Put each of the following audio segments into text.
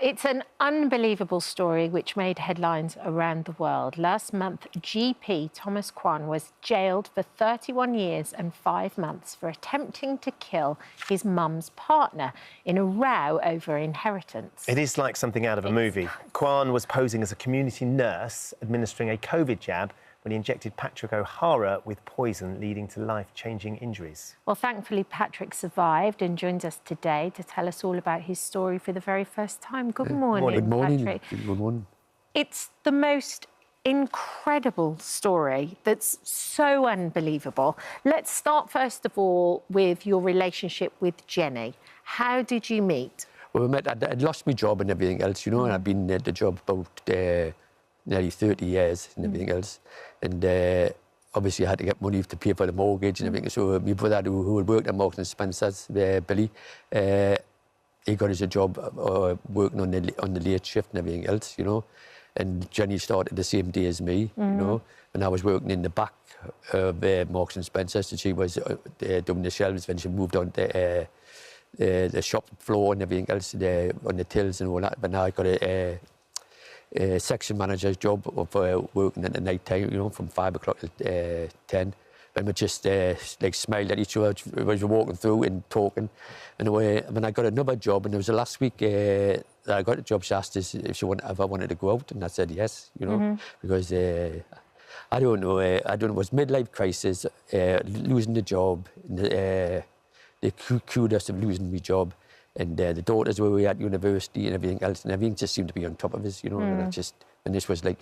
it's an unbelievable story which made headlines around the world. Last month, GP Thomas Kwan was jailed for 31 years and 5 months for attempting to kill his mum's partner in a row over inheritance. It is like something out of a movie. Kwan was posing as a community nurse administering a COVID jab when he injected Patrick O'Hara with poison, leading to life-changing injuries. Well, thankfully, Patrick survived and joins us today to tell us all about his story for the very first time. Good morning, Good morning, Patrick. Good morning. It's the most incredible story that's so unbelievable. Let's start, first of all, with your relationship with Jenny. How did you meet? Well, we met, I'd lost my job and everything else, you know, and I'd been at the job about nearly 30 years and everything else. And obviously I had to get money to pay for the mortgage and everything. So my brother, who had worked at Marks & Spencer's, Billy, he got us a job working on the late shift and everything else, you know. And Jenny started the same day as me, you know. And I was working in the back of Marks & Spencer's, and she was doing the shelves when she moved on to the shop floor and everything else, on the tills and all that. But now I got a section manager's job of working at the night time, you know, from 5 o'clock to 10. And we just like smiled at each other as we were walking through and talking. And when I got another job, and it was the last week that I got the job, she asked us if I wanted to go out, and I said yes, you know, because I don't know, it was midlife crisis, losing the job, the kudos of losing my job. And the daughters were at university and everything else, and everything just seemed to be on top of us, you know. And this was like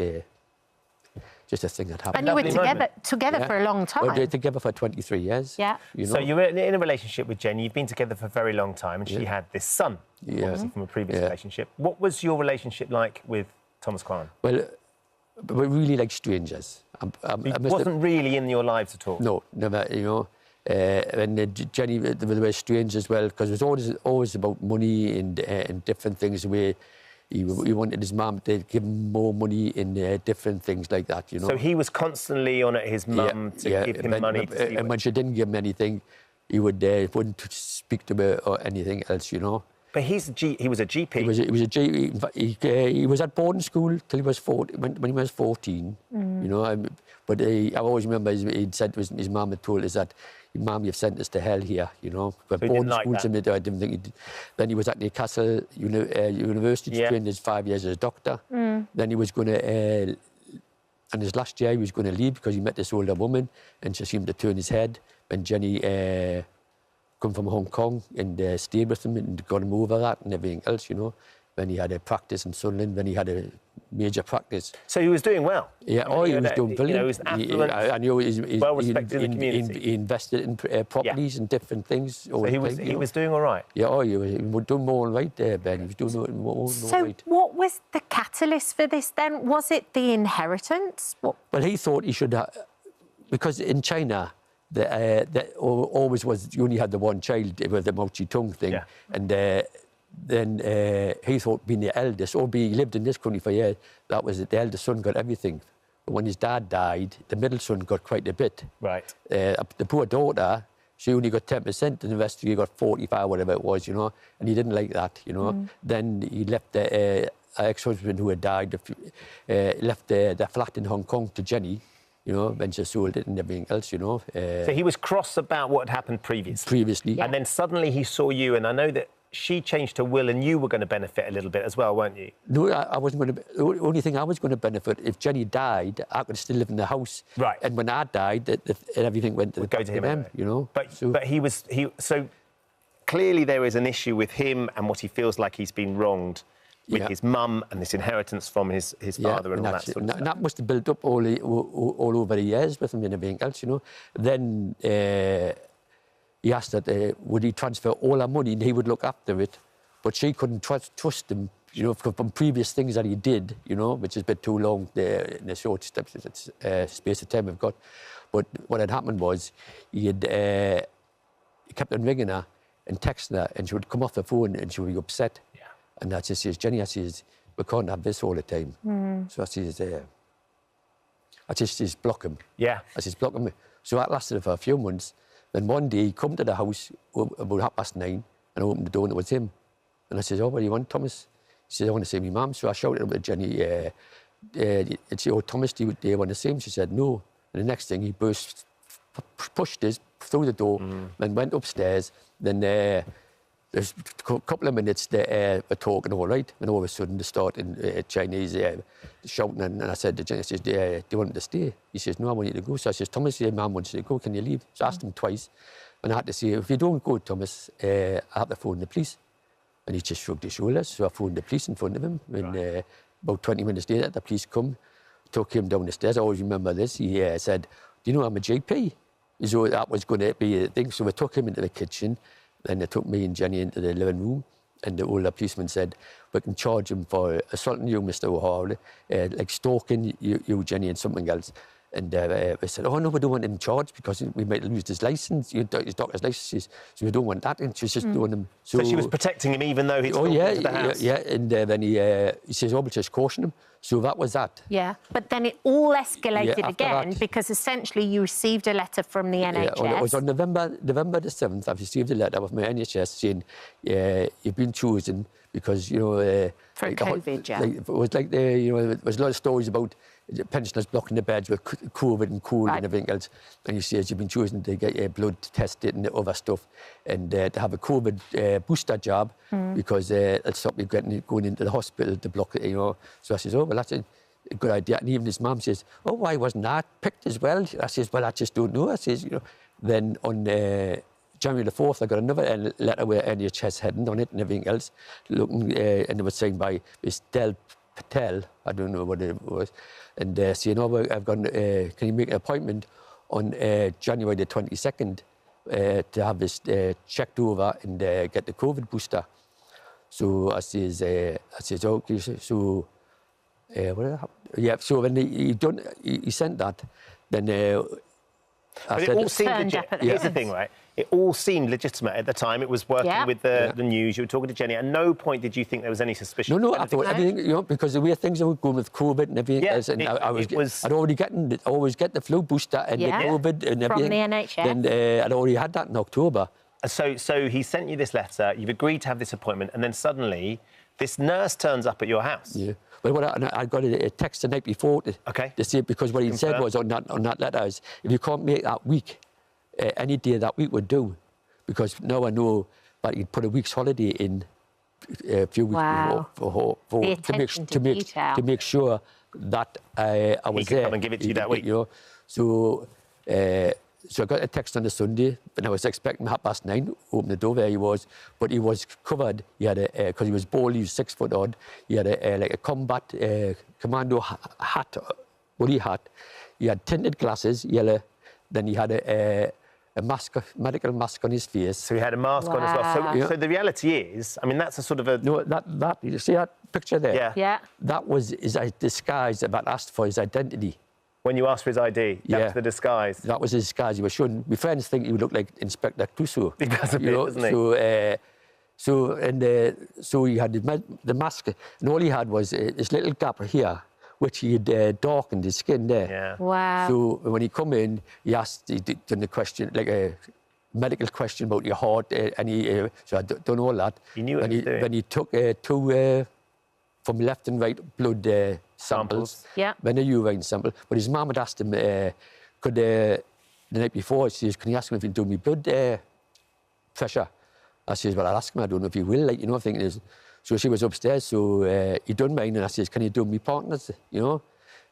just a thing that happened. And you were together for a long time. We were together for 23 years. Yeah. You know? So you were in a relationship with Jenny. You've been together for a very long time, and she had this son, obviously from a previous relationship. What was your relationship like with Thomas Kwan? Well, we're really like strangers. He wasn't really in your lives at all? No, never, you know. And Jenny, they were strange as well, because it was always about money and different things. Where he wanted his mum to give him more money in different things like that, you know. So he was constantly on at his mum to give him money. And when she didn't give him anything, he wouldn't speak to her or anything else, you know. But he was a GP. He was a GP. He was at boarding school till he was 14. When he was 14, you know. But I always remember he'd said to his mum had told us that, "Mum, you've sent us to hell here," you know. But so boarding schools, I didn't think he'd. Then he was at Newcastle University, trained his 5 years as a doctor. Then he was going to, and his last year he was going to leave because he met this older woman, and she seemed to turn his head. When Jenny come from Hong Kong and stayed with him and got him over that and everything else, you know. When he had a practice in Sunderland, when he had a major practice. So he was doing well? Yeah, he was doing brilliant. You know, he was affluent, I knew well-respected in the community. He invested in properties and different things. So he was doing all right? Yeah, he was doing more all right there, Ben. He was doing more all right. So what was the catalyst for this then? Was it the inheritance? Well, he thought he should... because in China, always was, you only had the one child with the Mao Zedong thing. Yeah. And then he thought being the eldest, he lived in this country for years, that was it, the eldest son got everything. But when his dad died, the middle son got quite a bit. Right. The poor daughter, she only got 10%, and the rest of you got 45, whatever it was, you know, and he didn't like that, you know. Then he left the ex-husband who had died, left the flat in Hong Kong to Jenny, you know, when she sold it and everything else, you know. So he was cross about what had happened previously? Previously. And then suddenly he saw you, and I know that she changed her will and you were going to benefit a little bit as well, weren't you? No, I wasn't going to... The only thing I was going to benefit, if Jenny died, I could still live in the house. Right. And when I died, everything went to him, you know. But so clearly there is an issue with him and what he feels like he's been wronged with his mum and this inheritance from his father and all that sort of stuff. And that must have built up all over the years with him and everything else, you know. Then... he asked that would he transfer all her money and he would look after it, but she couldn't trust him, you know, from previous things that he did, you know, which is a bit too long in the short space of time we've got. But what had happened was he kept on ringing her and texting her, and she would come off the phone and she would be upset. Yeah. And I just says, Jenny, I says, we can't have this all the time. So I says, block him. Yeah. I says, block him. So that lasted for a few months. Then one day he come to the house about 9:30 and I opened the door and it was him. And I says, "Oh, what do you want, Thomas?" He says, I want to see my mum. So I shouted up at Jenny, it's your Thomas, do you want to see him? She said, no. And the next thing, he pushed us through the door and went upstairs. Then there's a couple of minutes they were talking all right, and all of a sudden they started Chinese shouting, and I said to Jenny, I says, do you want to stay? He says, no, I want you to go. So I says, Thomas, your mum wants you to go, can you leave? So I asked him twice, and I had to say, if you don't go, Thomas, I have to phone the police. And he just shrugged his shoulders, so I phoned the police in front of him. And about 20 minutes later, the police come, took him down the stairs. I always remember this. He said, do you know I'm a GP? So that was going to be a thing. So we took him into the kitchen, then they took me and Jenny into the living room, and the older policeman said, we can charge him for assaulting you, Mr. O'Hara, like stalking you, Jenny, and something else. And we said, oh, no, we don't want him charged because we might lose his licence, his doctor's licence. So we don't want that. And she was just doing him. So she was protecting him even though he'd oh, yeah, into the house? Yeah, and then he says, oh, we'll just caution him. So that was that. Yeah, but then it all escalated again that, because essentially you received a letter from the NHS. Yeah, it was on November the 7th, I received a letter with my NHS saying, you've been chosen because, you know... for like COVID, yeah. Like, it was like, you know, there was a lot of stories about pensioners blocking the beds with COVID and cold and everything else. And he says, you've been chosen to get your blood tested and other stuff and to have a COVID booster jab because it'll stop you going into the hospital to block it, you know. So I says, oh, well, that's a good idea. And even his mum says, oh, why wasn't that picked as well? I says, well, I just don't know. I says, you know. Then on January the 4th, I got another letter with NHS heading on it and everything else, looking, and it was signed by Miss Del Patel, I don't know what it was, and saying, oh, I've got, can you make an appointment on January the 22nd to have this checked over and get the COVID booster? So I says, okay, so, what happened? Yeah, so when he sent that, then But it all seemed legit. Here's the thing, right? It all seemed legitimate at the time. It was working with the news. You were talking to Jenny. At no point did you think there was any suspicion. No, I thought everything, you know, because the way things were going with COVID and everything else, and I'd already always get the flu booster and the COVID and everything. From the NHS. And I'd already had that in October. So he sent you this letter. You've agreed to have this appointment, and then suddenly this nurse turns up at your house. Yeah. Well, I got a text the night before to say, because what he said was on that letter is, if you can't make that week, any day that week would do, because now I know that he'd put a week's holiday in a few weeks before to make sure that I was he could there. Come and give it to you that week. You know, so I got a text on the Sunday, and I was expecting 9:30. Open the door, there he was, but he was covered. He had because he was bald, he was 6 foot odd. He had like a combat commando hat, woolly hat. He had tinted glasses, yellow. Then he had a mask, medical mask on his face. So he had a mask on as well. So the reality is, I mean, that's a sort of a... No, that you see that picture there? Yeah. That was his disguise that asked for his identity. When you asked for his ID, that was the disguise. That was his disguise. He was showing... My friends think he would look like Inspector Clouseau. He does a bit, doesn't he? So he had the mask, and all he had was this little gap here, which he had darkened his skin there. Yeah. Wow. So when he come in, he done a question, like a medical question about your heart, so I done all that. He knew what he was doing. When he took two from left and right blood samples, then a urine sample. But his mum had asked him, the night before, she says, can you ask him if he'll do me blood pressure? I says, well, I'll ask him, I don't know if he will, like, you know, I think it is. So she was upstairs, so he done mine, and I says, can you do me partners, you know?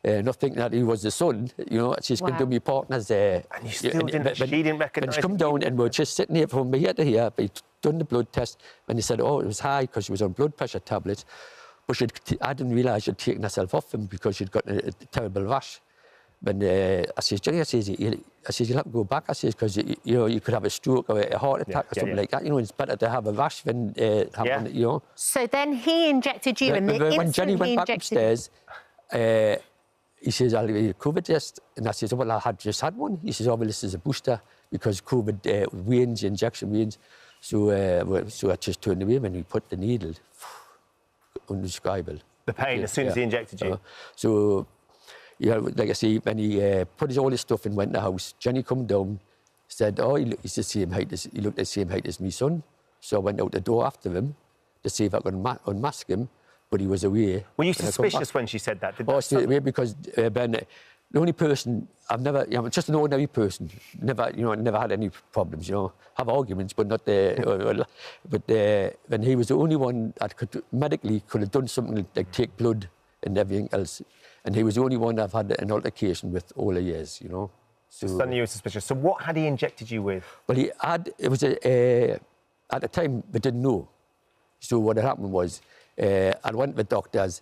Not thinking that he was the son, you know, she says, can you do me partners? And you still she didn't recognise him. And she come down, and we're just sitting here from here to here, but he'd done the blood test, and he said, oh, it was high, because she was on blood pressure tablets. But I didn't realise she'd taken herself off him because she'd got a terrible rash. But I says, Jenny, I says, you'll have to go back, I says, because, you know, you could have a stroke or a heart attack or something like that. You know, it's better to have a rash than have one, you know. So then he injected you, and when Jenny went back upstairs, he says, I'll give you a COVID test. And I says, oh, well, I had just had one. He says, oh, well, this is a booster because COVID wanes, the injection wanes. So I just turned away when he put the needle. Undescribable. The pain as soon as he injected you. So, you know, like I say, when he put all his stuff and went to the house, Jenny come down, said, oh, he's the same height he looked the same height as my son. So I went out the door after him to see if I could unmask him. but he was away. Were you when I come back. suspicious when she said that? Did that Straight away, because Ben, the only person I've never, just an ordinary person, never had any problems, have arguments, but not but when he was the only one that could have done something like take blood and everything else, and he was the only one I've had an altercation with all the years, So suddenly you were suspicious. So what had he injected you with? Well, at the time we didn't know. So what had happened was, I went to the doctors.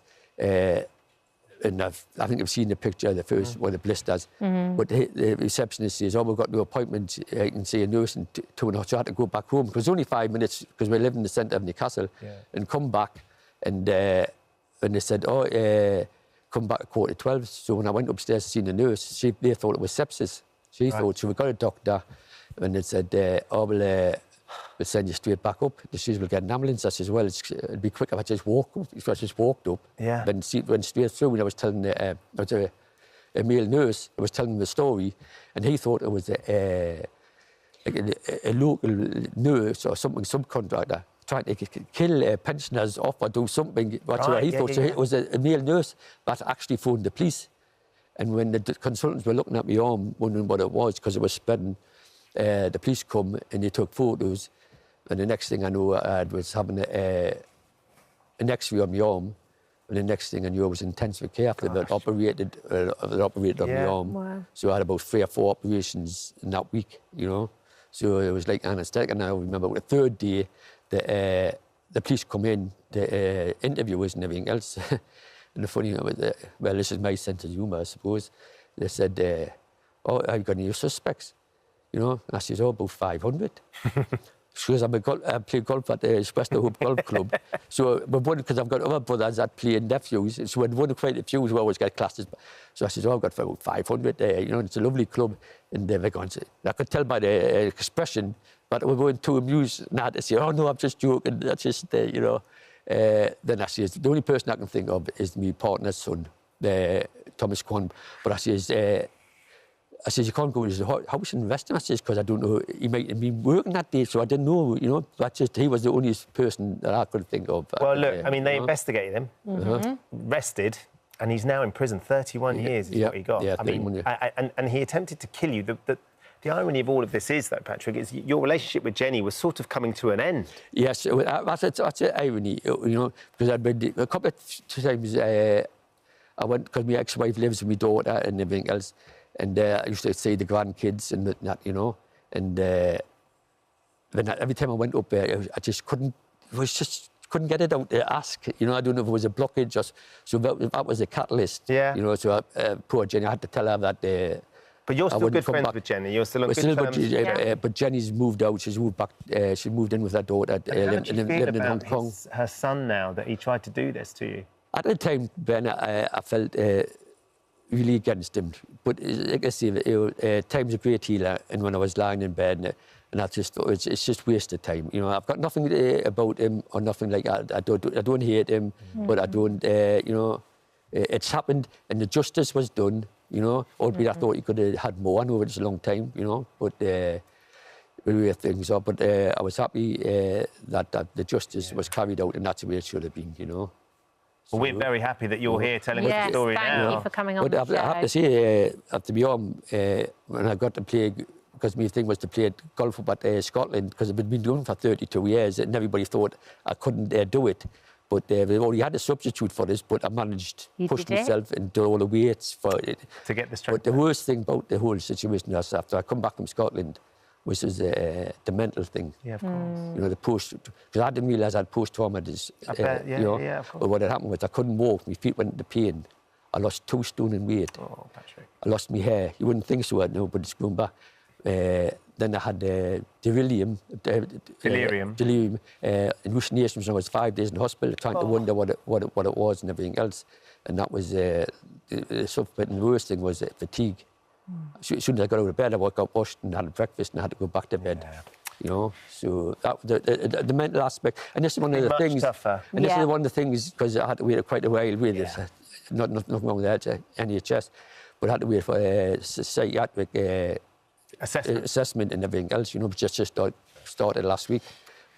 And I think I've seen the picture of the first one of the blisters. But the receptionist says, "Oh, we've got no appointment. I can see a nurse in 2.5 hours." So I had to go back home because it was only 5 minutes because we live in the centre of Newcastle, and come back. And they said, "Oh, come back at 12:15. So when I went upstairs to see the nurse, they thought it was sepsis. She thought, so we got a doctor, and they said, "Oh, we'll send you straight back up." She says, "We'll get an ambulance." I says, "Well, it'd be quicker if I just walk up." So I just walked up. Yeah. Then went straight through, and I was telling a male nurse, I was telling him the story, and he thought it was a local nurse or something, subcontractor, trying to kill pensioners off or do something. Right, he thought it was a male nurse that actually phoned the police. And when the consultants were looking at my arm, wondering what it was, because it was spreading, the police come and they took photos. And the next thing I know, I was having an X-ray on my arm. And the next thing I knew, I was in intensive care after they operated on my arm. Wow. So I had about 3 or 4 operations in that week, So it was like anaesthetic. And I remember the third day, the police come in, the interviewers and everything else. And the funny thing was, well, this is my sense of humour, I suppose. They said, "Oh, have you got any suspects?" And I said, "Oh, about 500. She goes, I play golf at the Espresso Hub Golf Club. So, because I've got other brothers that play nephews, so I'd won quite a few who always get classes. So I said, "Oh, I've got about 500 there, it's a lovely club." And they're going, I could tell by the expression, but we weren't too amused not to say, "Oh, no, I'm just joking." That's just, Then I says, the only person I can think of is my partner's son, Thomas Kwan. But I says, "You can't go to his house and arrest him." I says, "Because I don't know, he might have been working that day, so I didn't know, But just, he was the only person that I could think of." Well, look, they investigated him, arrested, and he's now in prison. 31 years is what he got. Yeah, and he attempted to kill you. The irony of all of this is, though, Patrick, is your relationship with Jenny was sort of coming to an end. Yes, that's an irony, because I'd been a couple of times. I went because my ex-wife lives with my daughter and everything else, and I used to see the grandkids and that, And then every time I went up there, I just couldn't get it out to ask. I don't know if it was a blockage or so. That was a catalyst. Yeah. So poor Jenny, I had to tell her that. But you're still good friends with Jenny. You're still on good terms. But Jenny's moved out. She's moved back. She moved in with her daughter, living in Hong Kong. Her son now that he tried to do this to you. At the time, Ben, I felt really against him. But like I say, time's a great healer. And when I was lying in bed, and I just thought it's just wasted time. I've got nothing about him or nothing like that. I don't hate him, but I don't. It's happened, and the justice was done. Albeit I thought he could have had more. I know it's a long time, but the way things are. But I was happy that the justice was carried out, and that's the way it should have been, Well, we're very happy that you're here telling us the story now. Thank you for coming on the show. I have to say, after my arm, when I got to play, because my thing was to play golf up at Scotland, because I've been doing it for 32 years, and everybody thought I couldn't do it. But we already had a substitute for this, but I managed to push myself and do all the weights for it. To get the strength. But the worst thing about the whole situation was after I come back from Scotland was the mental thing. Yeah, of course. The post, because I didn't realise I had post-traumatism. Yeah, of course. But what had happened was I couldn't walk, my feet went into pain. I lost 2 stone in weight. Oh, Patrick. I lost my hair. You wouldn't think so, I know, but it's going back. Then I had delirium hallucinations when I was 5 days in hospital, trying to wonder what it was and everything else. And that was the worst thing was fatigue. As soon as I got out of bed, I woke up, washed and had breakfast and I had to go back to bed. Yeah. So that the mental aspect, and this is one of the things. Tougher. And this is one of the things because I had to wait quite a while with this. Nothing wrong with that, NHS, but I had to wait for a psychiatric assessment and everything else, which just started last week.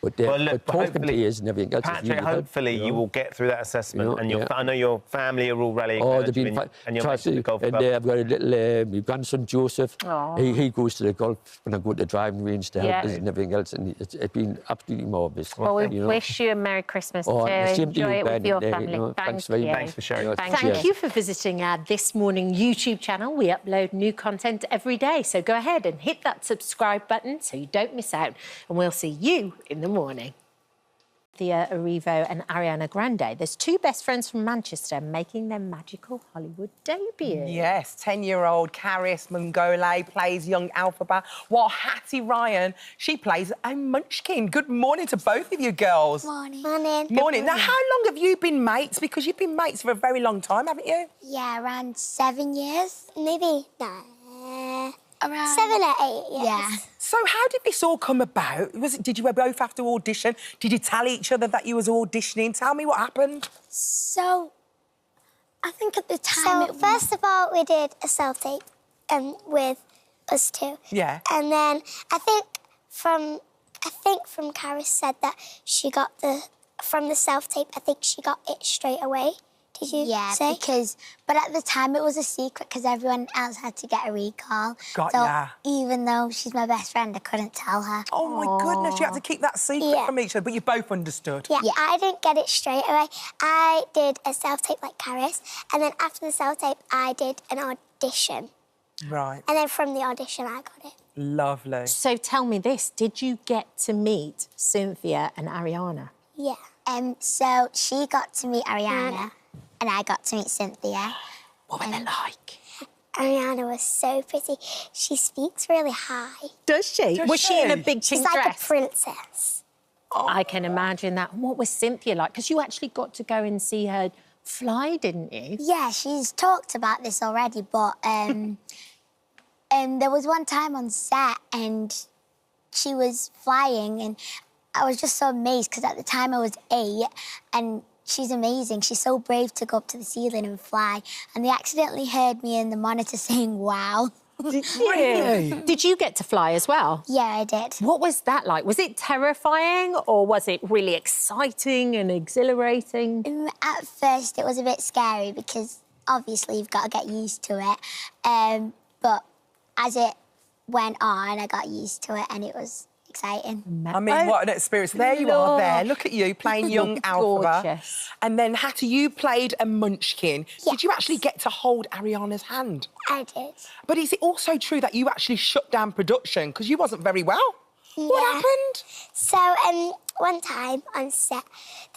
But, Well, look, but talking to you and everything else is Patrick, really hopefully helpful, you will get through that assessment, and I know your family are all rallying Oh, around they've you, been and you're back to the golf and club. I've got a little my grandson Joseph. He goes to the golf when I go to the driving range to help us and everything else, and it's been absolutely marvellous. Well, we wish you a Merry Christmas too. Enjoy it with your family. Thanks very much. Thanks for sharing. Thank you for visiting our This Morning YouTube channel. We upload new content every day, so go ahead and hit that subscribe button so you don't miss out, and we'll see you in the morning. Cynthia Erivo and Ariana Grande. There's two best friends from Manchester making their magical Hollywood debut. Yes, 10-year-old Caris Mungole plays young Alphaba, while Hattie Ryan, she plays a munchkin. Good morning to both of you girls. Morning. Morning. Now, how long have you been mates? Because you've been mates for a very long time, haven't you? Yeah, around 7 years. Maybe, no, around 7 or 8 years. Yeah. So how did this all come about? Did you both have to audition? Did you tell each other that you was auditioning? Tell me what happened. So, I think at the time... So, first of all, we did a self-tape with us two. Yeah. And then I think from Caris said that she got from the self-tape, I think she got it straight away. Did you say? But at the time it was a secret because everyone else had to get a recall. Even though she's my best friend, I couldn't tell her. Oh, my goodness, you had to keep that secret from each other, but you both understood. Yeah, I didn't get it straight away. I did a self-tape like Caris, and then after the self-tape, I did an audition. Right. And then from the audition, I got it. Lovely. So tell me this, did you get to meet Cynthia and Ariana? Yeah. So she got to meet Ariana. And I got to meet Cynthia. What were they like? Ariana was so pretty. She speaks really high. Does she? Was she in a big pink She's dress? like a princess. Oh. I can imagine that. And what was Cynthia like? Because you actually got to go and see her fly, didn't you? Yeah, she's talked about this already, but there was one time on set and she was flying and I was just so amazed because at the time I was 8 and she's amazing. She's so brave to go up to the ceiling and fly. And they accidentally heard me in the monitor saying, wow. Really? Did you get to fly as well? Yeah, I did. What was that like? Was it terrifying or was it really exciting and exhilarating? At first, it was a bit scary because obviously you've got to get used to it. But as it went on, I got used to it and it was exciting. I mean, what an experience. There you are there. Look at you playing young Alphaba. Gorgeous. And then, Hattie, you played a munchkin. Yes. Did you actually get to hold Ariana's hand? I did. But is it also true that you actually shut down production because you wasn't very well? Yeah. What happened? So, one time on set,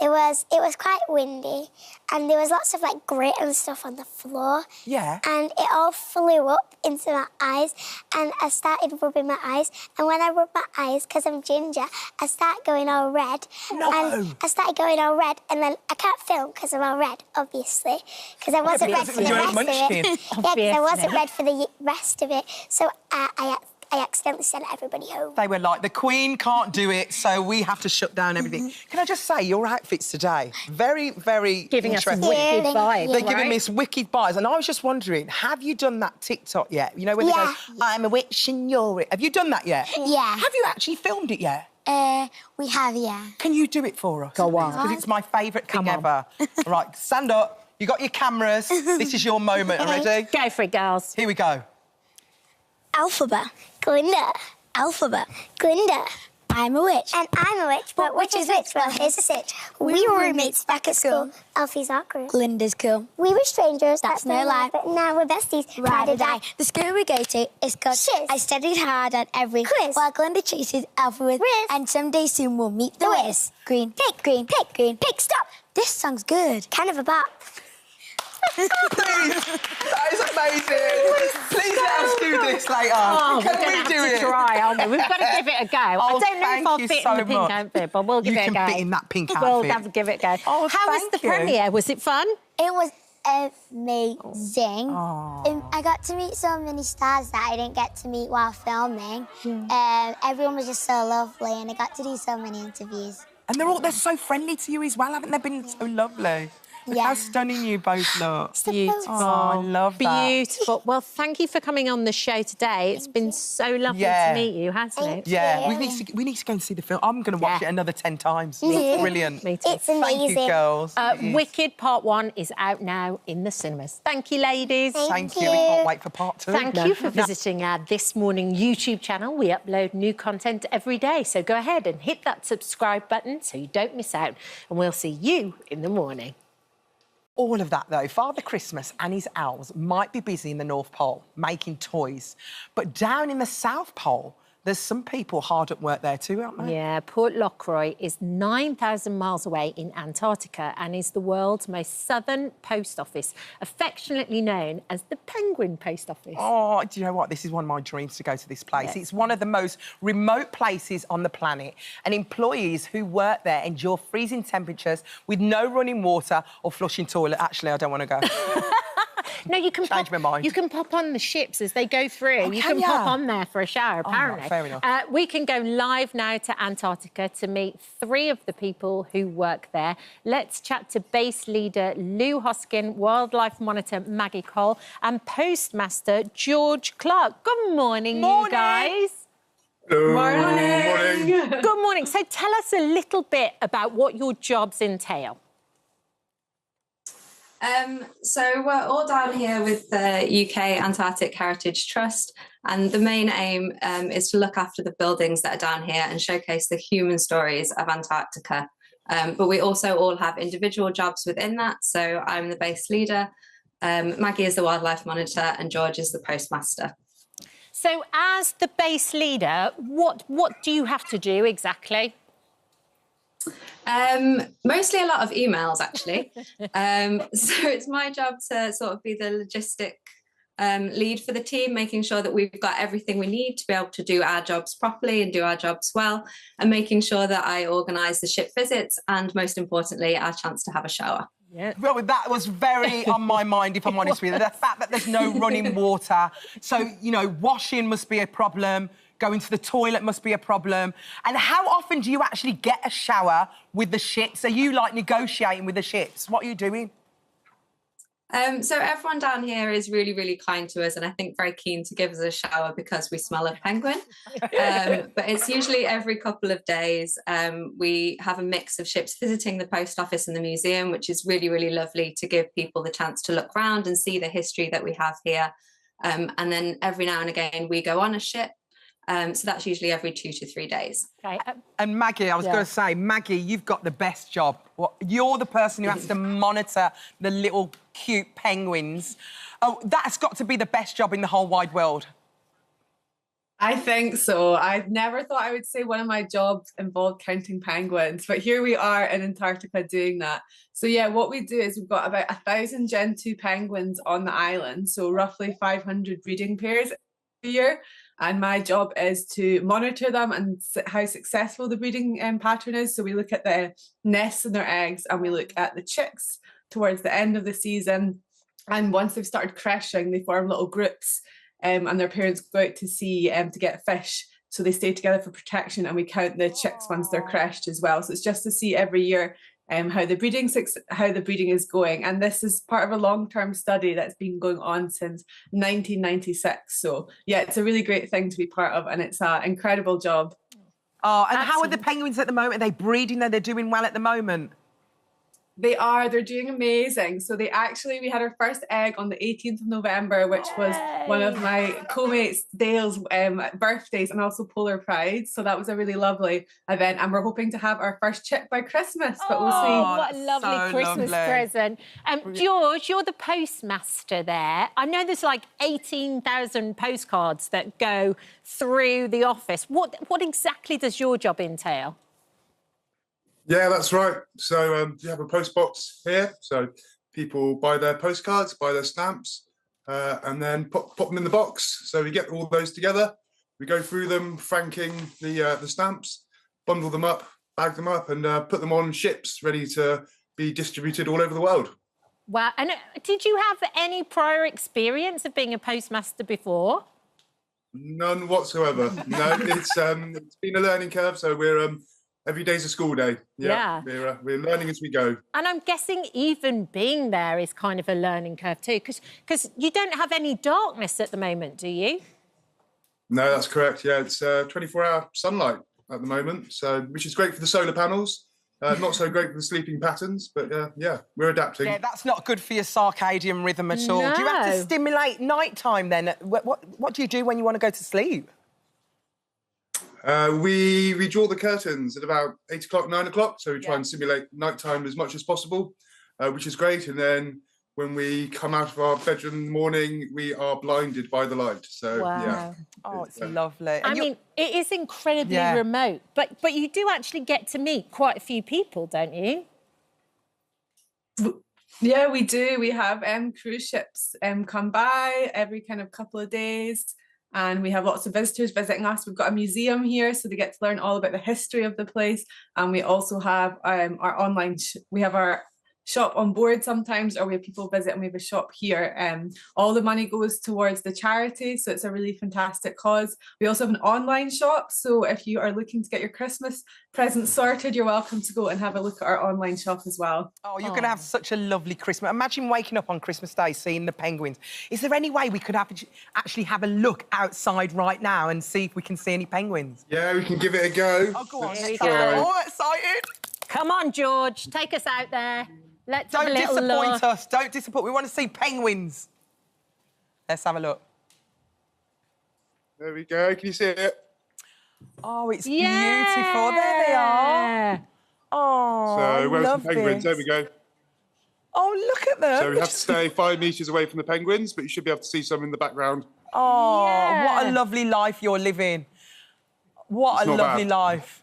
it was quite windy and there was lots of, like, grit and stuff on the floor. Yeah. And it all flew up into my eyes and I started rubbing my eyes. And when I rubbed my eyes, because I'm ginger, I started going all red. No! And I started going all red and then I can't film because I'm all red, obviously, because I wasn't red for the rest of it. Yeah, because I wasn't red for the rest of it. So I accidentally sent everybody home. They were like, the Queen can't do it, so we have to shut down everything. Can I just say, your outfits today, very, very giving us interesting. wicked vibes. They're giving me some wicked vibes. And I was just wondering, have you done that TikTok yet? You know, when they go, I'm a witch and you're it. Have you done that yet? Yeah. Have you actually filmed it yet? We have, yeah. Can you do it for us? Go on. Because it's my favourite thing ever. Right, stand up. You got your cameras. This is your moment. Ready? Go for it, girls. Here we go. Alphaba. Glinda. Alphaba. Glinda. I'm a witch. And I'm a witch. But which is which? Well, here's the sitch. We were roommates back at school. Alfie's awkward. Glinda's cool. We were strangers. That's no lie. But now we're besties. Ride or die. The school we go to is called Shiz. I studied hard on every Quiz. while Glinda chases Alpha with Riz. and someday soon we'll meet the Wiz. Green, pick, green, pick, green, pick, stop. This song's good. Kind of a bop. Please, that is amazing. Please let us do this later. Oh, Can we're going we to do have to it? try, aren't we? We've got to give it a go. I Oh, don't know if thank I'll you fit so in the pink much. outfit, but we'll give it a go. You can fit in that pink outfit. We'll have to give it a go. Oh, How was thank the you. premiere? Was it fun? It was amazing. I got to meet so many stars that I didn't get to meet while filming. Everyone was just so lovely and I got to do so many interviews. And they're so friendly to you as well, haven't they been so lovely? Look how stunning you both look. Beautiful. Oh, I love that. Beautiful. Well, thank you for coming on the show today. It's been so lovely to meet you, hasn't it? Yeah, we need to go and see the film. I'm going to watch it another 10 times. It's brilliant. Me too. It's amazing. Thank you, girls. Wicked Part 1 is out now in the cinemas. Thank you, ladies. Thank you. We can't wait for Part 2. Thank you for visiting our This Morning YouTube channel. We upload new content every day, so go ahead and hit that subscribe button so you don't miss out, and we'll see you in the morning. All of that, though, Father Christmas and his elves might be busy in the North Pole making toys, but down in the South Pole, there's some people hard at work there too, aren't there? Yeah, Port Lockroy is 9,000 miles away in Antarctica and is the world's most southern post office, affectionately known as the Penguin Post Office. Oh, do you know what? This is one of my dreams to go to this place. Yeah. It's one of the most remote places on the planet, and employees who work there endure freezing temperatures with no running water or flushing toilet. Actually, I don't want to go. No, you can Change my mind. You can pop on the ships as they go through. Oh, you can can ya? pop on there for a shower, apparently. right, fair enough. We can go live now to Antarctica to meet 3 of the people who work there. Let's chat to base leader Lou Hoskin, wildlife monitor Maggie Cole, and postmaster George Clark. Good morning, you guys. Good morning. Good morning. So tell us a little bit about what your jobs entail. So we're all down here with the UK Antarctic Heritage Trust, and the main aim is to look after the buildings that are down here and showcase the human stories of Antarctica. But we also all have individual jobs within that. So I'm the base leader, Maggie is the wildlife monitor, and George is the postmaster. So as the base leader, what do you have to do exactly? Mostly a lot of emails, actually. So it's my job to sort of be the logistic lead for the team, making sure that we've got everything we need to be able to do our jobs properly and do our jobs well, and making sure that I organise the ship visits and, most importantly, our chance to have a shower. Yeah. Well, that was very on my mind, if I'm honest with you. The fact that there's no running water. So, you know, washing must be a problem. Going to the toilet must be a problem. And how often do you actually get a shower with the ships? Are you, like, negotiating with the ships? What are you doing? So everyone down here is really, really kind to us, and I think very keen to give us a shower because we smell of penguin. But it's usually every couple of days. We have a mix of ships visiting the post office and the museum, which is really, really lovely to give people the chance to look around and see the history that we have here. And then every now and again, we go on a ship. So that's usually every 2 to 3 days. Okay. And Maggie, I was going to say, Maggie, you've got the best job. You're the person who has to monitor the little cute penguins. Oh, that's got to be the best job in the whole wide world. I think so. I never thought I would say one of my jobs involved counting penguins, but here we are in Antarctica doing that. So yeah, what we do is we've got about 1,000 Gen 2 penguins on the island, so roughly 500 breeding pairs a year. And my job is to monitor them and how successful the breeding pattern is. So we look at the nests and their eggs, and we look at the chicks towards the end of the season. And once they've started crashing, they form little groups, and their parents go out to sea to get fish. So they stay together for protection, and we count the chicks once they're crashed as well. So it's just to see every year how the breeding is going. And this is part of a long-term study that's been going on since 1996. So yeah, it's a really great thing to be part of, and it's an incredible job. Oh, and how are the penguins at the moment? Are they breeding? They're doing well at the moment? They're doing amazing. So we had our first egg on the 18th of November, which was one of my co-mates Dale's birthdays, and also Polar Pride. So that was a really lovely event, and we're hoping to have our first chick by Christmas, but we'll see. What a lovely Christmas present. George, you're the postmaster there. I know there's like 18,000 postcards that go through the office. What exactly does your job entail? Yeah, that's right. So you have a post box here. So people buy their postcards, buy their stamps, and then pop them in the box. So we get all those together. We go through them, franking the stamps, bundle them up, bag them up, and put them on ships ready to be distributed all over the world. Wow. And did you have any prior experience of being a postmaster before? None whatsoever. No, it's been a learning curve. So we're every day's a school day. Yeah. We're learning as we go. And I'm guessing even being there is kind of a learning curve too, because you don't have any darkness at the moment, do you? No, that's correct. Yeah, it's 24-hour sunlight at the moment, so which is great for the solar panels. Not so great for the sleeping patterns, but yeah, we're adapting. Yeah, that's not good for your circadian rhythm at all. No. Do you have to stimulate nighttime then? What do you do when you want to go to sleep? We draw the curtains at about 8 o'clock, 9 o'clock, so we try and simulate nighttime as much as possible, which is great. And then when we come out of our bedroom in the morning, we are blinded by the light. So yeah. Oh, it's lovely. I mean, it is incredibly remote, but you do actually get to meet quite a few people, don't you? Yeah, we do. We have cruise ships come by every kind of couple of days, and we have lots of visitors visiting us. We've got a museum here, so they get to learn all about the history of the place. And we also have our online, we have our shop on board sometimes, or we have people visit and we have a shop here. All the money goes towards the charity, so it's a really fantastic cause. We also have an online shop, so if you are looking to get your Christmas presents sorted, you're welcome to go and have a look at our online shop as well. Oh, you're going to have such a lovely Christmas. Imagine waking up on Christmas Day seeing the penguins. Is there any way we could actually have a look outside right now and see if we can see any penguins? Yeah, we can give it a go. Oh, go on. Here we go. Oh, excited. Come on, George, take us out there. Let's have a Don't little disappoint look. us. Don't disappoint. We want to see penguins. Let's have a look. There we go. Can you see it? Oh, it's beautiful. There they are. Oh, So where's the love penguins? this. There we go. Oh, look at them. So we have to stay 5 metres away from the penguins, but you should be able to see some in the background. Oh, what a lovely life you're living. What a lovely life.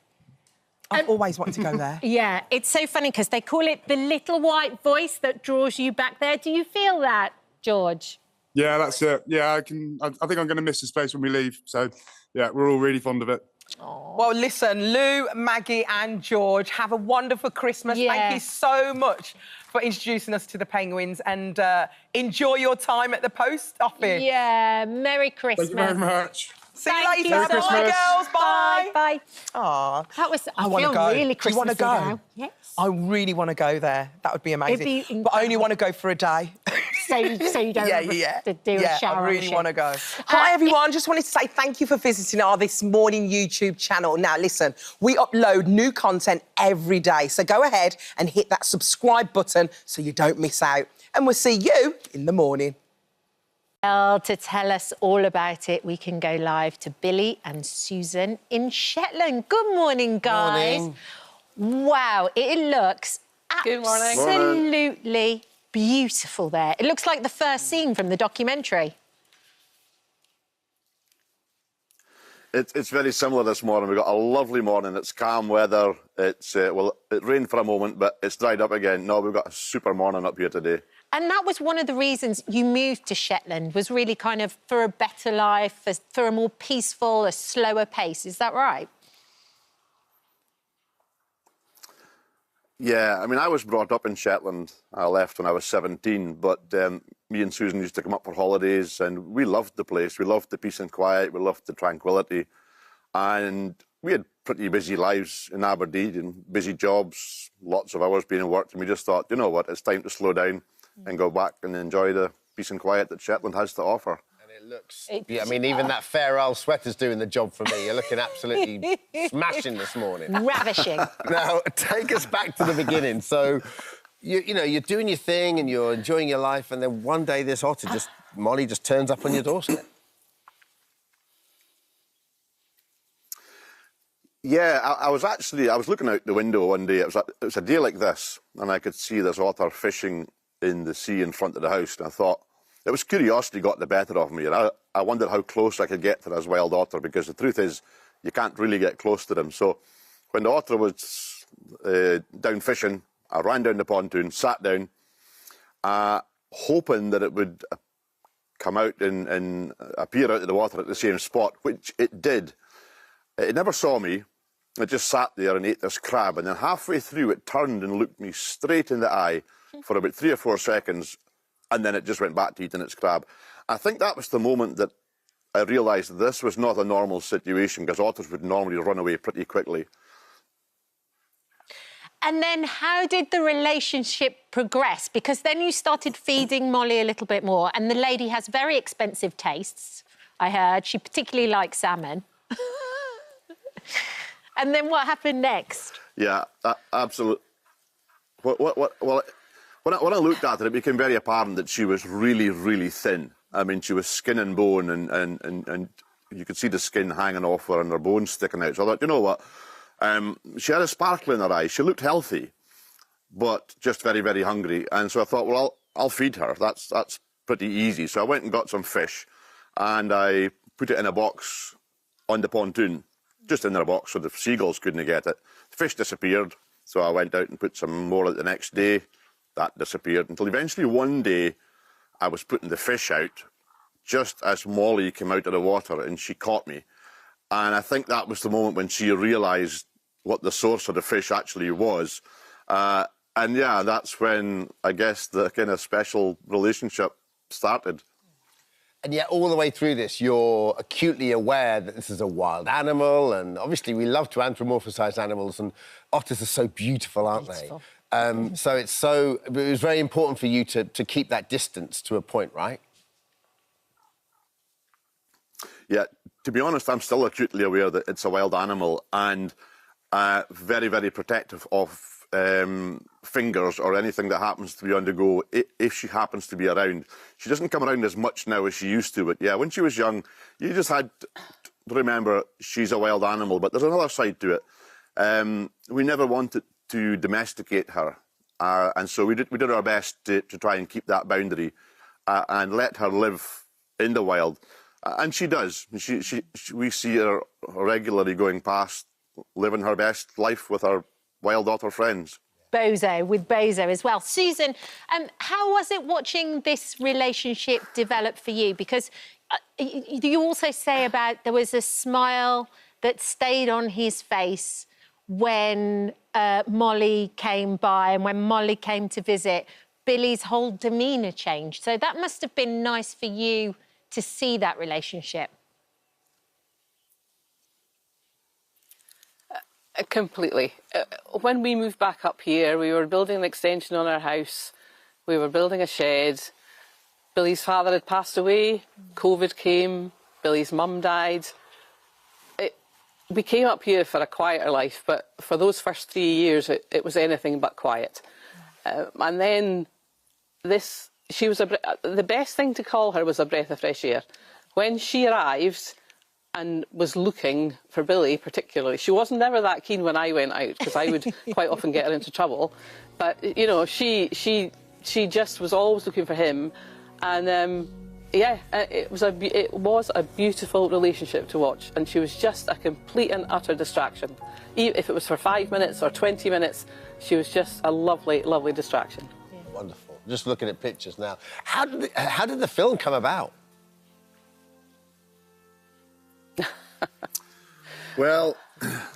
I've always wanted to go there. Yeah, it's so funny because they call it the little white voice that draws you back there. Do you feel that, George? Yeah, that's it. Yeah, I think I'm going to miss this place when we leave. So, yeah, we're all really fond of it. Aww. Well, listen, Lou, Maggie and George, have a wonderful Christmas. Yeah. Thank you so much for introducing us to the penguins, and enjoy your time at the post office. Yeah, Merry Christmas. Thank you very much. See you Thank later. you so Bye, much. girls. Bye. Bye. Aw. That was, I wanna feel go. really Do you want to Christmassy go? now. Yes. I really want to go there. That would be amazing. It'd be but I only want to go for a day. So you don't have to do a shower. I really want to go. Hi, everyone. Just wanted to say thank you for visiting our This Morning YouTube channel. Now, listen, we upload new content every day. So go ahead and hit that subscribe button so you don't miss out. And we'll see you in the morning. Well, to tell us all about it, we can go live to Billy and Susan in Shetland. Good morning, guys. Morning. Wow, it looks Good morning. absolutely beautiful there. It looks like the first scene from the documentary. It's very similar this morning. We've got a lovely morning. It's calm weather. It's well, it rained for a moment, but it's dried up again. No, we've got a super morning up here today. And that was one of the reasons you moved to Shetland, was really kind of for a better life, for a more peaceful, a slower pace. Is that right? Yeah, I mean, I was brought up in Shetland. I left when I was 17, but me and Susan used to come up for holidays, and we loved the place. We loved the peace and quiet. We loved the tranquility. And we had pretty busy lives in Aberdeen and busy jobs, lots of hours being worked, and we just thought, you know what, it's time to slow down and go back and enjoy the peace and quiet that Shetland has to offer. And it looks... Yeah, I mean, even that fair old sweater's doing the job for me. You're looking absolutely smashing this morning. Ravishing. Now, take us back to the beginning. So, you know, you're doing your thing and you're enjoying your life, and then one day this otter Molly just turns up on your doorstep. Yeah, I was looking out the window one day. It was a day like this, and I could see this otter fishing in the sea in front of the house, and I thought, it was curiosity got the better of me, and I wondered how close I could get to this wild otter, because the truth is, you can't really get close to them. So when the otter was down fishing, I ran down the pontoon, sat down, hoping that it would come out and appear out of the water at the same spot, which it did. It never saw me. It just sat there and ate this crab, and then halfway through it turned and looked me straight in the eye for about 3 or 4 seconds, and then it just went back to eating its crab. I think that was the moment that I realised this was not a normal situation, because otters would normally run away pretty quickly. And then how did the relationship progress? Because then you started feeding Molly a little bit more, and the lady has very expensive tastes, I heard. She particularly likes salmon. And then what happened next? Yeah, absolutely. Well, when I looked at her, it became very apparent that she was really, really thin. I mean, she was skin and bone, and you could see the skin hanging off her and her bones sticking out. So I thought, you know what? She had a sparkle in her eye. She looked healthy, but just very, very hungry. And so I thought, well, I'll feed her. That's pretty easy. So I went and got some fish, and I put it in a box on the pontoon, just in a box so the seagulls couldn't get it. The fish disappeared, so I went out and put some more out the next day. That disappeared until eventually one day I was putting the fish out just as Molly came out of the water and she caught me. And I think that was the moment when she realised what the source of the fish actually was. And yeah, that's when I guess the kind of special relationship started. And yet, all the way through this, you're acutely aware that this is a wild animal, and obviously we love to anthropomorphise animals, and otters are so beautiful, aren't they? So it was very important for you to keep that distance to a point, right? Yeah, to be honest, I'm still acutely aware that it's a wild animal, and very, very protective of fingers or anything that happens to be on the go if she happens to be around. She doesn't come around as much now as she used to, but yeah, when she was young, you just had to remember she's a wild animal, but there's another side to it. We never wanted to domesticate her, and so we did our best to try and keep that boundary and let her live in the wild. And she does. We see her regularly going past, living her best life with her wild otter friends. Bozo as well. Susan, how was it watching this relationship develop for you? Because you also say about there was a smile that stayed on his face when Molly came by and when Molly came to visit. Billy's whole demeanour changed. So that must have been nice for you to see that relationship. Completely. When we moved back up here, we were building an extension on our house. We were building a shed. Billy's father had passed away. COVID came. Billy's mum died. We came up here for a quieter life, but for those first 3 years, it was anything but quiet. And then the best thing to call her was a breath of fresh air. When she arrived and was looking for Billy particularly, she wasn't never that keen when I went out, because I would quite often get her into trouble. But, you know, she just was always looking for him. And, yeah, it was a beautiful relationship to watch. And she was just a complete and utter distraction. If it was for 5 minutes or 20 minutes, she was just a lovely, lovely distraction. Yeah. Wonderful. Just looking at pictures now. How did the film come about? Well,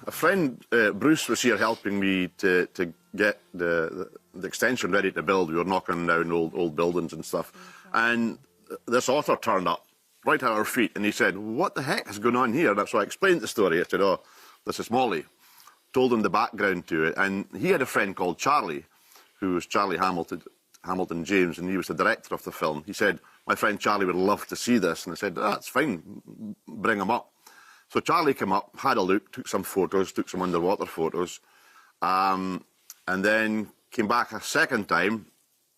a friend, Bruce, was here helping me to get the extension ready to build. We were knocking down old buildings and stuff. And this otter turned up right at our feet, and he said, "What the heck is going on here?" And so I explained the story. I said, "Oh, this is Molly." Told him the background to it. And he had a friend called Charlie, who was Charlie Hamilton James, and he was the director of the film. He said, "My friend Charlie would love to see this." And I said, "That's fine, bring him up." So Charlie came up, had a look, took some photos, took some underwater photos, and then came back a second time,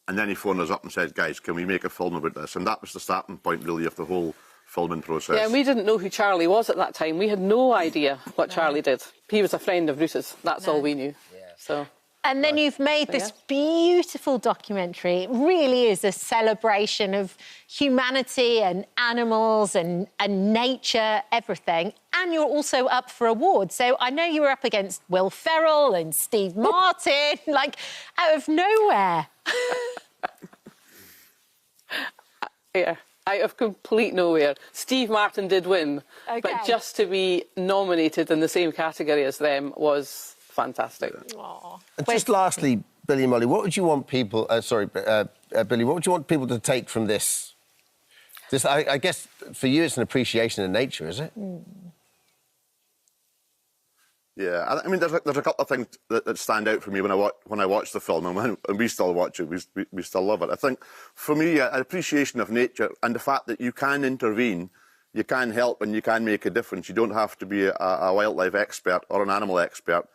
and then he phoned us up and said, "Guys, can we make a film about this?" And that was the starting point, really, of the whole filming process. Yeah, and we didn't know who Charlie was at that time. We had no idea what Charlie did. He was a friend of Bruce's. That's all we knew. Yeah. So. And then you've made this beautiful documentary. It really is a celebration of humanity and animals and nature, everything. And you're also up for awards. So I know you were up against Will Ferrell and Steve Martin, like, out of nowhere. Yeah, out of complete nowhere. Steve Martin did win, but just to be nominated in the same category as them was fantastic. And just lastly, Billy and Molly, what would you want people... Billy, what would you want people to take from this? I guess, for you, it's an appreciation of nature, is it? Yeah, I mean, there's a couple of things that stand out for me when I watch the film, and we still watch it, we still love it. I think, for me, an appreciation of nature and the fact that you can intervene, you can help, and you can make a difference. You don't have to be a wildlife expert or an animal expert.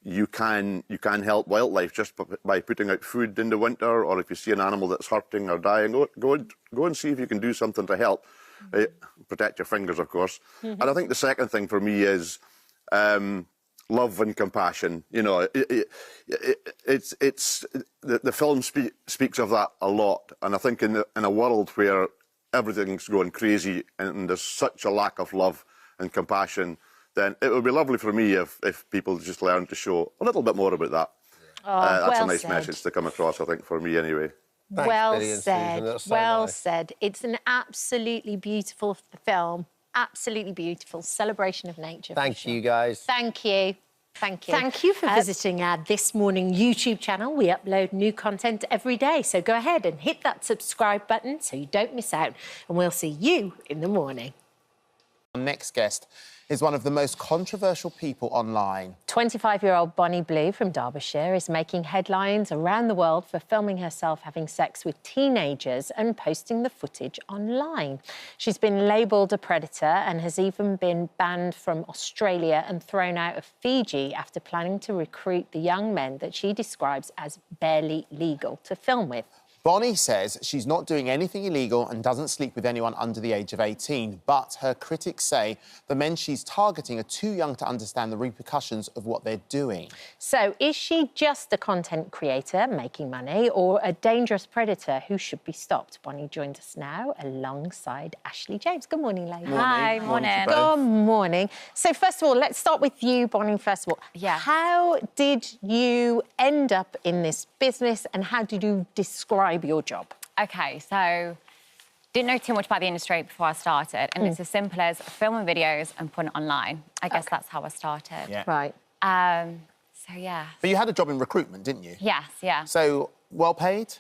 You can help wildlife just by putting out food in the winter, or if you see an animal that's hurting or dying, go and see if you can do something to help. Protect your fingers, of course. And I think the second thing for me is love and compassion. You know, it's the film speaks of that a lot, and I think in a world where everything's going crazy and there's such a lack of love and compassion, then it would be lovely for me if people just learn to show a little bit more about that. That's a nice message to come across, I think, for me anyway. Thanks, Well Billy and Susan. said. That's so Well nice. said. It's an absolutely beautiful film. Absolutely beautiful celebration of nature. Thank you, guys. Thank you. Thank you. Thank you for visiting our This Morning YouTube channel. We upload new content every day, so go ahead and hit that subscribe button so you don't miss out. And we'll see you in the morning. Our next guest is one of the most controversial people online. 25-year-old Bonnie Blue from Derbyshire is making headlines around the world for filming herself having sex with teenagers and posting the footage online. She's been labelled a predator and has even been banned from Australia and thrown out of Fiji after planning to recruit the young men that she describes as barely legal to film with. Bonnie says she's not doing anything illegal and doesn't sleep with anyone under the age of 18, but her critics say the men she's targeting are too young to understand the repercussions of what they're doing. So is she just a content creator making money or a dangerous predator who should be stopped? Bonnie joins us now alongside Ashley James. Good morning, ladies. Hi, morning. Good morning. So first of all, let's start with you, Bonnie, first of all. Yeah. How did you end up in this business and how did you describe your job? OK, so didn't know too much about the industry before I started, and it's as simple as filming videos and putting it online. I guess that's how I started. Yeah. Right. So, yeah. But you had a job in recruitment, didn't you? Yes, yeah. So, well paid?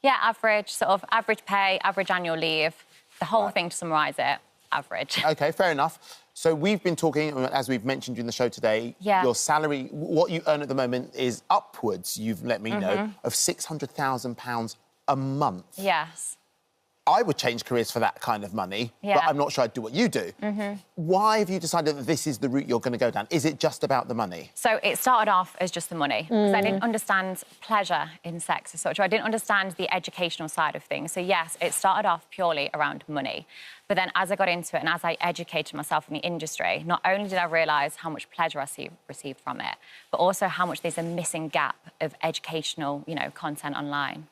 Yeah, average, sort of average pay, average annual leave, the whole thing, to summarise it, average. OK, fair enough. So we've been talking, as we've mentioned during the show today, your salary, what you earn at the moment is upwards, you've let me know, of £600,000 a month. Yes. I would change careers for that kind of money, but I'm not sure I'd do what you do. Why have you decided that this is the route you're going to go down? Is it just about the money? So it started off as just the money, because I didn't understand pleasure in sex as such. I didn't understand the educational side of things. So yes, it started off purely around money. But then as I got into it and as I educated myself in the industry, not only did I realise how much pleasure I received from it, but also how much there's a missing gap of educational, content online.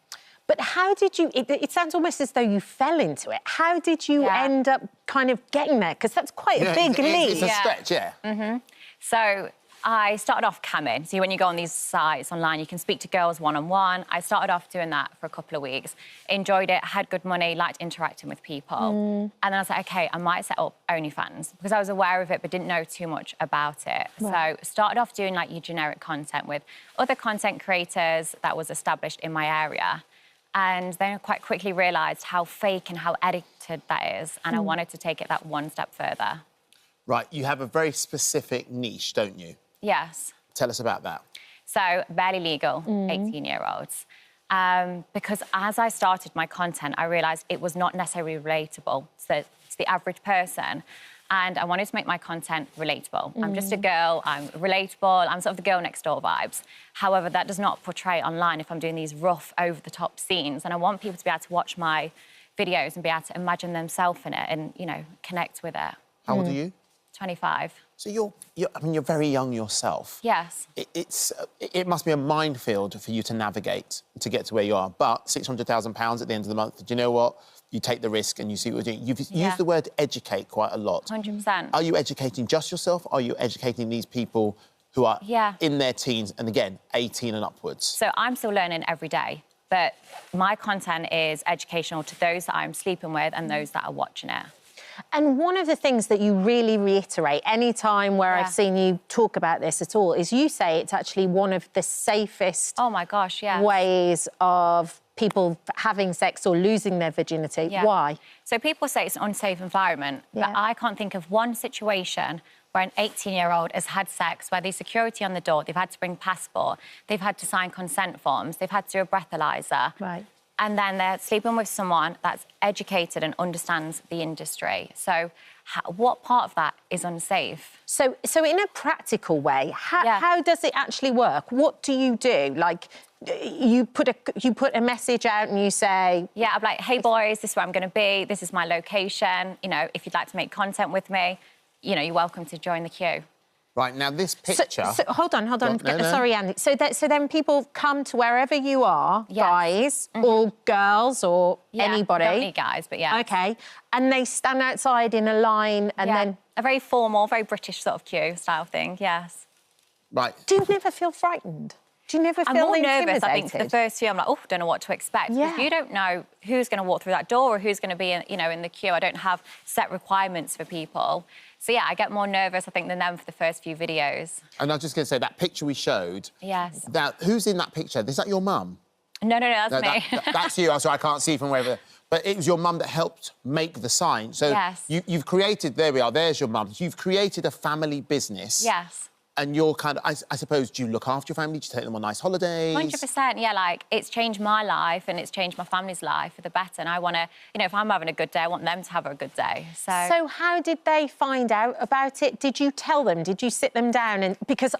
But how did you... It sounds almost as though you fell into it. How did you end up kind of getting there? Because that's quite a big leap. It's a stretch, yeah. So I started off camming. So when you go on these sites online, you can speak to girls one-on-one. I started off doing that for a couple of weeks. Enjoyed it, had good money, liked interacting with people. And then I was like, OK, I might set up OnlyFans, because I was aware of it but didn't know too much about it. Right. So started off doing, like, your generic content with other content creators that was established in my area. And then I quite quickly realised how fake and how edited that is, and I wanted to take it that one step further. Right, you have a very specific niche, don't you? Yes. Tell us about that. So, barely legal, 18-year-olds. Because as I started my content, I realised it was not necessarily relatable to the average person. And I wanted to make my content relatable. I'm just a girl, I'm relatable, I'm sort of the girl next door vibes. However, that does not portray online if I'm doing these rough, over-the-top scenes. And I want people to be able to watch my videos and be able to imagine themselves in it and, connect with it. How old are you? 25. So you're very young yourself. Yes. It must be a minefield for you to navigate to get to where you are. But £600,000 at the end of the month, do you know what? You take the risk and you see what you're doing. You've used the word educate quite a lot. 100%. Are you educating just yourself? Are you educating these people who are in their teens and, again, 18 and upwards? So I'm still learning every day. But my content is educational to those that I'm sleeping with and those that are watching it. And one of the things that you really reiterate any time where I've seen you talk about this at all is you say it's actually one of the safest ways of people having sex or losing their virginity. Why? So people say it's an unsafe environment, but I can't think of one situation where an 18-year-old has had sex, where there's security on the door, they've had to bring passport, they've had to sign consent forms, they've had to do a breathalyzer. Right. And then they're sleeping with someone that's educated and understands the industry. So what part of that is unsafe? So in a practical way, how does it actually work? What do you do? Like, you put a message out and you say... Yeah, I'm like, hey, boys, this is where I'm going to be. This is my location. You know, if you'd like to make content with me, you know, you're welcome to join the queue. Right, now this picture... So hold on. No. Sorry, Andy. So then people come to wherever you are, guys or girls or anybody. Don't need guys, but yeah. OK. And they stand outside in a line and then... A very formal, very British sort of queue style thing, yes. Right. Do you never feel frightened? Do you never feel I'm more intimidated? nervous, I think, for the first few. I'm like, oh, don't know what to expect. Because you don't know who's going to walk through that door or who's going to be, in the queue. I don't have set requirements for people. So, yeah, I get more nervous, I think, than them for the first few videos. And I was just going to say, that picture we showed... Yes. Now, who's in that picture? Is that your mum? No, that's me. That's you. I'm sorry, I can't see from wherever... But it was your mum that helped make the sign. So you've created... There we are, there's your mum. You've created a family business. Yes. And you're kind of... I suppose, do you look after your family? Do you take them on nice holidays? 100%, yeah, like, it's changed my life and it's changed my family's life for the better. And I want to, if I'm having a good day, I want them to have a good day, So how did they find out about it? Did you tell them? Did you sit them down? And because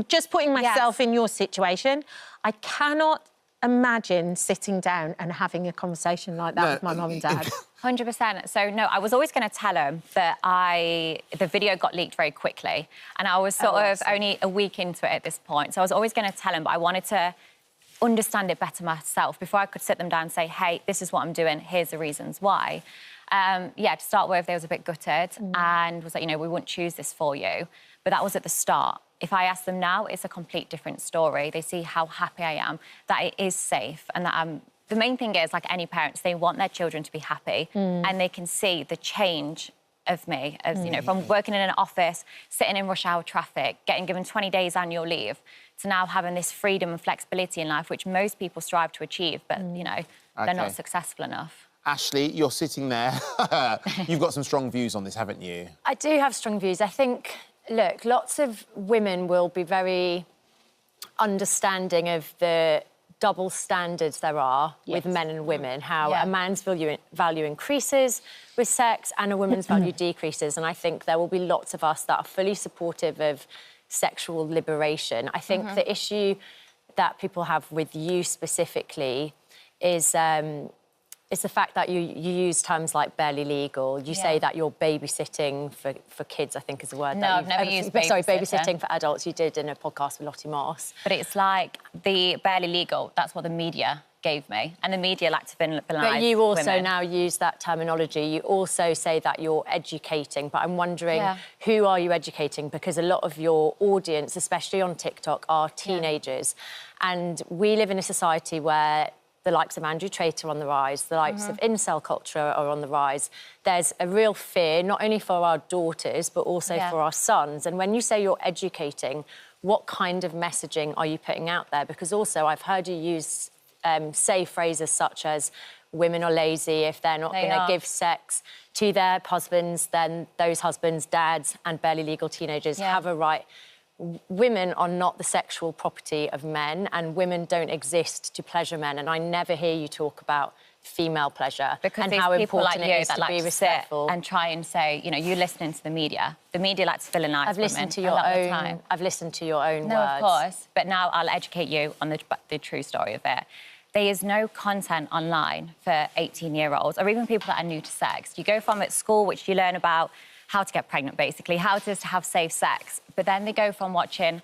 just putting myself in your situation, I cannot imagine sitting down and having a conversation like that with my mum and dad. 100%. So, no, I was always going to tell them that the video got leaked very quickly. And I was sort of only a week into it at this point. So I was always going to tell them, but I wanted to understand it better myself before I could sit them down and say, hey, this is what I'm doing, here's the reasons why. To start with, they was a bit gutted and was like, we wouldn't choose this for you. But that was at the start. If I ask them now, it's a complete different story. They see how happy I am, that it is safe, and that the main thing is, like any parents, they want their children to be happy, and they can see the change of me, as from working in an office, sitting in rush hour traffic, getting given 20 days annual leave, to now having this freedom and flexibility in life, which most people strive to achieve, but they're not successful enough. Ashley, you're sitting there. You've got some strong views on this, haven't you? I do have strong views. I think, look, lots of women will be very understanding of the double standards there are with men and women, how a man's value increases with sex and a woman's value decreases. And I think there will be lots of us that are fully supportive of sexual liberation. I think the issue that people have with you specifically is the fact that you use terms like barely legal. You say that you're babysitting for kids, I think is a word. No, I've never used babysitting. Sorry, babysitting for adults. You did in a podcast with Lottie Moss. But it's like the barely legal, that's what the media gave me. And the media like to penalise But you also women. now use that terminology. You also say that you're educating. But I'm wondering, who are you educating? Because a lot of your audience, especially on TikTok, are teenagers. And we live in a society where the likes of Andrew Tate are on the rise, the likes of incel culture are on the rise. There's a real fear, not only for our daughters, but also for our sons. And when you say you're educating, what kind of messaging are you putting out there? Because also I've heard you use, say phrases such as women are lazy, if they're not going to give sex to their husbands, then those husbands, dads and barely legal teenagers have a right. Women are not the sexual property of men, and women don't exist to pleasure men. And I never hear you talk about female pleasure because and how important it is that to be respectful. And try and say, you're listening to the media. The media likes to villainise women. I've listened to your own. I've listened to your own words. No, of course. But now I'll educate you on the true story of it. There is no content online for 18-year-olds or even people that are new to sex. You go from at school, which you learn about how to get pregnant, basically, how it is to have safe sex. But then they go from watching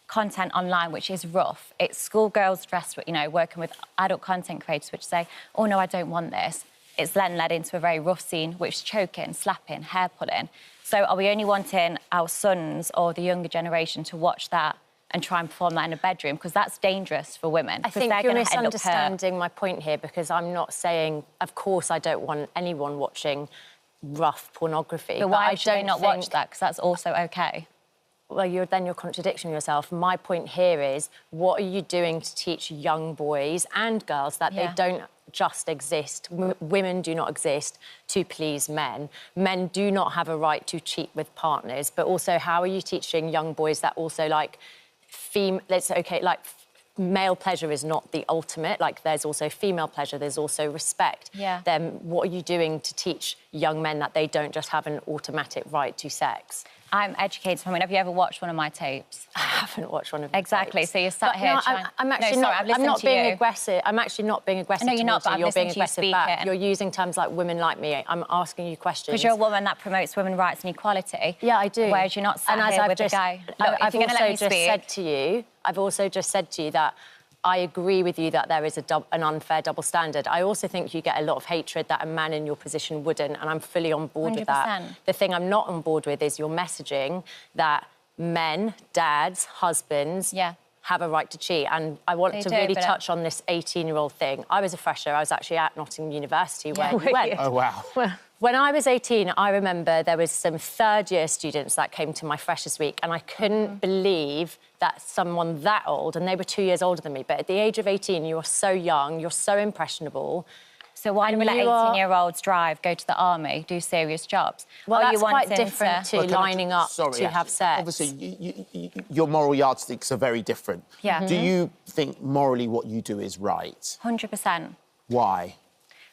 content online, which is rough. It's schoolgirls dressed, working with adult content creators, which say, oh, no, I don't want this. It's then led into a very rough scene, which is choking, slapping, hair pulling. So are we only wanting our sons or the younger generation to watch that and try and perform that in a bedroom? Because that's dangerous for women. I think you're misunderstanding my point here, because I'm not saying, of course, I don't want anyone watching rough pornography. But why should they not watch that? Because that's also OK. Well, you're contradicting yourself. My point here is, what are you doing to teach young boys and girls that just exist. Women do not exist to please men. Men do not have a right to cheat with partners. But also, how are you teaching young boys that also, like, male pleasure is not the ultimate. Like, there's also female pleasure, there's also respect. Yeah. Then what are you doing to teach young men that they don't just have an automatic right to sex? I'm educated. I mean, have you ever watched one of my tapes? I haven't watched one of your Exactly. tapes. So you're sat here. I'm actually not being aggressive. I'm actually not being aggressive. No, you're not. But But you're being aggressive aggressive back. You're using terms like women like me. I'm asking you questions. Because you're a woman that promotes women's rights and equality. Yeah, I do. Whereas you're not sat here with a guy. Look, if you're going to let me speak. I've also just said to you that I agree with you that there is an unfair double standard. I also think you get a lot of hatred that a man in your position wouldn't, and I'm fully on board with that. 100%. The thing I'm not on board with is your messaging that men, dads, husbands have a right to cheat. And I want to really touch on this 18-year-old thing. I was a fresher. I was actually at Nottingham University where you went. Oh, wow. When I was 18, I remember there was some third-year students that came to my Freshers' Week, and I couldn't believe that someone that old, and they were 2 years older than me, but at the age of 18, you're so young, you're so impressionable. So why do we let 18-year-olds drive, go to the army, do serious jobs? Well, that's quite different to lining up to have sex. Obviously, your moral yardsticks are very different. Yeah. Do you think morally what you do is right? 100%. Why?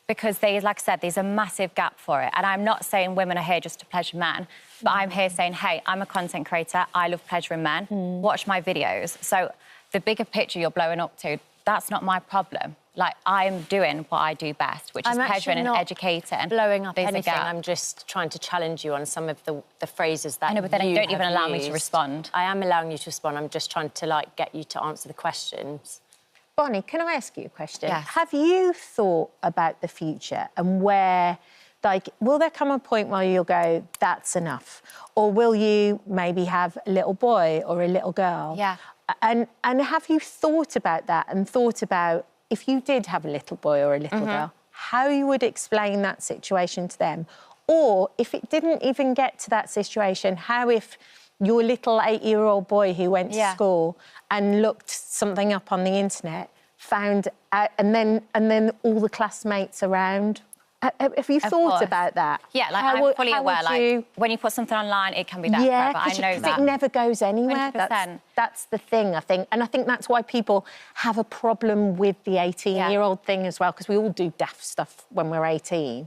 Because like I said, there's a massive gap for it. And I'm not saying women are here just to pleasure men, but I'm here saying, hey, I'm a content creator. I love pleasuring men. Watch my videos. So the bigger picture you're blowing up to, that's not my problem. Like, I'm doing what I do best, which is pleasuring and educating. Blowing up There's anything. I'm just trying to challenge you on some of the phrases that I know, but then you don't even allow me to used. respond. I am allowing you to respond. I'm just trying to, like, get you to answer the questions. Bonnie, can I ask you a question? Yes. Have you thought about the future and where, like, will there come a point where you'll go, that's enough? Or will you maybe have a little boy or a little girl? Yeah. And have you thought about that and thought about if you did have a little boy or a little girl, how you would explain that situation to them? Or if it didn't even get to that situation, how if your little 8-year-old boy who went to school and looked something up on the internet, found out, and then all the classmates around. Have you thought about that? Yeah, like I'm fully aware. Like when you put something online, it can be there forever. I know that. It never goes anywhere. 100%. That's the thing, I think, and I think that's why people have a problem with the 18-year-old thing as well, because we all do daft stuff when we're 18.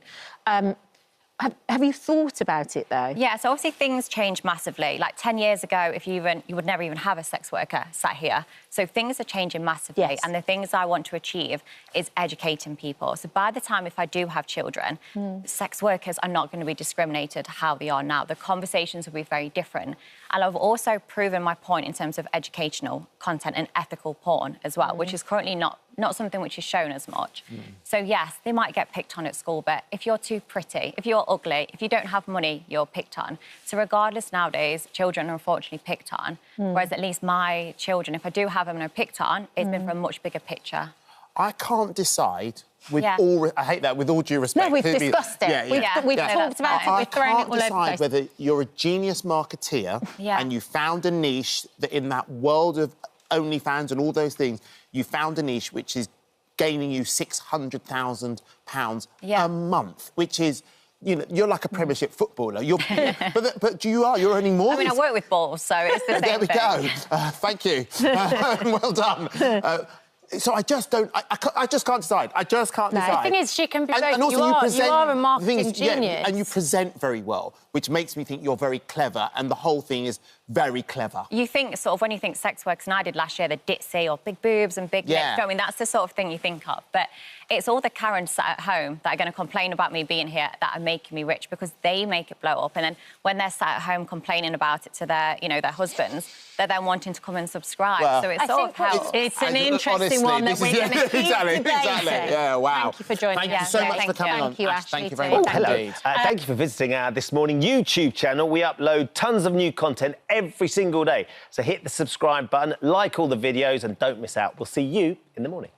Have you thought about it, though? Yeah, so obviously things change massively. Like 10 years ago, you would never even have a sex worker sat here. So things are changing massively. And the things I want to achieve is educating people. So by the time, if I do have children, sex workers are not going to be discriminated how they are now. The conversations will be very different. And I've also proven my point in terms of educational content and ethical porn as well, which is currently not something which is shown as much. So yes, they might get picked on at school, but if you're too pretty, if you're ugly, if you don't have money, you're picked on. So regardless, nowadays, children are unfortunately picked on, whereas at least my children, if I do have them and are picked on, it's been for a much bigger picture. I can't decide with all... I hate that, with all due respect. No, we've discussed it. We've talked about it. We've thrown it all over the place. I can't decide whether you're a genius marketeer and you found a niche that in that world of OnlyFans and all those things, you found a niche which is gaining you £600,000 a month, which is, you know, you're like a Premiership footballer. But you're earning more. I mean, I work with balls, so it's the same There we thing. go. Thank you. Well done. So I just don't... I just can't decide. I just can't decide. The thing is, she can be both. And also you are a marketing genius. Yeah, and you present very well, which makes me think you're very clever, and the whole thing is very clever. You think, sort of, when you think sex workers, and I did last year, the ditzy or big boobs and big lips. I mean, that's the sort of thing you think of. But it's all the Karens sat at home that are going to complain about me being here that are making me rich because they make it blow up. And then when they're sat at home complaining about it to their, you know, their husbands, they're then wanting to come and subscribe. Well, so it's sort of helps. It's an interesting one that we're going to keep exactly. Yeah, wow. Thank you for joining us. Thank you so much for coming on. Thank you, Ashley. Thank you very much indeed. Thank you for visiting our This Morning YouTube channel. We upload tons of new content every single day. So hit the subscribe button, like all the videos, and don't miss out. We'll see you in the morning.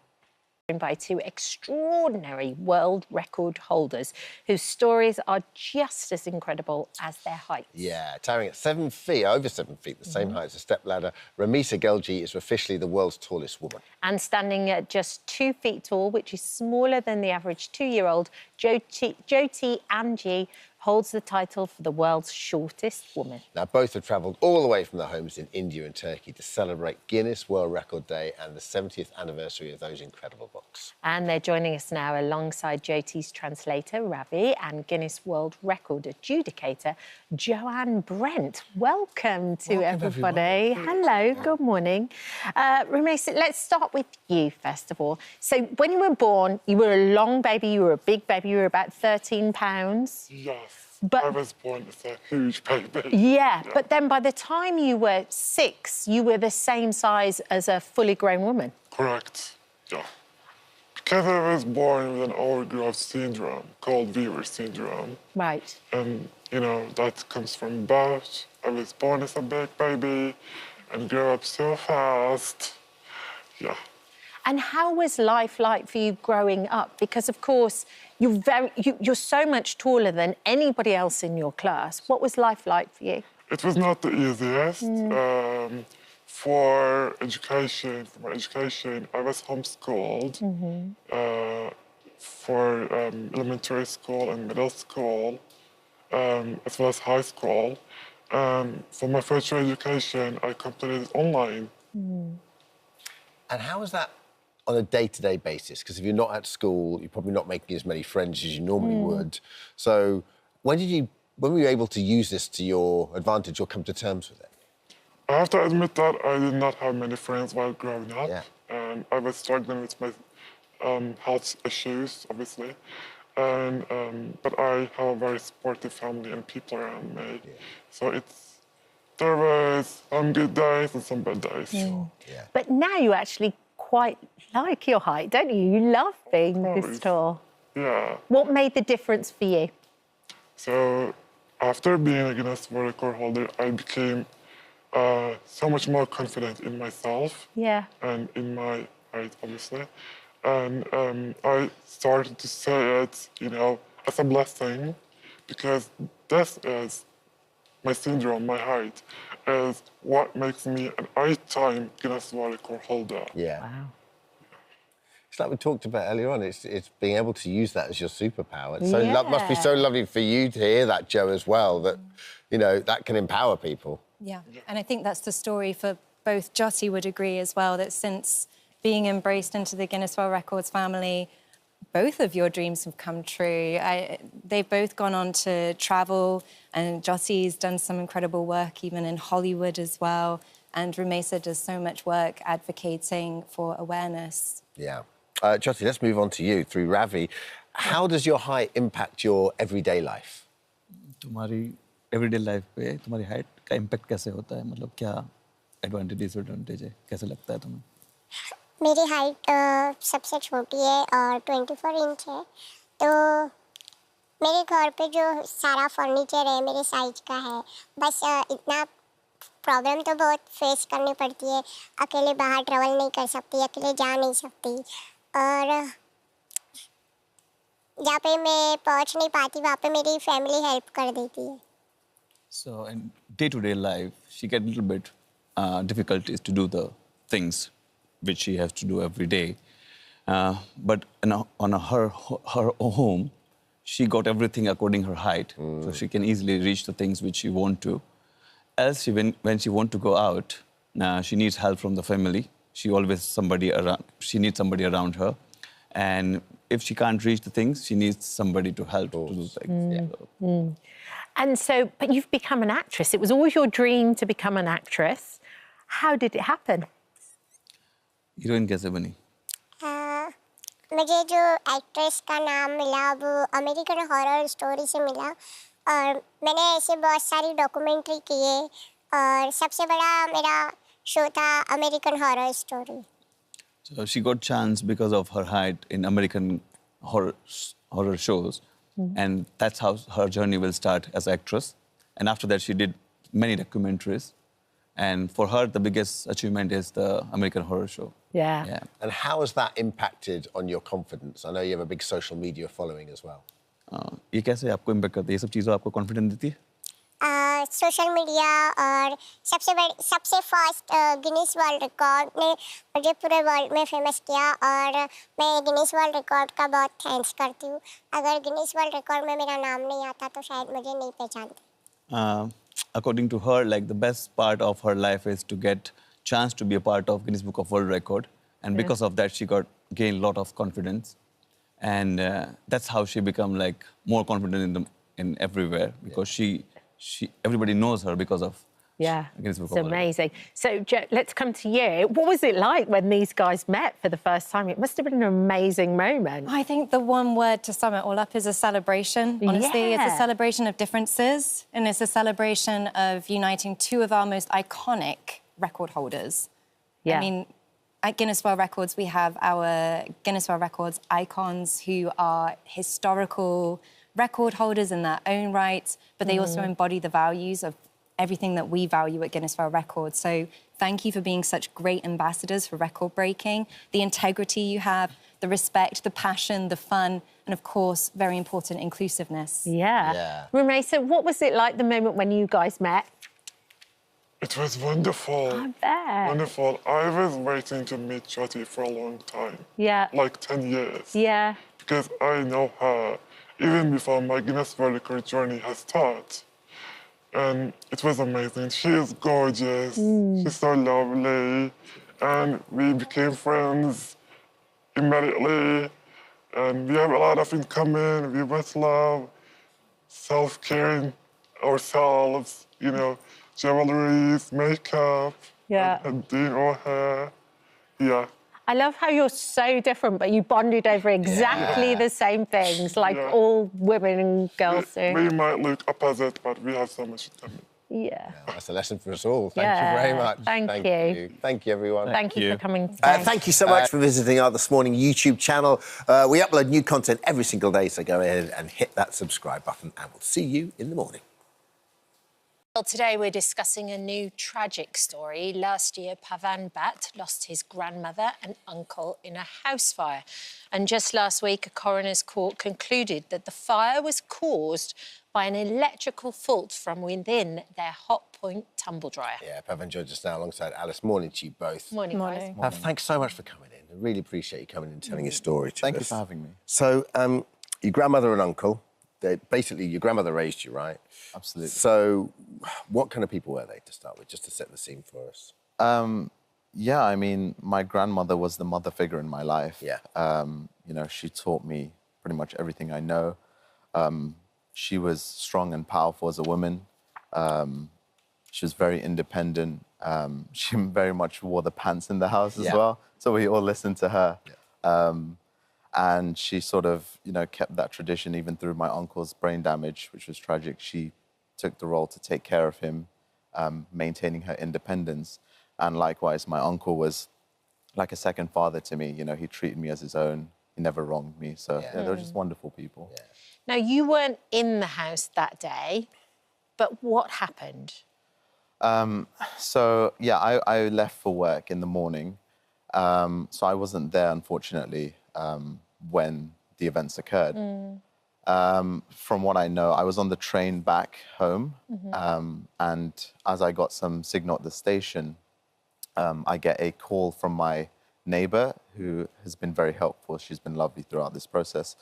by two extraordinary world record holders whose stories are just as incredible as their heights. Yeah, towering at 7 feet, over 7 feet, the same height as a stepladder, Ramisa Gelji is officially the world's tallest woman. And standing at just 2 feet tall, which is smaller than the average 2-year-old, Jyoti Anji holds the title for the world's shortest woman. Now, both have travelled all the way from their homes in India and Turkey to celebrate Guinness World Record Day and the 70th anniversary of those incredible books. And they're joining us now alongside Jyoti's translator, Ravi, and Guinness World Record adjudicator, Joanne Brent. Welcome to everybody. Hello, good morning. Ramisa, let's start with you, first of all. So when you were born, you were a long baby, you were a big baby, you were about 13 pounds. Yes. But I was born as a huge baby. Yeah, but then by the time you were 6, you were the same size as a fully grown woman. Correct, yeah. Because I was born with an overgrowth syndrome called Weaver syndrome. Right. And, you know, that comes from birth. I was born as a big baby and grew up so fast. Yeah. And how was life like for you growing up? Because, of course, you're so much taller than anybody else in your class. What was life like for you? It was not the easiest. For my education, I was homeschooled. For elementary school and middle school, as well as high school. For my future education, I completed online. And how was that on a day-to-day basis? Because if you're not at school, you're probably not making as many friends as you normally would. So when were you able to use this to your advantage or come to terms with it? I have to admit that I did not have many friends while growing up. And I was struggling with my health issues, obviously. But I have a very supportive family and people around me. So there was some good days and some bad days. But now you actually quite like your height, don't you? You love being this tall. Yeah. What made the difference for you? So after being a Guinness World Record holder, I became so much more confident in myself. And in my height, obviously. And I started to say it, you know, as a blessing, because this is my syndrome, my height, is what makes me an 8-time Guinness World Record holder. Yeah. Wow. It's like we talked about earlier on, it's being able to use that as your superpower. It's must be so lovely for you to hear that, Jo, as well, that, you know, that can empower people. Yeah, and I think that's the story for both. Jyoti would agree as well, that since being embraced into the Guinness World Records family, both of your dreams have come true. They've both gone on to travel, and Jyoti's done some incredible work even in Hollywood as well. And Ramisa does so much work advocating for awareness. Yeah. Jyoti, let's move on to you through Ravi. How does your height impact your everyday life? तुम्हारी everyday life पे तुम्हारी height का impact कैसे होता है? मतलब क्या advantage disadvantage है? कैसे लगता है तुम्हें? मेरी हाइट सबसे छोटी है और 24 इंच है, तो मेरे घर पे जो सारा फर्नीचर है मेरे साइज का है। बस इतना प्रॉब्लम तो बहुत फेस करनी पड़ती है, अकेले बाहर ट्रैवल नहीं कर सकती, अकेले जा नहीं सकती, और जहाँ पे मैं पहुँच नहीं पाती वहाँ पे मेरी फैमिली हेल्प कर देती है। So in day-to-day life, she get a little bit difficulties to do the things which she has to do every day. But on her home, she got everything according her height, so she can easily reach the things which she want to. Else, when she want to go out, she needs help from the family. She needs somebody around her, and if she can't reach the things, she needs somebody to help to do things. And so, but you've become an actress. It was always your dream to become an actress. How did it happen? Heroine कैसे बनी? मुझे जो actress का नाम मिला वो American horror story से मिला, और मैंने ऐसे बहुत सारी डॉक्यूमेंट्री किए, और सबसे बड़ा मेरा शो था American horror story. So she got chance because of her height in American horror shows, and that's how her journey will start as actress. And after that, she did many documentaries. And for her, the biggest achievement is the American Horror Show. Yeah. And how has that impacted on your confidence? I know you have a big social media following as well. ये कैसे आपको impact करती है? ये सब चीज़ें आपको confidence देती है? सोशल मीडिया और सबसे फर्स्ट गिनीज वर्ल्ड रिकॉर्ड ने मुझे पूरे वर्ल्ड में फेमस किया और मैं गिनीज वर्ल्ड रिकॉर्ड का बहुत थैंक्स करती हूँ। अगर गिनीज वर्ल्ड रिकॉर्ड में मेरा नाम नहीं आता तो शायद मुझे नहीं पहचानते। According to her, like the best part of her life is to get chance to be a part of Guinness Book of World Record, and because of that, she gained a lot of confidence, and that's how she become like more confident in everywhere because everybody knows her because of Guinness Book of World Record. Amazing. So, Jo, let's come to you. What was it like when these guys met for the first time? It must have been an amazing moment. I think the one word to sum it all up is a celebration. Honestly, it's a celebration of differences, and it's a celebration of uniting two of our most iconic record holders. I mean, at Guinness World Records, we have our Guinness World Records icons who are historical record holders in their own right, but they also embody the values of everything that we value at Guinness World Records. So thank you for being such great ambassadors for record breaking, the integrity you have, the respect, the passion, the fun, and of course, very important, inclusiveness. Yeah. Rumay, so what was it like the moment when you guys met? It was wonderful. I bet. Wonderful. I was waiting to meet Jyoti for a long time. Yeah. Like 10 years. Yeah. Because I know her even before my Guinness World Record journey has started. And it was amazing. She is gorgeous. She's so lovely. And we became friends immediately. And we have a lot of in common. We both love self-caring ourselves, you know, jewelries, makeup, and doing our hair. Yeah. I love how you're so different, but you bonded over exactly the same things, like all women and girls do. We might look opposite, but we have so much in common. Yeah. That's a lesson for us all. Thank you very much. Thank you. Thank you, everyone. Thank you for coming today. Thank you so much for visiting our This Morning YouTube channel. We upload new content every single day, so go ahead and hit that subscribe button, and we'll see you in the morning. Well, today we're discussing a new tragic story. Last year, Pavan Bhatt lost his grandmother and uncle in a house fire. And just last week, a coroner's court concluded that the fire was caused by an electrical fault from within their hot point tumble dryer. Yeah, Pavan joins us now alongside Alice. Morning to you both. Morning, guys. Pav, thanks so much for coming in. I really appreciate you coming in and telling your story to us. Thank you for having me. So, your grandmother and uncle, basically your grandmother raised you, right? Absolutely. So, what kind of people were they to start with, just to set the scene for us? Yeah, I mean, my grandmother was the mother figure in my life. Yeah. You know, she taught me pretty much everything I know. She was strong and powerful as a woman. She was very independent. She very much wore the pants in the house as well. So we all listened to her. Yeah. And she sort of, you know, kept that tradition even through my uncle's brain damage, which was tragic. She took the role to take care of him, maintaining her independence. And likewise, my uncle was like a second father to me. You know, he treated me as his own. He never wronged me. So yeah, they were just wonderful people. Yeah. Now, you weren't in the house that day, but what happened? So, yeah, I left for work in the morning. So I wasn't there, unfortunately, when the events occurred. From what I know, I was on the train back home. And as I got some signal at the station, I get a call from my neighbor, who has been very helpful. She's been lovely throughout this process,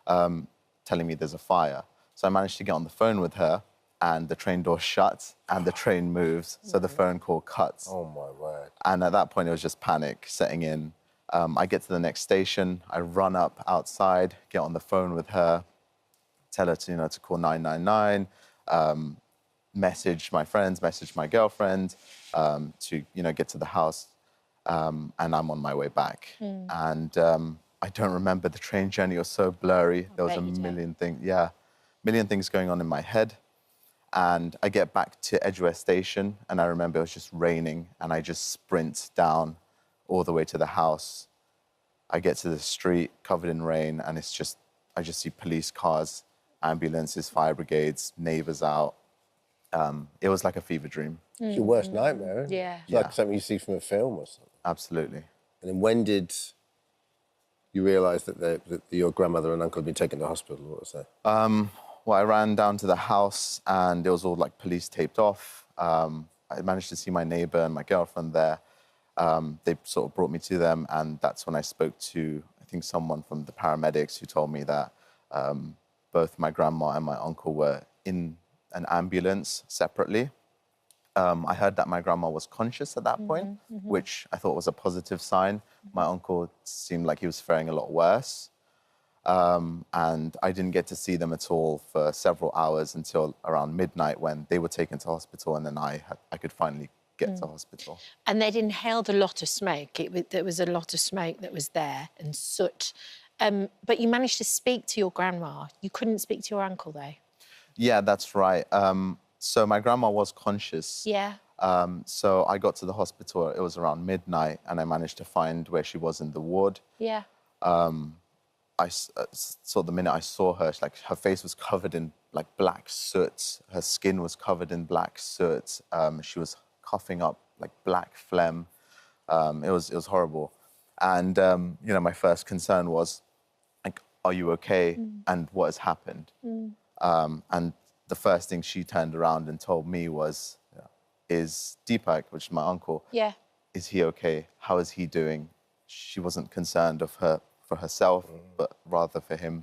telling me there's a fire. So I managed to get on the phone with her, and the train door shuts and the train moves. So the phone call cuts. Oh, my word. And at that point, it was just panic setting in. I get to the next station. I run up outside, get on the phone with her, tell her to, you know, to call 999, message my friends, message my girlfriend to, you know, get to the house. And I'm on my way back. And I don't remember the train journey. It was so blurry. There was a million things going on in my head. And I get back to Edgware Station, and I remember it was just raining, and I just sprint down all the way to the house. I get to the street covered in rain, and it's just, I just see police cars, ambulances, fire brigades, neighbors out. It was like a fever dream. It's your worst nightmare, isn't it? Yeah. It's like something you see from a film or something. Absolutely. And then when did you realise that your grandmother and uncle had been taken to hospital? What was that? Well, I ran down to the house and it was all like police taped off. I managed to see my neighbour and my girlfriend there. They sort of brought me to them, and that's when I spoke to, I think, someone from the paramedics who told me that both my grandma and my uncle were in an ambulance separately. I heard that my grandma was conscious at that point, which I thought was a positive sign. My uncle seemed like he was faring a lot worse. And I didn't get to see them at all for several hours until around midnight when they were taken to hospital, and then I could finally get to hospital. And they'd inhaled a lot of smoke. There was a lot of smoke that was there and soot. But you managed to speak to your grandma. You couldn't speak to your uncle, though. Yeah, that's right. So my grandma was conscious. Yeah. So I got to the hospital. It was around midnight, and I managed to find where she was in the ward. Yeah. I saw the minute I saw her, like her face was covered in like black soot. Her skin was covered in black soot. She was coughing up like black phlegm. It was horrible. And you know, my first concern was like, are you okay? And what has happened? And the first thing she turned around and told me was, is Deepak, which is my uncle, is he okay? How is he doing? She wasn't concerned for herself, but rather for him.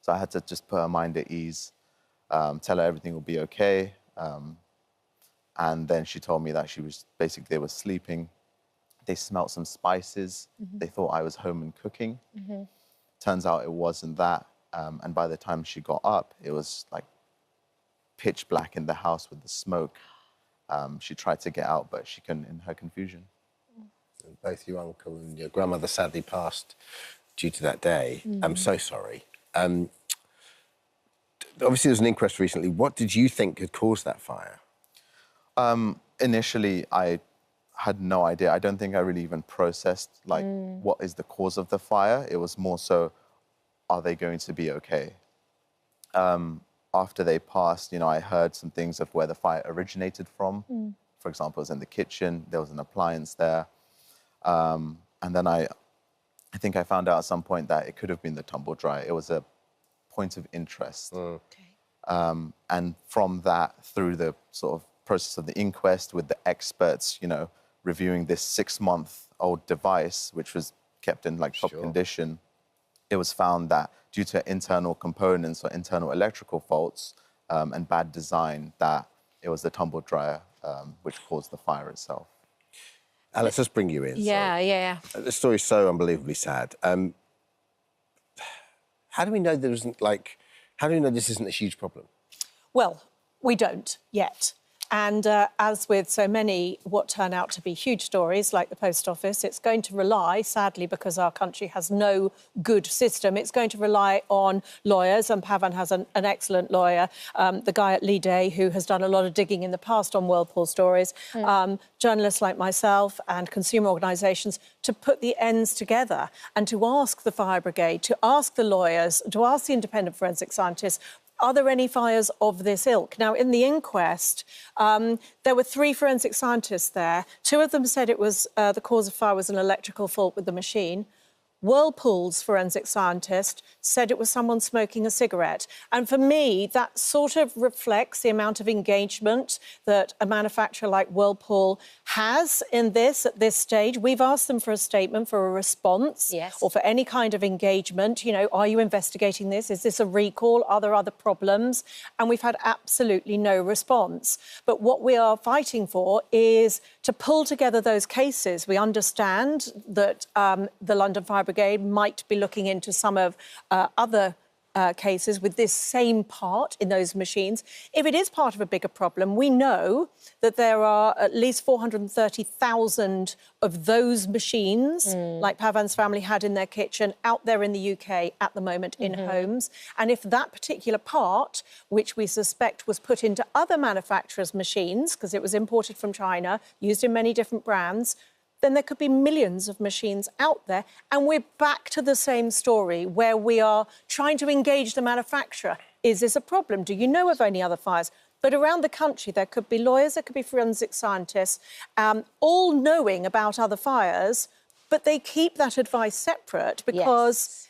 So I had to just put her mind at ease, tell her everything will be okay. And then she told me that they were sleeping. They smelt some spices. They thought I was home and cooking. Turns out it wasn't that. And by the time she got up, it was like pitch black in the house with the smoke. She tried to get out, but she couldn't in her confusion. Both your uncle and your grandmother sadly passed due to that day. I'm so sorry. Obviously, there was an inquest recently. What did you think had caused that fire? Initially, I had no idea. I don't think I really even processed, like, what is the cause of the fire? It was more so, are they going to be okay? After they passed, you know, I heard some things of where the fire originated from. For example, it was in the kitchen. There was an appliance there. And then I think I found out at some point that it could have been the tumble dryer. It was a point of interest. And from that, through the sort of process of the inquest with the experts, you know, reviewing this 6-month-old device, which was kept in like top condition, it was found that due to internal components or internal electrical faults and bad design, that it was the tumble dryer which caused the fire itself. Alex, let's bring you in. Yeah. The story's so unbelievably sad. How do we know there isn't how do we know this isn't a huge problem? Well, we don't yet. And as with so many what turn out to be huge stories, like the Post Office, it's going to rely, sadly, because our country has no good system, it's going to rely on lawyers, and Pavan has an excellent lawyer, the guy at Lee Day, who has done a lot of digging in the past on Whirlpool stories, journalists like myself and consumer organisations, to put the ends together and to ask the fire brigade, to ask the lawyers, to ask the independent forensic scientists, are there any fires of this ilk? Now, in the inquest, there were 3 forensic scientists there. 2 of them said it was the cause of fire was an electrical fault with the machine. Whirlpool's forensic scientist said it was someone smoking a cigarette. And for me, that sort of reflects the amount of engagement that a manufacturer like Whirlpool has in this at this stage. We've asked them for a statement, for a response, or for any kind of engagement. You know, are you investigating this? Is this a recall? Are there other problems? And we've had absolutely no response. But what we are fighting for is to pull together those cases. We understand that the London Fire Brigade might be looking into some of other cases with this same part in those machines. If it is part of a bigger problem, we know that there are at least 430,000 of those machines, like Pavan's family had in their kitchen, out there in the UK at the moment in homes. And if that particular part, which we suspect was put into other manufacturers' machines, because it was imported from China, used in many different brands, then there could be millions of machines out there. And we're back to the same story where we are trying to engage the manufacturer. Is this a problem? Do you know of any other fires? But around the country, there could be lawyers, there could be forensic scientists, all knowing about other fires, But they keep that advice separate because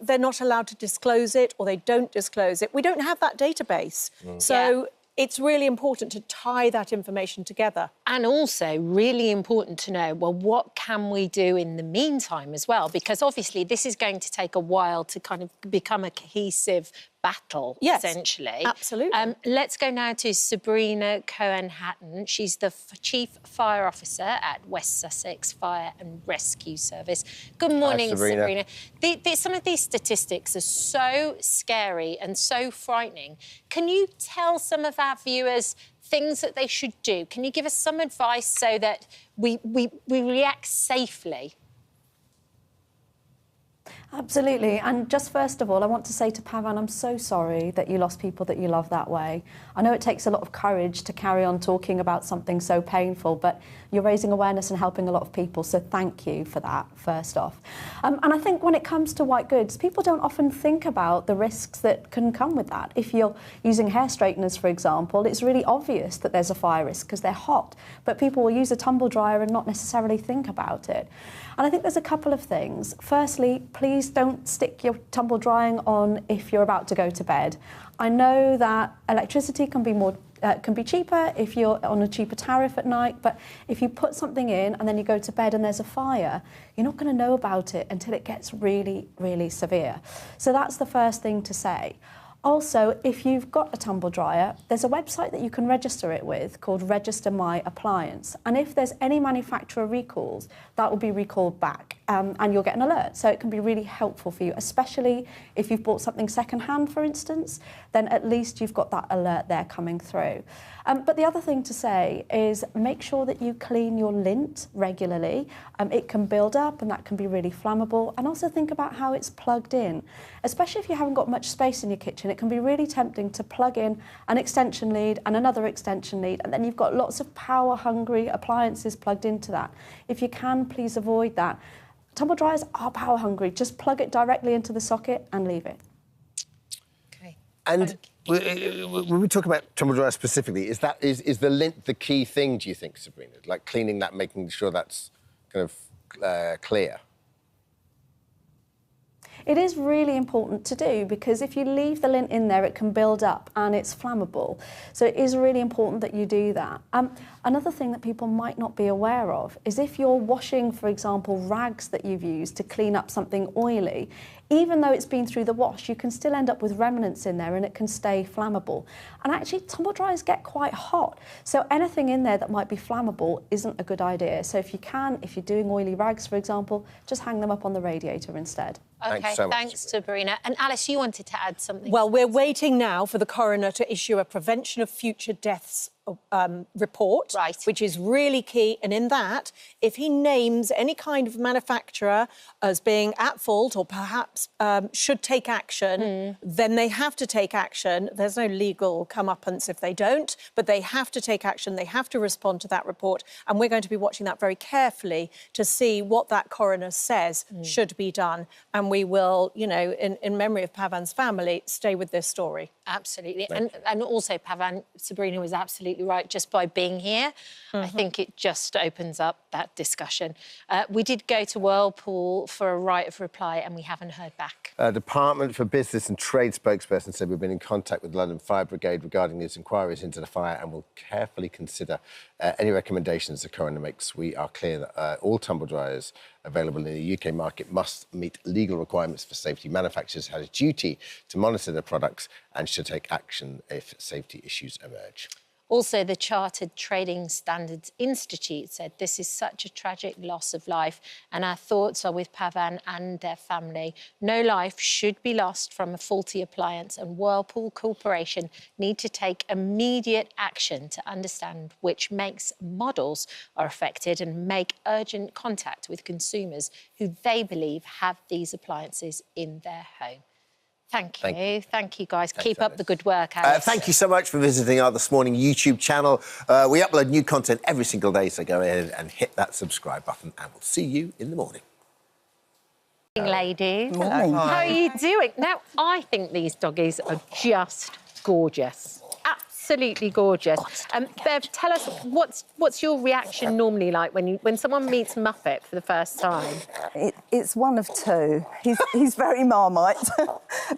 they're not allowed to disclose it, or they don't disclose it. We don't have that database. So it's really important to tie that information together. And also really important to know, well, what can we do in the meantime as well? Because obviously this is going to take a while to kind of become a cohesive battle, essentially. Absolutely. Let's go now to Sabrina Cohen-Hatton. She's the Chief Fire Officer at West Sussex Fire and Rescue Service. Good morning, Sabrina. Some of these statistics are so scary and so frightening. Can you tell some of our viewers things that they should do? Can you give us some advice so that we react safely? Absolutely. And just first of all, I want to say to Pavan, I'm so sorry that you lost people that you love that way. I know it takes a lot of courage to carry on talking about something so painful, but you're raising awareness and helping a lot of people. So thank you for that, first off. And I think when it comes to white goods, people don't often think about the risks that can come with that. If you're using hair straighteners, for example, it's really obvious that there's a fire risk because they're hot, but people will use a tumble dryer and not necessarily think about it. And I think there's a couple of things. Firstly, please don't stick your tumble drying on if you're about to go to bed. I know that electricity can be cheaper if you're on a cheaper tariff at night, but if you put something in and then you go to bed and there's a fire, you're not going to know about it until it gets really, really severe. So that's the first thing to say. Also, if you've got a tumble dryer, there's a website that you can register it with called Register My Appliance. And if there's any manufacturer recalls, that will be recalled back and you'll get an alert. So it can be really helpful for you, especially if you've bought something secondhand, for instance, then at least you've got that alert there coming through. But the other thing to say is make sure that you clean your lint regularly. It can build up and that can be really flammable. And also think about how it's plugged in. Especially if you haven't got much space in your kitchen, it can be really tempting to plug in an extension lead and another extension lead, and then you've got lots of power-hungry appliances plugged into that. If you can, please avoid that. Tumble dryers are power-hungry. Just plug it directly into the socket and leave it. Okay. And when we talk about tumble dryer specifically, is the lint the key thing, do you think, Sabrina? Like cleaning that, making sure that's kind of clear? It is really important to do because if you leave the lint in there, it can build up and it's flammable. So it is really important that you do that. Another thing that people might not be aware of is if you're washing, for example, rags that you've used to clean up something oily, even though it's been through the wash, you can still end up with remnants in there and it can stay flammable. And actually, tumble dryers get quite hot. So anything in there that might be flammable isn't a good idea. So if you can, if you're doing oily rags, for example, just hang them up on the radiator instead. OK, thanks, Sabrina. And Alice, you wanted to add something? Well, we're waiting now for the coroner to issue a prevention of future deaths report, which is really key. And in that, if he names any kind of manufacturer as being at fault or perhaps should take action, then they have to take action. There's no legal comeuppance if they don't, but they have to take action. They have to respond to that report. And we're going to be watching that very carefully to see what that coroner says should be done. And we will, you know, in memory of Pavan's family, stay with this story. Absolutely. And also, Pavan, Sabrina was absolutely right. Just by being here, I think it just opens up that discussion. We did go to Whirlpool for a right of reply and we haven't heard back. Department for Business and Trade spokesperson said we've been in contact with the London Fire Brigade regarding these inquiries into the fire and will carefully consider any recommendations the coroner makes. We are clear that all tumble dryers available in the UK market must meet legal requirements for safety. Manufacturers have a duty to monitor their products and should take action if safety issues emerge. Also, the Chartered Trading Standards Institute said this is such a tragic loss of life and our thoughts are with Pavan and their family. No life should be lost from a faulty appliance and Whirlpool Corporation need to take immediate action to understand which makes and models are affected and make urgent contact with consumers who they believe have these appliances in their home. Thank you. Thank you, guys. Thanks, Keep up the good work, Alice. Thank you so much for visiting our This Morning YouTube channel. We upload new content every single day, so go ahead and hit that subscribe button and we'll see you in the morning. Ladies. Morning. How are you doing? Now, I think these doggies are just gorgeous. absolutely gorgeous. Bev, tell us, what's your reaction normally like when someone meets Muppet for the first time? It's one of two. He's very Marmite.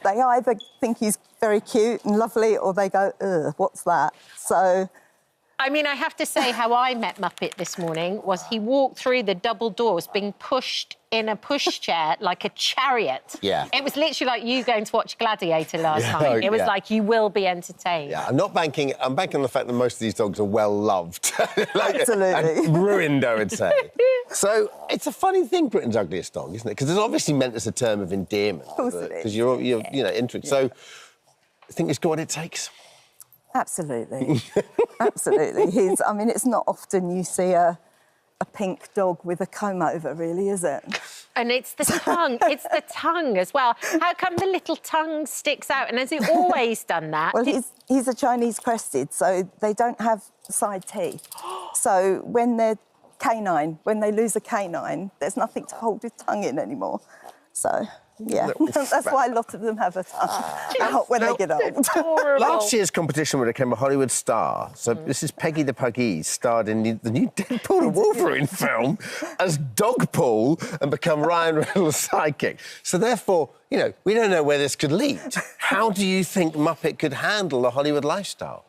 They either think he's very cute and lovely, or they go, ugh, what's that? So... I mean, I have to say how I met Muppet this morning was he walked through the double doors being pushed in a pushchair like a chariot. Yeah. It was literally like you going to watch Gladiator last night. It was like you will be entertained. Yeah, I'm banking on the fact that most of these dogs are well loved. Absolutely. And ruined, I would say. So it's a funny thing, Britain's ugliest dog, isn't it? Because it's obviously meant as a term of endearment. Of course it is. Because you're interested. So I think it's got what it takes. Absolutely. Absolutely. I mean, it's not often you see a pink dog with a comb over, really, is it? And it's the tongue. It's the tongue as well. How come the little tongue sticks out? And has it always done that? Well, he's a Chinese crested, so they don't have side teeth. So when they're canine, when they lose a canine, there's nothing to hold his tongue in anymore. So... yeah, that's why a lot of them have a tongue out when they get old. Last year's competition would have become a Hollywood star. So this is Peggy the Puggy, starred in the new Deadpool and Wolverine film as Dogpool and become Ryan Reynolds' sidekick. So therefore, we don't know where this could lead. How do you think Muppet could handle the Hollywood lifestyle?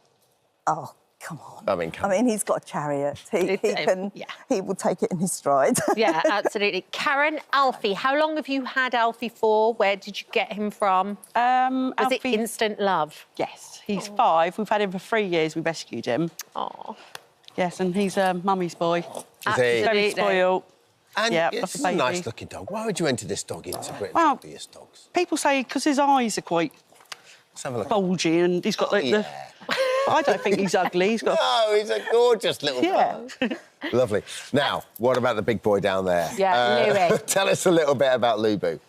Oh, come on. I mean, he's got a chariot. He will take it in his stride. Yeah, absolutely. Karen, Alfie, how long have you had Alfie for? Where did you get him from? Was it instant love? Yes, he's 5. We've had him for 3 years. We rescued him. Oh. Yes, and he's a mummy's boy. Is he? Very spoiled. And yeah, it's a nice-looking dog. Why would you enter this dog into Britain's ugliest dogs? People say because his eyes are quite bulgy and he's got the... I don't think he's ugly. He's got... No, he's a gorgeous little dog. Lovely. Now, what about the big boy down there? Yeah, Louis. Tell us a little bit about Lubu.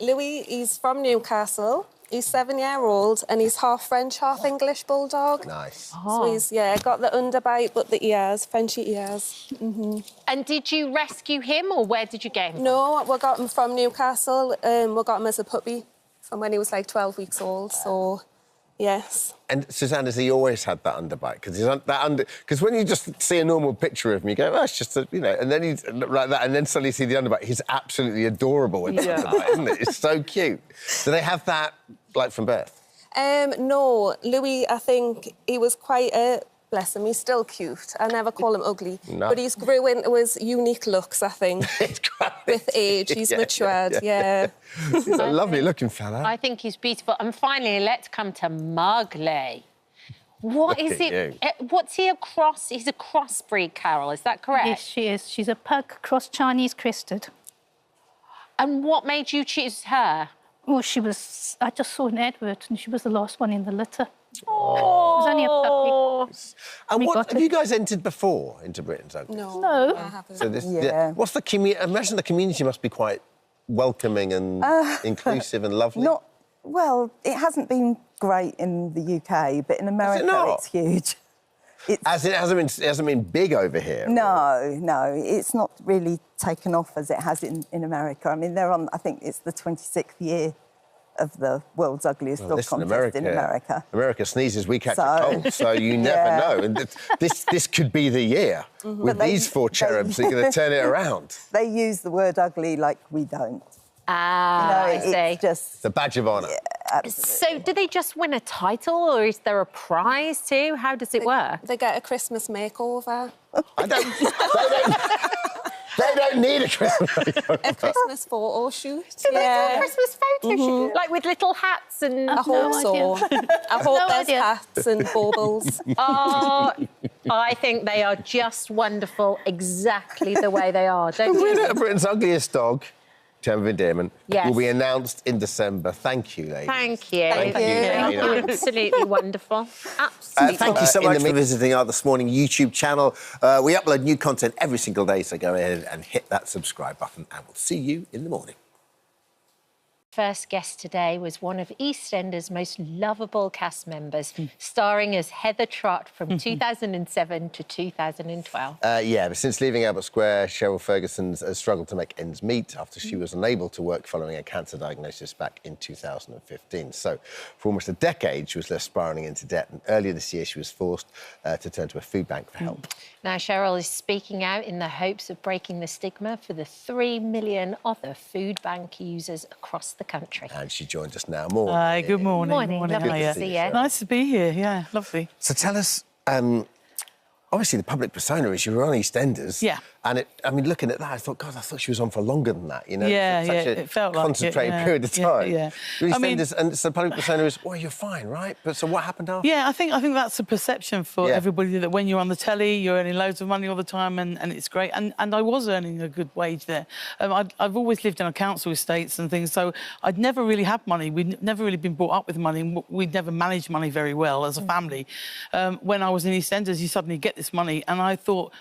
Louis is from Newcastle. He's 7-year-old and he's half French, half English bulldog. Nice. So he's, got the underbite, but the ears, Frenchy ears. And did you rescue him or where did you get him? No, we got him from Newcastle. We got him as a puppy from when he was like 12 weeks old, so... yes. And Suzanne, has he always had that underbite? Because when you just see a normal picture of him, you go, oh, it's just a, and then he's like that, and then suddenly see the underbite. He's absolutely adorable with the underbite, isn't it? It's so cute. Do they have that, like, from birth? No. Louis, I think he was quite bless him, he's still cute. I never call him ugly. No. But he's grew into his unique looks, I think. With age, he's matured, He's a lovely-looking fella. I think he's beautiful. And finally, let's come to Mowgli. What is it? What's he a cross? He's a crossbreed, Carol, is that correct? Yes, she is. She's a pug cross Chinese crested. And what made you choose her? Well, I just saw an advert and she was the last one in the litter. Oh. It was only a puppy. And what have you guys entered before into Britain's Ugliest? No. I haven't. So what's the community? I imagine the community must be quite welcoming and inclusive and lovely. Well, it hasn't been great in the UK, but in America it's huge. It hasn't been big over here. No, it's not really taken off as it has in America. I mean, they're on, I think it's the 26th year of the world's ugliest dog contest in America. America sneezes, we catch a cold, so you never know. And this could be the year. With these 4 cherubs, you're going to turn it around. They use the word ugly like we don't. I see. It's just... the badge of honour. So do they just win a title or is there a prize too? How does it work? They get a Christmas makeover. They don't need a Christmas makeover. A Christmas photo shoot. Do they do a Christmas photo shoot? Like with little hats and... I hope so. I hope there's hats and baubles. Oh, I think they are just wonderful exactly the way they are, don't you? The winner of Britain's Ugliest Dog, term of endearment, Yes. will be announced in December. Thank you, ladies. Thank you. Thank you. Absolutely wonderful. Absolutely. Thank you so much for visiting our This Morning YouTube channel. We upload new content every single day, so go ahead and hit that subscribe button, and we'll see you in the morning. First guest today was one of EastEnders' most lovable cast members, starring as Heather Trott from 2007 to 2012. Yeah, but since leaving Albert Square, Cheryl Ferguson has struggled to make ends meet after she was unable to work following a cancer diagnosis back in 2015. So, for almost a decade, she was left spiralling into debt, and earlier this year, she was forced to turn to a food bank for help. Now, Cheryl is speaking out in the hopes of breaking the stigma for the 3 million other food bank users across the country. And she joined us now. Morning. Hi, good morning. Morning. Lovely to see you. Nice to be here, yeah, lovely. So tell us, obviously the public persona is you were on EastEnders. Yeah. And I mean, looking at that, I thought, God, I thought she was on for longer than that, you know? Yeah, such it felt like it, concentrated yeah. period of time. Yeah. You're I mean- EastEnders, and so the public persona is, well, you're fine, right? But so what happened after? Yeah, I think that's the perception for everybody, that when you're on the telly, you're earning loads of money all the time, and it's great. And I was earning a good wage there. I've always lived in a council estates and things, so I'd never really had money. We'd never really been brought up with money, and we'd never managed money very well as a family. When I was in EastEnders, you suddenly get this money, and I thought,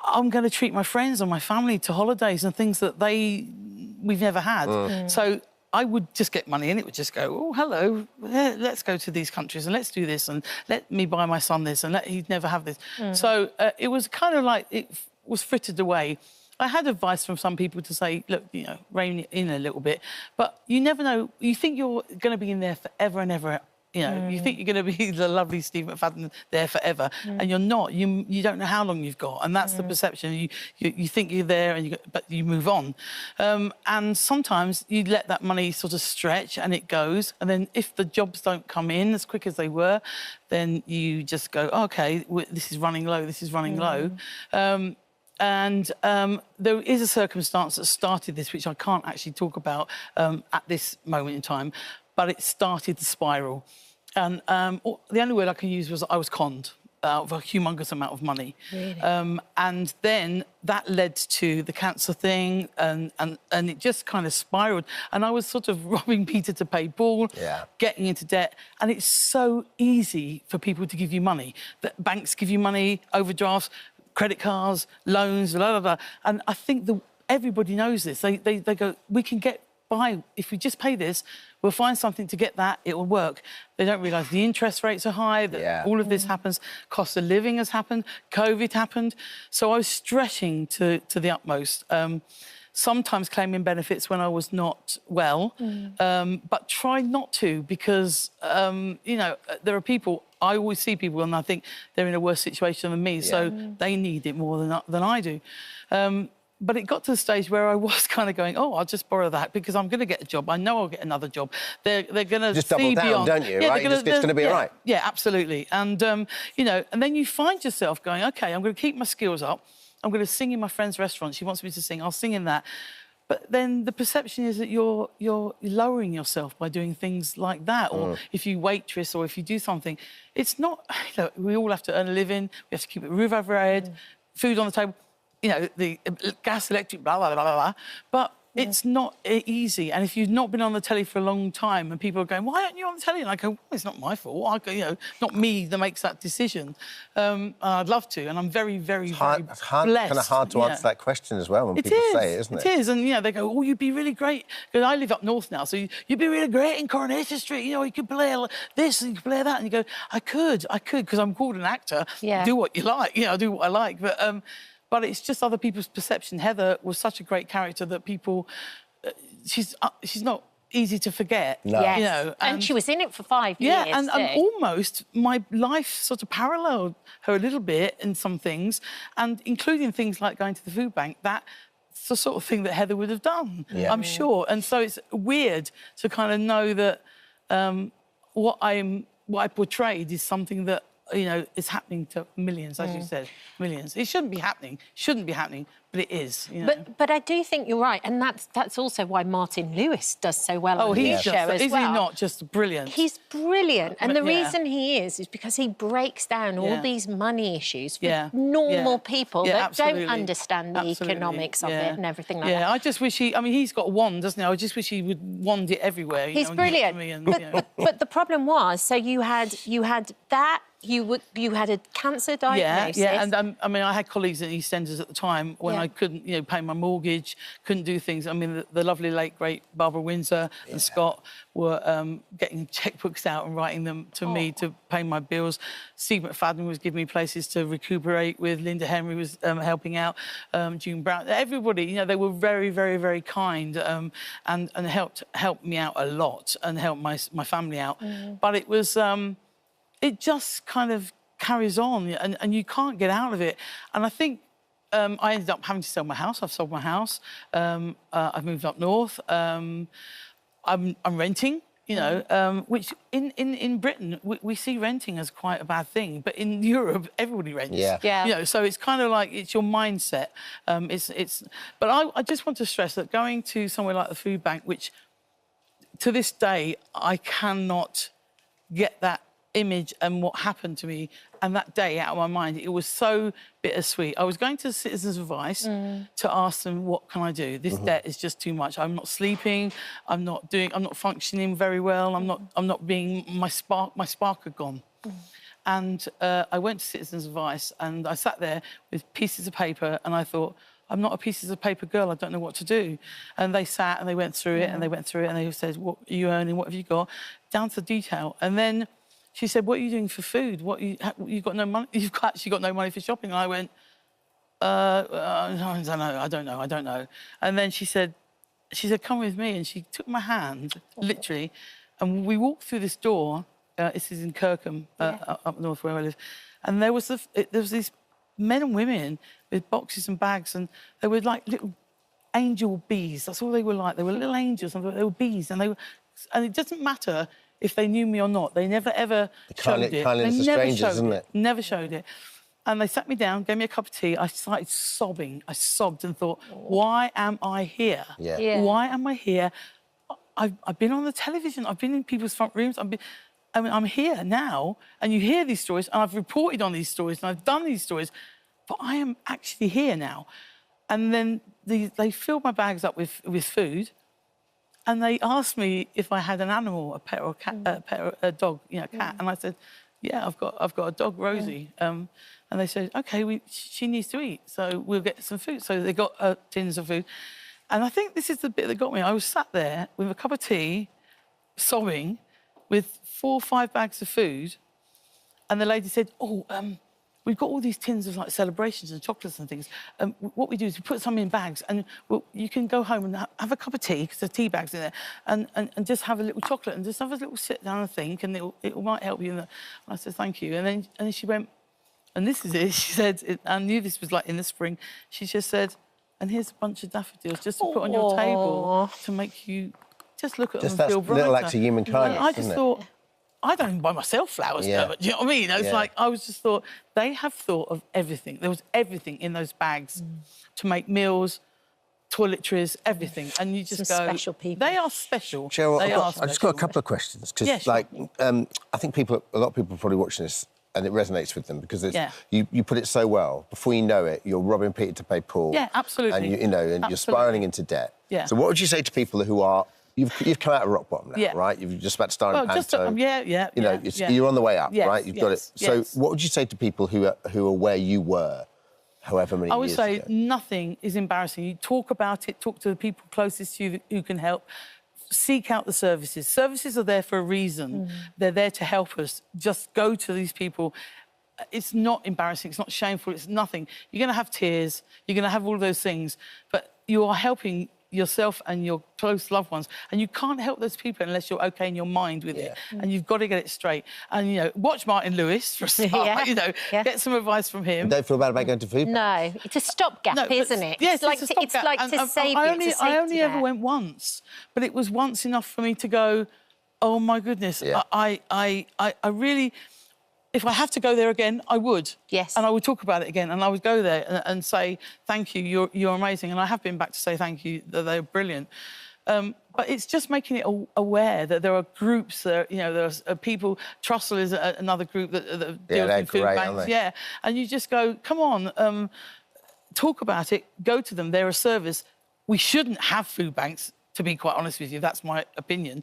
I'm going to treat my friends and my family to holidays and things that we've never had. So I would just get money and it would just go, oh, hello, let's go to these countries and let's do this and let me buy my son this and he'd never have this. So it was kind of like it was frittered away. I had advice from some people to say, look, you know, rein it in a little bit. But you never know. You think you're going to be in there forever and ever. You know, you think you're going to be the lovely Steve McFadden there forever, and you're not. You don't know how long you've got, and that's the perception. You think you're there, but you move on. And sometimes you let that money sort of stretch, and it goes. And then if the jobs don't come in as quick as they were, then you just go, OK, this is running low. This is running low. And there is a circumstance that started this, which I can't actually talk about at this moment in time, but it started the spiral. And the only word I can use was I was conned of a humongous amount of money. Really? And then that led to the cancer thing, and it just kind of spiraled. And I was sort of robbing Peter to pay Paul, getting into debt. And it's so easy for people to give you money. That banks give you money, overdrafts, credit cards, loans, blah, blah, blah. And I think everybody knows this. They go, we can get by, if we just pay this, we'll find something to get that, it will work. They don't realise the interest rates are high, that all of this happens, cost of living has happened, COVID happened. So I was stretching to the utmost. Sometimes claiming benefits when I was not well, but try not to, because, you know, there are people, I always see people and I think they're in a worse situation than me, so they need it more than I do. But it got to the stage where I was kind of going, oh, I'll just borrow that because I'm going to get a job. I know I'll get another job. They're going to just double down, don't you? Right? It's going to be all right. Yeah, absolutely. And, you know, and then you find yourself going, OK, I'm going to keep my skills up. I'm going to sing in my friend's restaurant. She wants me to sing. I'll sing in that. But then the perception is that you're lowering yourself by doing things like that. Or if you waitress or if you do something, it's not... Look, we all have to earn a living. We have to keep a roof over our head, food on the table. You know, the gas, electric, blah, blah, blah, blah, blah. But it's not easy. And if you've not been on the telly for a long time and people are going, why aren't you on the telly? And I go, well, it's not my fault. I go, you know, not me that makes that decision. I'd love to. And I'm very, very, it's very blessed. Kind of hard to answer that question as well when people say it, isn't it? It is. And, you know, they go, oh, you'd be really great. Because I live up north now, so you'd be really great in Coronation Street. You know, you could play this and you could play that. And you go, I could, because I'm called an actor. Do what you like. You know, I do what I like. But it's just other people's perception. Heather was such a great character that people... she's not easy to forget. No. Yes. You know, and she was in it for 5 years. Yeah, and almost my life sort of paralleled her a little bit in some things, and including things like going to the food bank. That's the sort of thing that Heather would have done, I'm sure. And so it's weird to kind of know that what I portrayed is something that, you know, is happening to millions, as you said, millions. It shouldn't be happening, but it is. You know? But I do think you're right, and that's also why Martin Lewis does so well on his show as well. Is he not just brilliant? He's brilliant, and the reason he is because he breaks down all these money issues for normal people that don't understand the economics of it and everything like that. Yeah, I just wish he's got a wand, doesn't he? I just wish he would wand it everywhere. He's brilliant. But the problem was, so you had that you had a cancer diagnosis. Yeah, and I mean, I had colleagues at EastEnders at the time when I couldn't, pay my mortgage, couldn't do things. I mean, the lovely late great Barbara Windsor and Scott were getting checkbooks out and writing them to me to pay my bills. Steve McFadden was giving me places to recuperate with. Linda Henry was helping out. June Brown, everybody, they were very, very, very kind and helped me out a lot and helped my family out. But it was. It just kind of carries on and you can't get out of it. And I think I ended up having to sell my house. I've sold my house. I've moved up north. I'm renting, which in Britain, we see renting as quite a bad thing. But in Europe, everybody rents. Yeah. So it's kind of like, it's your mindset. But I just want to stress that going to somewhere like the food bank, which to this day, I cannot get that image and what happened to me and that day out of my mind. It was so bittersweet. I was going to Citizens Advice to ask them, what can I do? This debt is just too much. I'm not sleeping. I'm not functioning very well. I'm not being my spark had gone. And I went to Citizens Advice and I sat there with pieces of paper and I thought, I'm not a pieces of paper girl. I don't know what to do. And they sat and they went through it and they went through it and they said, what are you earning? What have you got? Down to detail. And then she said, what are you doing for food? You've got no money? You've actually got no money for shopping? And I went, I don't know. And then she said, come with me. And she took my hand, literally, and we walked through this door. This is in Kirkham, up north where I live. And there was these men and women with boxes and bags, and they were like little angel bees. That's all they were like. They were little angels, and they were bees. And it doesn't matter if they knew me or not. They never, ever showed it. Kindness of strangers, isn't it? Never showed it. And they sat me down, gave me a cup of tea. I started sobbing. I sobbed and thought, why am I here? Why am I here? I've been on the television. I've been in people's front rooms. I'm here now, and you hear these stories, and I've reported on these stories, and I've done these stories, but I am actually here now. And then they filled my bags up with food, and they asked me if I had an animal, a pet or a cat, a dog, a cat. And I said, yeah, I've got a dog, Rosie. And they said, OK, she needs to eat, so we'll get some food. So they got tins of food. And I think this is the bit that got me. I was sat there with a cup of tea, sobbing, with 4 or 5 bags of food. And the lady said, we've got all these tins of like celebrations and chocolates and things. What we do is we put some in bags and you can go home and have a cup of tea, because there's tea bags in there, and just have a little chocolate and just have a little sit down and think, and it might help you. And I said, thank you. And then she went, and this is it, she said, I knew this was like in the spring, she just said, and here's a bunch of daffodils just to put on your table to make you just look at them and feel brighter. Little acts of human kindness, I just thought, I don't even buy myself flowers, but do you know what I mean? It's like, I was just thought, they have thought of everything. There was everything in those bags to make meals, toiletries, everything. And you just go... Special people. They are special. Cheryl, They are I've just got a couple of questions. Because, I think a lot of people are probably watching this and it resonates with them because you put it so well. Before you know it, you're robbing Peter to pay Paul. Yeah, absolutely. And you're spiralling into debt. Yeah. So what would you say to people who are... You've come out of rock bottom now, right? You've just about to start in Panto. You're on the way up, right? You've got it. So what would you say to people who are where you were, however many years ago? I would say nothing is embarrassing. You talk about it, talk to the people closest to you who can help. Seek out the services. Services are there for a reason. They're there to help us. Just go to these people. It's not embarrassing, it's not shameful, it's nothing. You're going to have tears, you're going to have all of those things, but you are helping yourself and your close loved ones, and you can't help those people unless you're OK in your mind with it, and you've got to get it straight. And, watch Martin Lewis for a start, get some advice from him. You don't feel bad about going to food? No, it's a stopgap, isn't it? Yes, it's like to save you. I only ever went once, but it was once enough for me to go, oh, my goodness, I really... If I have to go there again, I would. Yes. And I would talk about it again, and I would go there and say, thank you, you're amazing. And I have been back to say thank you, that they're brilliant. But it's just making it aware that there are groups, there's people, Trussell is another group that deals with food banks. Yeah, and you just go, come on, talk about it, go to them, they're a service. We shouldn't have food banks, to be quite honest with you, that's my opinion.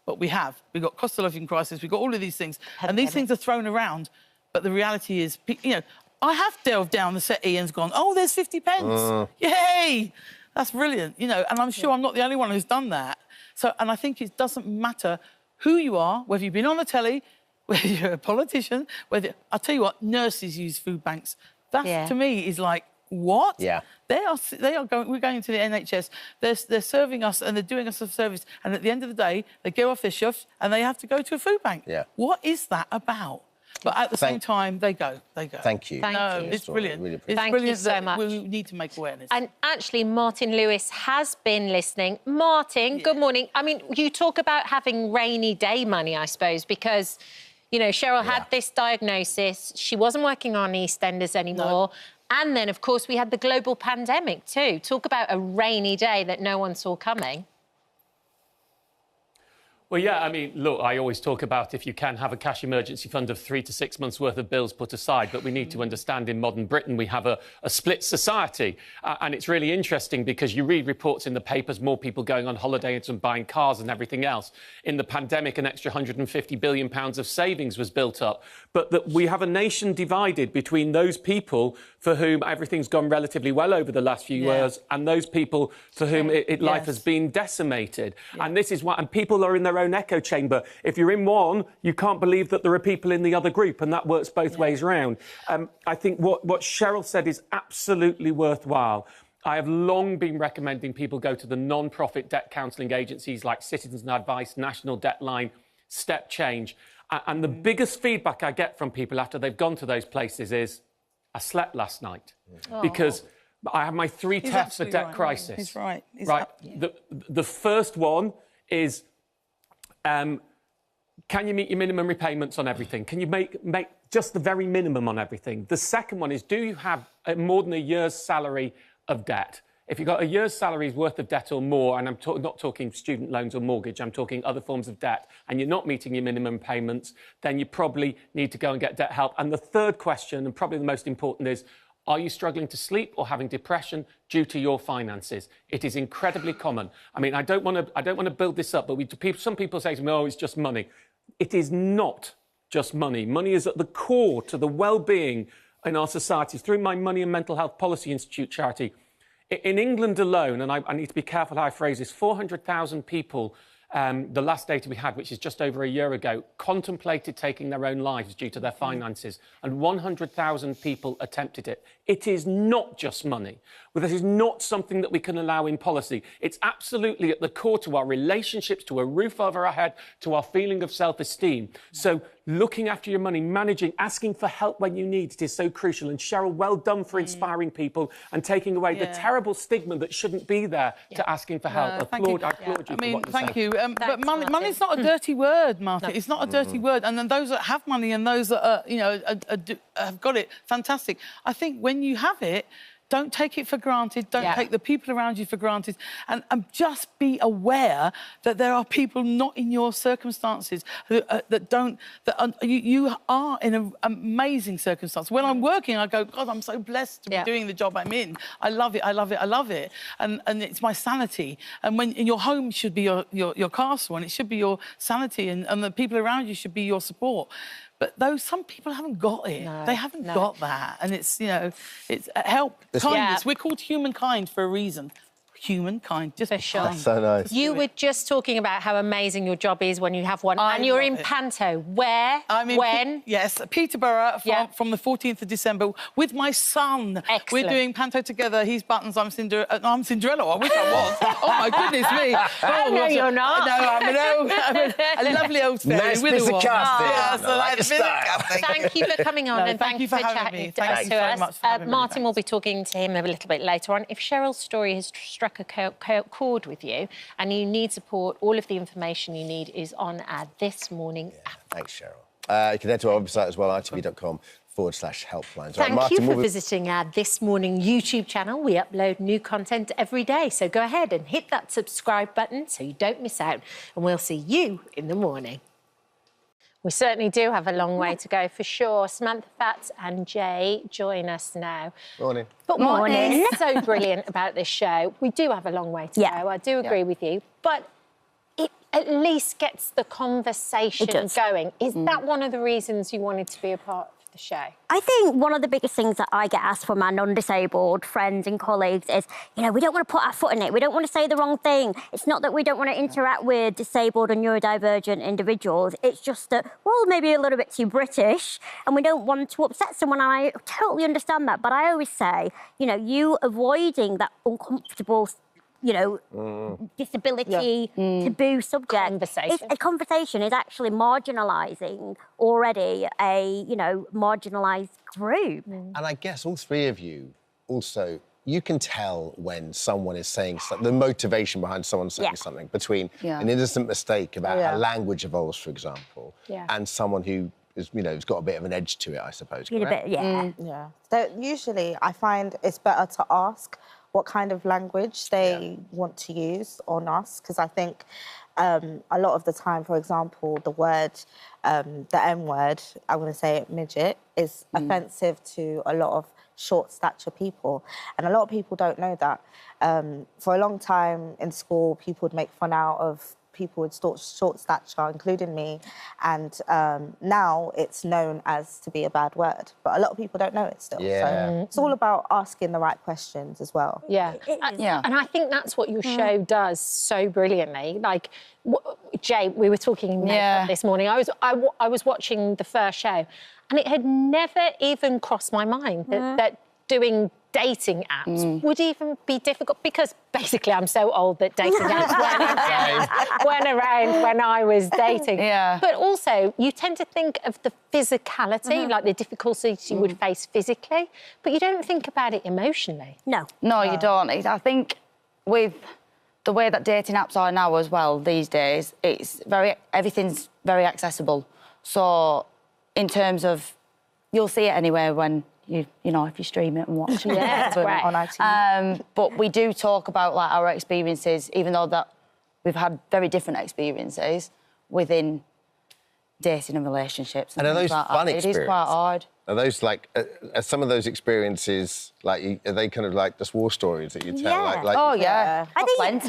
But we have. We've got cost of living crisis, we've got all of these things. And these things are thrown around. But the reality is, you know, I have delved down the settee and gone, oh, there's 50 pence. Yay! That's brilliant, you know, and I'm sure I'm not the only one who's done that. So, and I think it doesn't matter who you are, whether you've been on the telly, whether you're a politician, whether... I'll tell you what, nurses use food banks. That, to me, is like, what? Yeah. They are going... We're going to the NHS. They're serving us and they're doing us a service, and at the end of the day, they go off their shift and they have to go to a food bank. Yeah. What is that about? But at the same time, they go. Thank you. No, it's brilliant. Really It's Thank brilliant you so that much. we need to make awareness. And actually, Martin Lewis has been listening. Martin, good morning. I mean, you talk about having rainy day money, I suppose, because, you know, Cheryl had this diagnosis. She wasn't working on EastEnders anymore. No. And then, of course, we had the global pandemic too. Talk about a rainy day that no one saw coming. Well, yeah, I mean, look, I always talk about if you can have a cash emergency fund of 3 to 6 months' worth of bills put aside, but we need to understand in modern Britain we have a split society. And it's really interesting because you read reports in the papers, more people going on holidays and buying cars and everything else. In the pandemic, an extra £150 billion of savings was built up. But that we have a nation divided between those people for whom everything's gone relatively well over the last few years and those people for whom life has been decimated. And this is why, and people are in their own echo chamber. If you're in one, you can't believe that there are people in the other group, and that works both ways round. I think what Cheryl said is absolutely worthwhile. I have long been recommending people go to the non-profit debt counselling agencies like Citizens Advice, National Debt Line, Step Change. And the biggest feedback I get from people after they've gone to those places is, I slept last night. Because I have my 3 tests for debt crisis. He's right. The first one is, can you meet your minimum repayments on everything? Can you make just the very minimum on everything? The second one is, do you have more than a year's salary of debt? If you've got a year's salary's worth of debt or more, and I'm not talking student loans or mortgage, I'm talking other forms of debt, and you're not meeting your minimum payments, then you probably need to go and get debt help. And the third question, and probably the most important, is, are you struggling to sleep or having depression due to your finances? It is incredibly common. I mean, I don't want to build this up, but some people say to me, oh, it's just money. It is not just money. Money is at the core to the well-being in our societies. Through my Money and Mental Health Policy Institute charity, in England alone, and I need to be careful how I phrase this, 400,000 people, the last data we had, which is just over a year ago, contemplated taking their own lives due to their finances, and 100,000 people attempted it. It is not just money. Well, this is not something that we can allow in policy. It's absolutely at the core to our relationships, to a roof over our head, to our feeling of self-esteem. So looking after your money, managing, asking for help when you need it is so crucial. And Cheryl, well done for inspiring people and taking away the terrible stigma that shouldn't be there to asking for help. I applaud you. I mean, thank you. But money's not a dirty word, Martin. No. It's not a dirty word. And then those that have money and those that are, you know, have got it, fantastic. I think when you have it, don't take it for granted. Don't take the people around you for granted. And just be aware that there are people not in your circumstances you are in an amazing circumstance. When I'm working, I go, God, I'm so blessed to be doing the job I'm in. I love it, I love it, I love it. And it's my sanity. And when your home should be your castle, and it should be your sanity, and the people around you should be your support. But some people haven't got it. No, they haven't got that. And it's, you know, it's help, kindness. We're called humankind for a reason. Humankind, just for sure. That's so nice. You were just talking about how amazing your job is when you have one, and you're in Panto. Where? When? Yes, Peterborough from the 14th of December with my son. Excellent. We're doing Panto together. He's Buttons, I'm Cinderella. I'm Cinderella. I wish I was. Oh my goodness me! Oh, no, you're not. No, I'm a lovely old fairy. Nice piece of casting. Yeah, so like your style. Thank you for coming on, and thank you for chatting to us. Martin will be talking to him a little bit later on. If Cheryl's story has struck a chord with you and you need support, all of the information you need is on our This Morning app. Thanks, Cheryl. You can head to our website as well, itv.com/helplines. Thank you for visiting our This Morning YouTube channel. We upload new content every day, so go ahead and hit that subscribe button so you don't miss out, and we'll see you in the morning. We certainly do have a long way to go, for sure. Samantha Fatts and Jay join us now. Morning. But what is so brilliant about this show, we do have a long way to go, I do agree with you, but it at least gets the conversation going. Is that one of the reasons you wanted to be a part of the show? I think one of the biggest things that I get asked from my non-disabled friends and colleagues is, you know, we don't want to put our foot in it. We don't want to say the wrong thing. It's not that we don't want to interact with disabled and neurodivergent individuals. It's just that we're all maybe a little bit too British and we don't want to upset someone. And I totally understand that. But I always say, you know, you avoiding that uncomfortable, you know, disability taboo subject. A conversation is actually marginalising already a, you know, marginalised group. And I guess all three of you also, you can tell when someone is saying something, the motivation behind someone saying something, between an innocent mistake about how language evolves, for example, and someone who is, you know, has got a bit of an edge to it, I suppose. Yeah. So usually I find it's better to ask what kind of language they want to use on us, because I think a lot of the time, for example, the word, the M word, I want to say it, midget, is offensive to a lot of short stature people. And a lot of people don't know that. For a long time in school, people would make fun out of people with short stature, including me, and now it's known as to be a bad word. But a lot of people don't know it still. So it's all about asking the right questions as well. And I think that's what your show does so brilliantly. Like, Jay, we were talking this morning. I was watching the first show, and it had never even crossed my mind that doing dating apps would even be difficult, because basically I'm so old that dating apps weren't around when I was dating. But also, you tend to think of the physicality, like the difficulties you would face physically, but you don't think about it emotionally. No, you don't. I think with the way that dating apps are now as well these days, everything's very accessible. So in terms of, you'll see it anywhere when you know, if you stream it and watch it on iTunes. But we do talk about like our experiences, even though that we've had very different experiences within dating and relationships. And are those fun experiences? It is quite hard. Are those like, are some of those experiences, like, are they kind of like just war stories that you tell? Like, oh, yeah. I think plenty.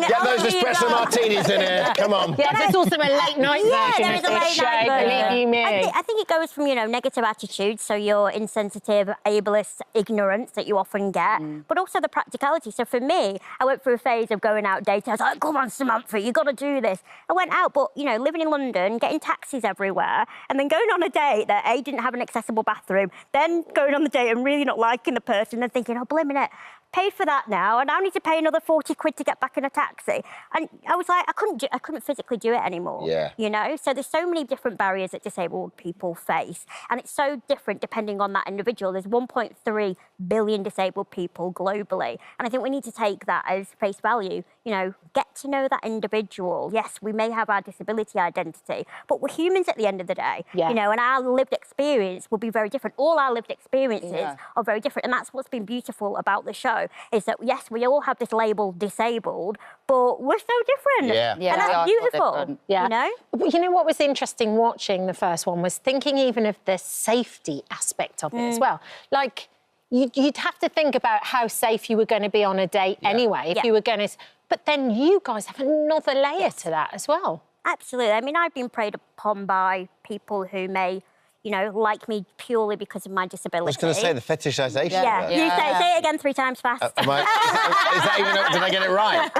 Get those espresso martinis in here, come on. Yeah, there's also a late night version of this show, believe you me. I think it goes from, you know, negative attitudes, so your insensitive, ableist ignorance that you often get, but also the practicality. So for me, I went through a phase of going out dating. I was like, come on, Samantha, you got to do this. I went out, but, you know, living in London, getting taxis everywhere, and then going on a date that A, didn't have an accessible bathroom, then going on the date and really not liking the person, then thinking, oh, blimmin' it, paid for that now, and I need to pay another 40 quid to get back in a taxi. And I was like, I couldn't physically do it anymore. You know? So there's so many different barriers that disabled people face, and it's so different depending on that individual. There's 1.3 billion disabled people globally, and I think we need to take that as face value. You know, get to know that individual. Yes, we may have our disability identity, but we're humans at the end of the day. You know, and our lived experience will be very different. All our lived experiences are very different, and that's what's been beautiful about the show, is that, yes, we all have this label disabled, but we're so different. And that's beautiful, you know? You know what was interesting watching the first one was thinking even of the safety aspect of it as well. Like, you'd have to think about how safe you were going to be on a date anyway, if you were going to... But then you guys have another layer to that as well. Absolutely. I mean, I've been preyed upon by people who may, you know, like me purely because of my disability. I was going to say the fetishisation. You say it again 3 times fast. Is that even... Did I get it right?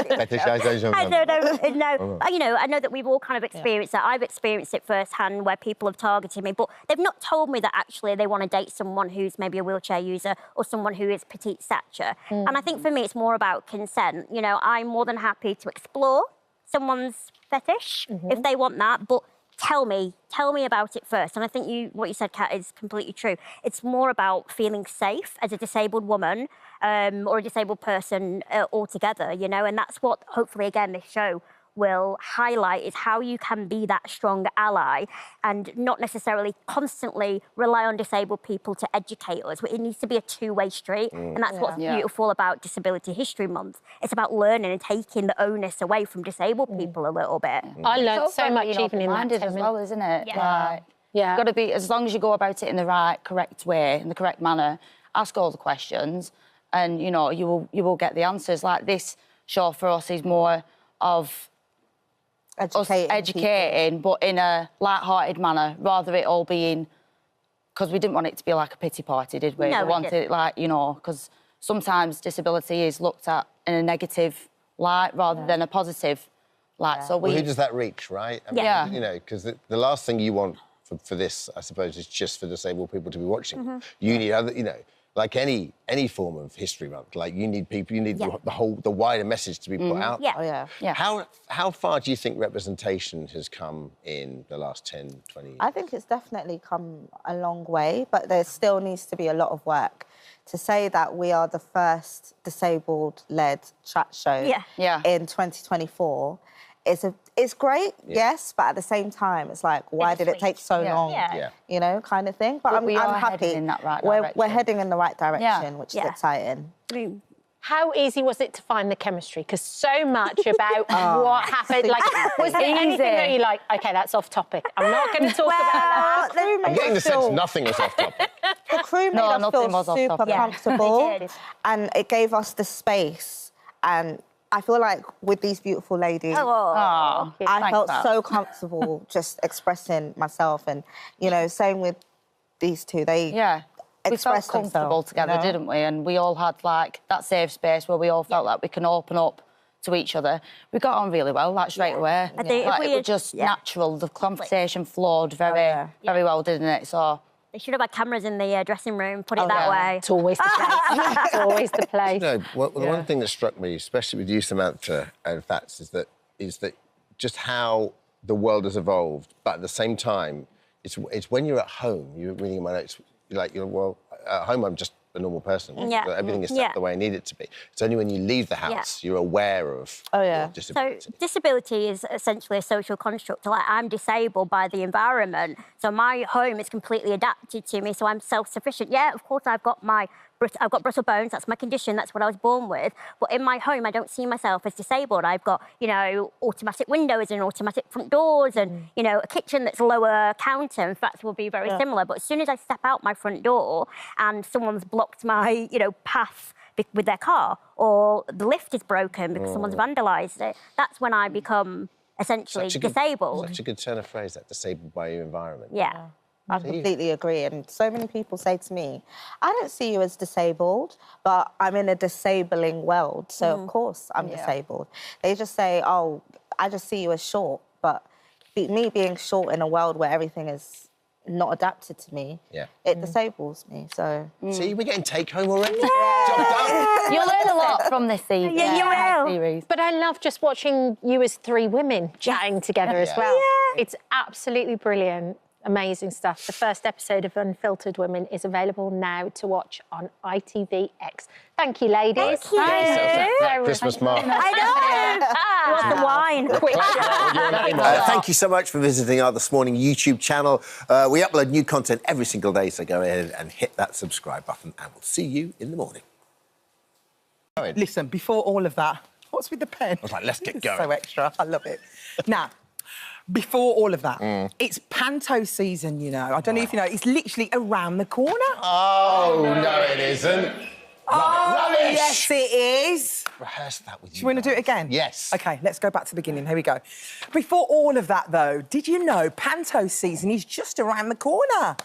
Fetishisation. I don't know. You know, I know that we've all kind of experienced that. I've experienced it firsthand where people have targeted me, but they've not told me that actually they want to date someone who's maybe a wheelchair user or someone who is petite stature. And I think for me, it's more about consent. You know, I'm more than happy to explore someone's fetish if they want that, but tell me about it first. And I think what you said, Kat, is completely true. It's more about feeling safe as a disabled woman or a disabled person altogether, you know, and that's what hopefully, again, this show will highlight, is how you can be that strong ally and not necessarily constantly rely on disabled people to educate us. It needs to be a two-way street, and that's what's beautiful about Disability History Month. It's about learning and taking the onus away from disabled people a little bit. I learned so much even in that as well, isn't it? Yeah. You've got to be, as long as you go about it in the right, correct way, in the correct manner, ask all the questions, and, you know, you will get the answers. Like, this show for us is more of educating, but in a light-hearted manner, rather it all being... Because we didn't want it to be like a pity party, did we? No, we we wanted didn't. it like, you know, because sometimes disability is looked at in a negative light rather than a positive light. So Well, who does that reach, right? I mean, Yeah. You know, because the last thing you want for this, I suppose, is just for disabled people to be watching. Mhm. You need other, you know, like any form of History Month, like you need people, you need the wider message to be put out. Yeah. Oh, yeah. How far do you think representation has come in the last 10, 20 years? I think it's definitely come a long way, but there still needs to be a lot of work. To say that we are the first disabled-led chat show in 2024 it's great, yes, but at the same time, it's like, why did it take so long? You know, kind of thing. But I'm happy. Heading in that right we're direction. heading in the right direction, which is exciting. How easy was it to find the chemistry? Because so much about what happened, like, was there anything that you're like, OK, that's off topic, I'm not going to talk about that? I'm getting the sense nothing was off topic. The crew made us feel super comfortable, and it gave us the space. And I feel like with these beautiful ladies, I felt so comfortable just expressing myself. And, you know, same with these two. They we felt comfortable together, didn't we? And we all had, like, that safe space where we all felt like we can open up to each other. We got on really well, like, straight away. I think Like, it was just natural. The conversation flowed very well, didn't it? So... They should have had cameras in the dressing room, put it that way. It's always the place. It's always the place. You know, one thing that struck me, especially with you, Samantha, and Fats, is that just how the world has evolved. But at the same time, it's when you're at home, you're reading my notes, well, at home I'm just a normal person. Yeah. So everything is set the way I need it to be. It's only when you leave the house you're aware of disability. So disability is essentially a social construct. Like, I'm disabled by the environment, so my home is completely adapted to me, so I'm self-sufficient. Yeah, of course, I've got brittle bones, that's my condition, that's what I was born with. But in my home, I don't see myself as disabled. I've got, you know, automatic windows and automatic front doors and, you know, a kitchen that's lower counter. In fact, will be very similar. But as soon as I step out my front door and someone's blocked my, you know, path with their car, or the lift is broken because someone's vandalised it, that's when I become essentially disabled. Such a good turn of phrase, that, disabled by your environment. Yeah. I completely agree. And so many people say to me, I don't see you as disabled, but I'm in a disabling world. So, of course, I'm disabled. They just say, oh, I just see you as short. But me being short in a world where everything is not adapted to me, it disables me. So... See, we're getting take-home already? You'll learn a lot from this series. Yeah, you will. Series. But I love just watching you as three women chatting together as well. Yeah. It's absolutely brilliant. Amazing stuff. The first episode of Unfiltered Women is available now to watch on ITVX. Thank you, ladies. Thank you. Christmas mark. I know. Want the wine. Thank you so much for visiting our This Morning YouTube channel. We upload new content every single day, so go ahead and hit that subscribe button, and we'll see you in the morning. Listen, before all of that, what's with the pen? I was like, let's get going. So extra. I love it. Now, before all of that, it's panto season, you know. I don't know if you know, it's literally around the corner. Oh, no, it isn't. Oh, yes, it is. Rehearse that with you. Do you want to do it again? Yes. OK, let's go back to the beginning. Here we go. Before all of that, though, did you know panto season is just around the corner?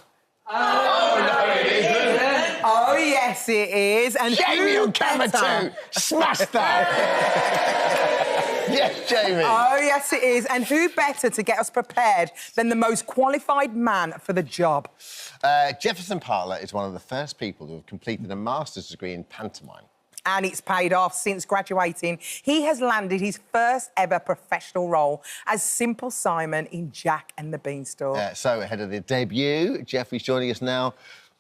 Oh, no, it isn't. Oh, yes, it is. And Jamie on camera too. Smash that. Yes, Jamie. Oh, yes, it is. And who better to get us prepared than the most qualified man for the job? Jefferson Parler is one of the first people who have completed a master's degree in pantomime. And it's paid off. Since graduating, he has landed his first ever professional role as Simple Simon in Jack and the Beanstalk. So, ahead of the debut, Jeffrey's joining us now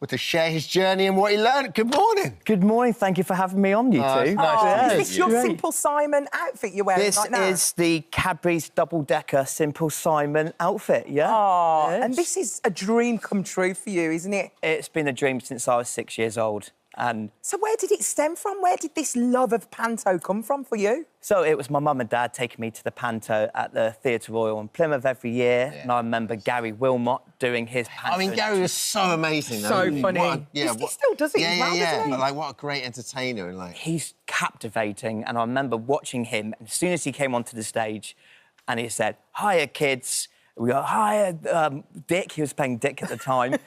to share his journey and what he learned. Good morning. Good morning. Thank you for having me on, you two. It's nice to Is this your Simple Simon outfit you're wearing right now? This is the Cadbury's double-decker Simple Simon outfit, yeah. Oh, and this is a dream come true for you, isn't it? It's been a dream since I was 6 years old. And so where did it stem from? Where did this love of panto come from for you? So it was my mum and dad taking me to the panto at the Theatre Royal in Plymouth every year. Yeah. And I remember Gary Wilmot doing his panto. I mean, Gary was so amazing, though. So funny. He still does it as well, doesn't he? But, like, what a great entertainer. And, like... He's captivating. And I remember watching him. And as soon as he came onto the stage, and he said, "Hiya, kids." We go, "Hiya, Dick." He was playing Dick at the time.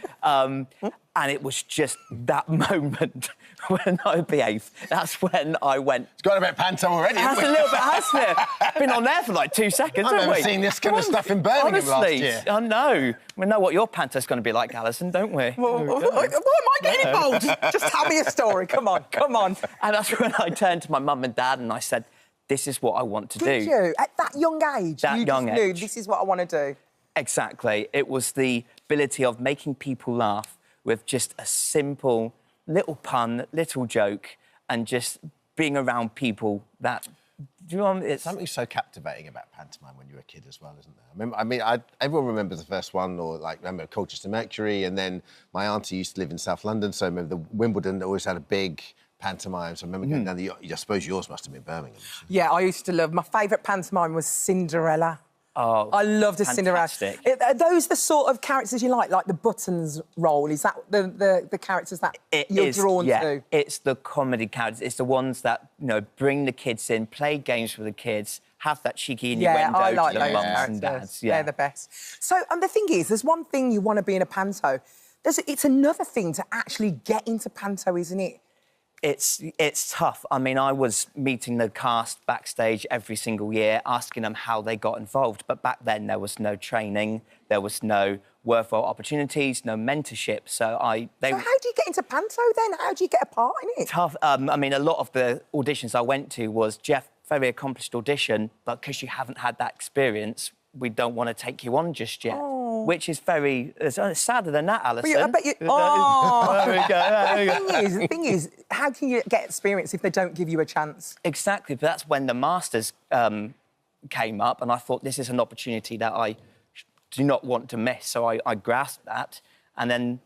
And it was just that moment when I behaved. That's when I went... It's got a bit of panto already, That's a little bit, hasn't it? Been on there for like 2 seconds, I've haven't never we? seen this kind of stuff in Birmingham last year. I know. We know what your panto's going to be like, Alison, don't we? Well, why am I getting involved? Just tell me a story. Come on, come on. And that's when I turned to my mum and dad and I said, this is what I want to do. Did you? At that young age? That you young just knew age. this is what I want to do? Exactly. It was the ability of making people laugh with just a simple little pun, little joke, and just being around people that... Do you know what I mean? It's something so captivating about pantomime when you're a kid as well, isn't there? Everyone remembers the first one, or like remember Colchester Mercury, and then my auntie used to live in South London, so I remember the Wimbledon always had a big pantomime. So I remember going down I suppose yours must have been Birmingham. Yeah, I used to love... My favourite pantomime was Cinderella. Oh, I loved a Cinderella. Are those the sort of characters you like the Buttons role? Is that the characters that you're drawn to? It's the comedy characters. It's the ones that, you know, bring the kids in, play games with the kids, have that cheeky innuendo I like to the those mums characters. and dads. They're the best. So, and the thing is, there's one thing you want to be in a panto. It's another thing to actually get into panto, isn't it? It's tough. I mean, I was meeting the cast backstage every single year, asking them how they got involved. But back then, there was no training, there was no worthwhile opportunities, no mentorship. So how do you get into panto then? How do you get a part in it? Tough. I mean, a lot of the auditions I went to was, Jeff, very accomplished audition, but because you haven't had that experience, we don't want to take you on just yet. Oh. Which is very... It's sadder than that, Alison. I bet you... Oh! There we go. The thing is, how can you get experience if they don't give you a chance? Exactly, but that's when the Masters came up, and I thought this is an opportunity that I do not want to miss. So I grasped that, and then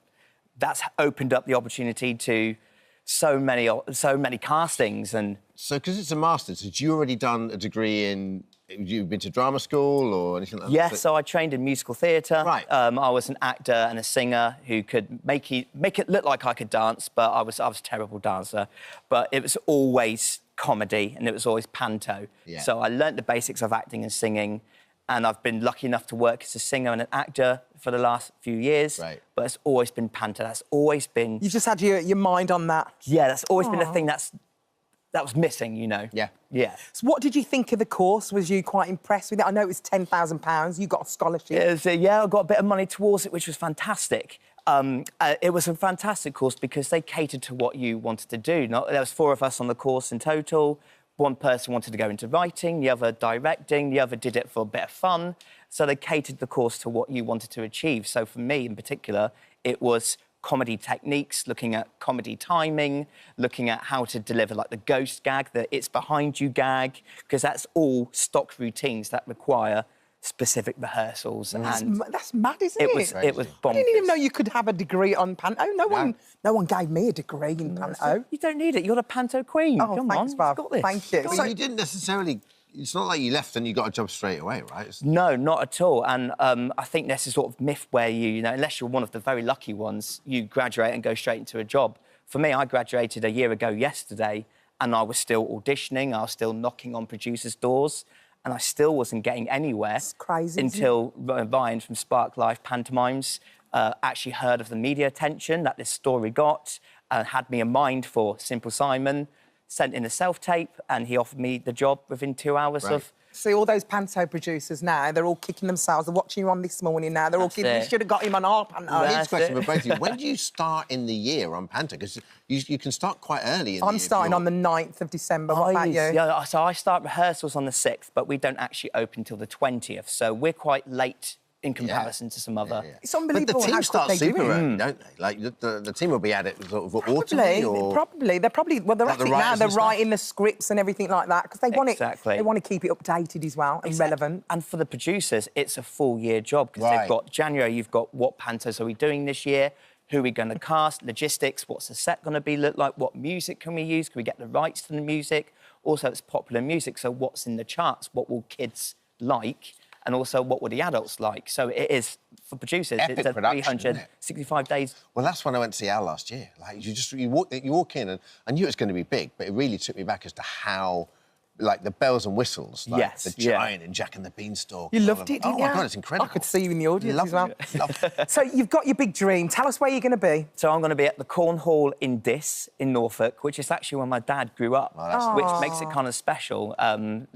that's opened up the opportunity to so many castings. And so, because it's a Masters, had you already done a degree in... You've been to drama school or anything like that? Yes, so I trained in musical theatre. Right. I was an actor and a singer who could make it look like I could dance, but I was a terrible dancer. But it was always comedy and it was always panto. Yeah. So I learnt the basics of acting and singing, and I've been lucky enough to work as a singer and an actor for the last few years. Right. But it's always been panto. That's always been... You've just had your mind on that? Yeah, that's always been a thing that was missing, you know. Yeah. Yeah. So what did you think of the course? Was you quite impressed with it? I know it was £10,000. You got a scholarship. Yeah, I got a bit of money towards it, which was fantastic. It was a fantastic course because they catered to what you wanted to do. There was 4 of us on the course in total. One person wanted to go into writing, the other directing, the other did it for a bit of fun. So they catered the course to what you wanted to achieve. So for me, in particular, it was comedy techniques, looking at comedy timing, looking at how to deliver like the ghost gag, the it's behind you gag, because that's all stock routines that require specific rehearsals. That's mad, isn't it? It was bonkers. I didn't even know you could have a degree on panto. No one gave me a degree in panto. You don't need it. You're the panto queen. Oh, Come thanks, on, Bob. you've got this. Thank you. But you didn't necessarily... It's not like you left and you got a job straight away, right? No, not at all. And I think there's a sort of myth where you know, unless you're one of the very lucky ones, you graduate and go straight into a job. For me, I graduated a year ago yesterday, and I was still auditioning, I was still knocking on producers' doors, and I still wasn't getting anywhere. It's crazy, until Ryan from Spark Life Pantomimes actually heard of the media attention that this story got, and had me in mind for Simple Simon, sent in a self-tape, and he offered me the job within 2 hours of... See, all those panto producers now, they're all kicking themselves. They're watching you on this morning now. They're all kicking, we should have got him on our panto. Next question for both of you. When do you start in the year on panto? Because you can start quite early in the year. I'm starting on the 9th of December. What about you? Yeah, so I start rehearsals on the 6th, but we don't actually open till the 20th, so we're quite late in comparison to some other... It's unbelievable. But the team starts super early, Mm. don't they? Like, the team will be at it sort of autumn or... Probably. They're probably... Well, they're Like at the it now. writers They're and stuff? writing the scripts and everything like that, because they want Exactly. They want to keep it updated as well and relevant. And for the producers, it's a full-year job, because Right. they've got January, you've got what pantos are we doing this year, who are we going to cast, logistics, what's the set going to look like, what music can we use, can we get the rights to the music? Also, it's popular music, so what's in the charts, what will kids like, and also what will the adults like? So it is, for producers, Epic it's a production, isn't it? 365 days. Well, that's when I went to see Al last year. Like, you walk in and I knew it was going to be big, but it really took me back as to how like the bells and whistles, like Yes, the yeah. giant in Jack and the Beanstalk. You loved it, didn't you? Oh, my God, it's incredible. I could see you in the audience as well. Loved it. So you've got your big dream. Tell us where you're going to be. So I'm going to be at the Corn Hall in Diss in Norfolk, which is actually where my dad grew up, which makes it kind of special.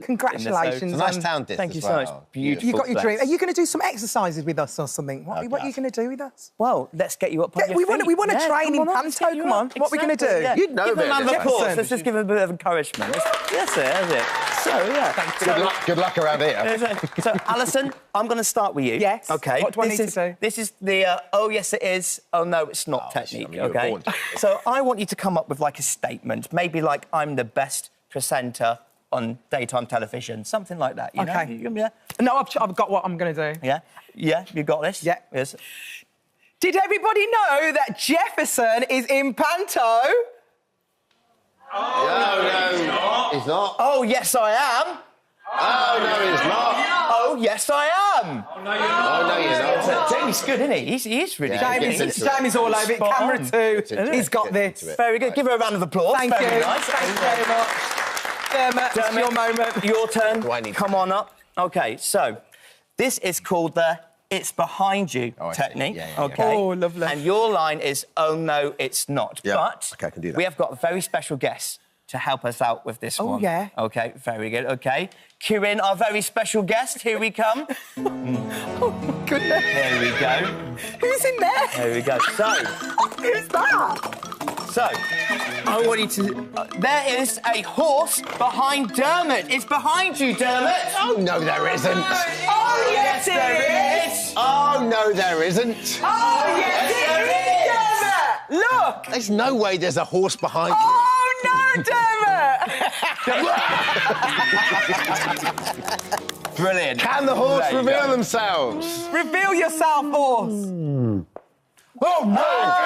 Congratulations. It's a nice town, Diss. Thank you as so much. well. Beautiful. You got your dream. place. Are you going to do some exercises with us or something? What are you going to do with us? Well, let's get you up on Yeah, your we feet. want to train in panto. Come on. What are we going to do? Yeah. You'd know Give a him a bit round of of applause. this. Let's just give him a bit of encouragement. That's it. So, yeah. Good luck around here. So, Alison, I'm going to start with you. Yes. OK. What do I need to do? This is the, oh, yes, it is, oh, no, it's not technique, you were OK? born to do So I want you to come up with, like, a statement. Maybe, like, I'm the best presenter on daytime television. Something like that, you know? Okay. Yeah. No, I've got what I'm going to do. Yeah? Yeah, you got this? Yeah. Yes. Did everybody know that Jefferson is in panto? No, he's not. Oh, yes, I am. Oh, no, he's not. Oh, yes, I am. Oh, no, you're not. Jamie's good, isn't he? He is really good. Jamie's all over it. Spot Camera on. 2. He's got this. Very good. Give her a round of applause. Thank Very you. nice. Thank you very much. Dermot, it's your moment. Your turn. Do I need to- Come on up. OK, so this is called the It's Behind You I see. technique. Yeah. OK. Oh, lovely. And your line is, oh, no, it's not. Yeah. But OK, I can do that. we have got a very special guest to help us out with this Oh, one. yeah. OK, very good. OK. Cue in our very special guest. Here we come. Oh, goodness. There we go. Who's in there? There we go. So, Who's that? So, I want you to... there is a horse behind Dermot. It's behind you, Dermot. Oh, no, there isn't. Oh, yes, there is. Oh, no, there isn't. Oh, yes, there is, Dermot. Look. There's no way there's a horse behind you. Oh, no, Dermot. Brilliant. Can the horse There you reveal go. themselves? Reveal yourself, horse. Oh, no!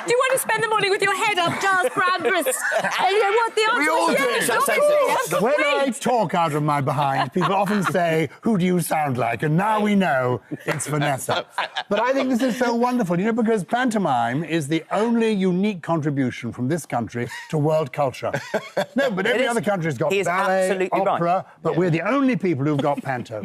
Do you want to spend the morning with your head up, Giles Brandress? And you know what the answer We all is? do. Yes, That's obviously. When I talk out of my behind, people often say, who do you sound like? And now we know it's Vanessa. But I think this is so wonderful, you know, because pantomime is the only unique contribution from this country to world culture. No, but every other country's got ballet, opera, but we're the only people who've got panto.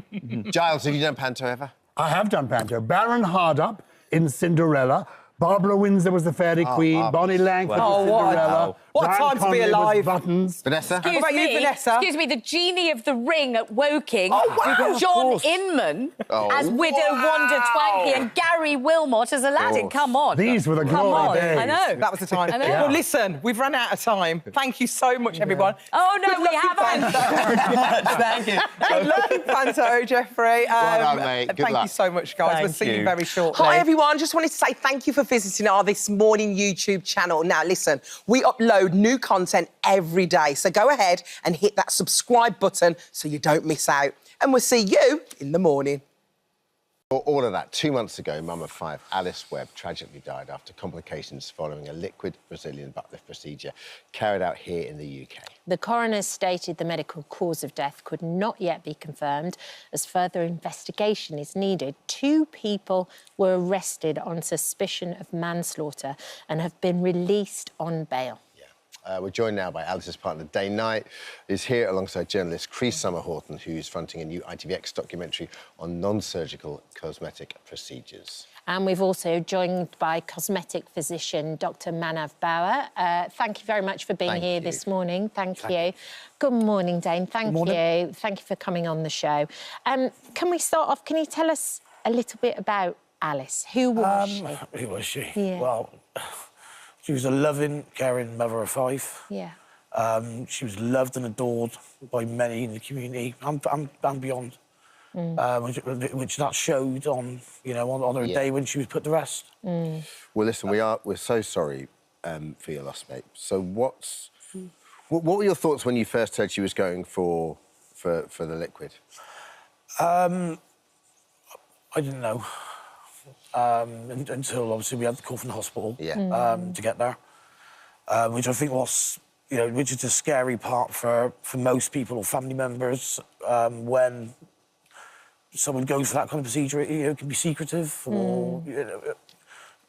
Giles, have you done panto ever? I have done panto. Baron Hardup in Cinderella. Barbara Windsor was the Fairy Queen. Bonnie Langford was Cinderella. What a Brian time to be Conley was alive. Buttons. Vanessa? What about you, Vanessa? Excuse me, the genie of the ring at Woking, Oh, wow. John Inman as Widow Wanda Twankey and Gary Wilmot as Aladdin. Come on. These were the Come glory on. days. I know. That was the time. I know. Well, listen, we've run out of time. Thank you so much, everyone. Oh, no, Good we luck in haven't. Thank you. Good luck in panto, Jeffrey. Well done, mate. Good Thank you luck. so much, guys. Thank We'll see you you. very shortly. Hi, everyone. Just wanted to say thank you for visiting our This Morning YouTube channel. Now, listen, we upload new content every day, so go ahead and hit that subscribe button so you don't miss out. And we'll see you in the morning. For all of that, 2 months ago, mum of 5, Alice Webb, tragically died after complications following a liquid Brazilian butt lift procedure carried out here in the UK. The coroner stated the medical cause of death could not yet be confirmed as further investigation is needed. 2 people were arrested on suspicion of manslaughter and have been released on bail. We're joined now by Alice's partner, Dane Knight, who's here alongside journalist Chris Summer-Horton, who's fronting a new ITVX documentary on non-surgical cosmetic procedures. And we've also joined by cosmetic physician Dr Manav Bauer. Thank you very much for being here this morning. Thank you. Good morning, Dane. Thank you. Thank you for coming on the show. Can we start off? Can you tell us a little bit about Alice? Who was she? Who was she? Yeah. Well, she was a loving, caring mother of 5. Yeah. She was loved and adored by many in the community and beyond. Which that showed on, you know, on her day when she was put to rest. Well, listen, we're so sorry for your loss, mate. So what were your thoughts when you first heard she was going for the liquid? I didn't know until obviously we had the call from the hospital to get there, which I think was, you know, which is a scary part for most people or family members when someone goes for that kind of procedure. You know, it can be secretive or you know,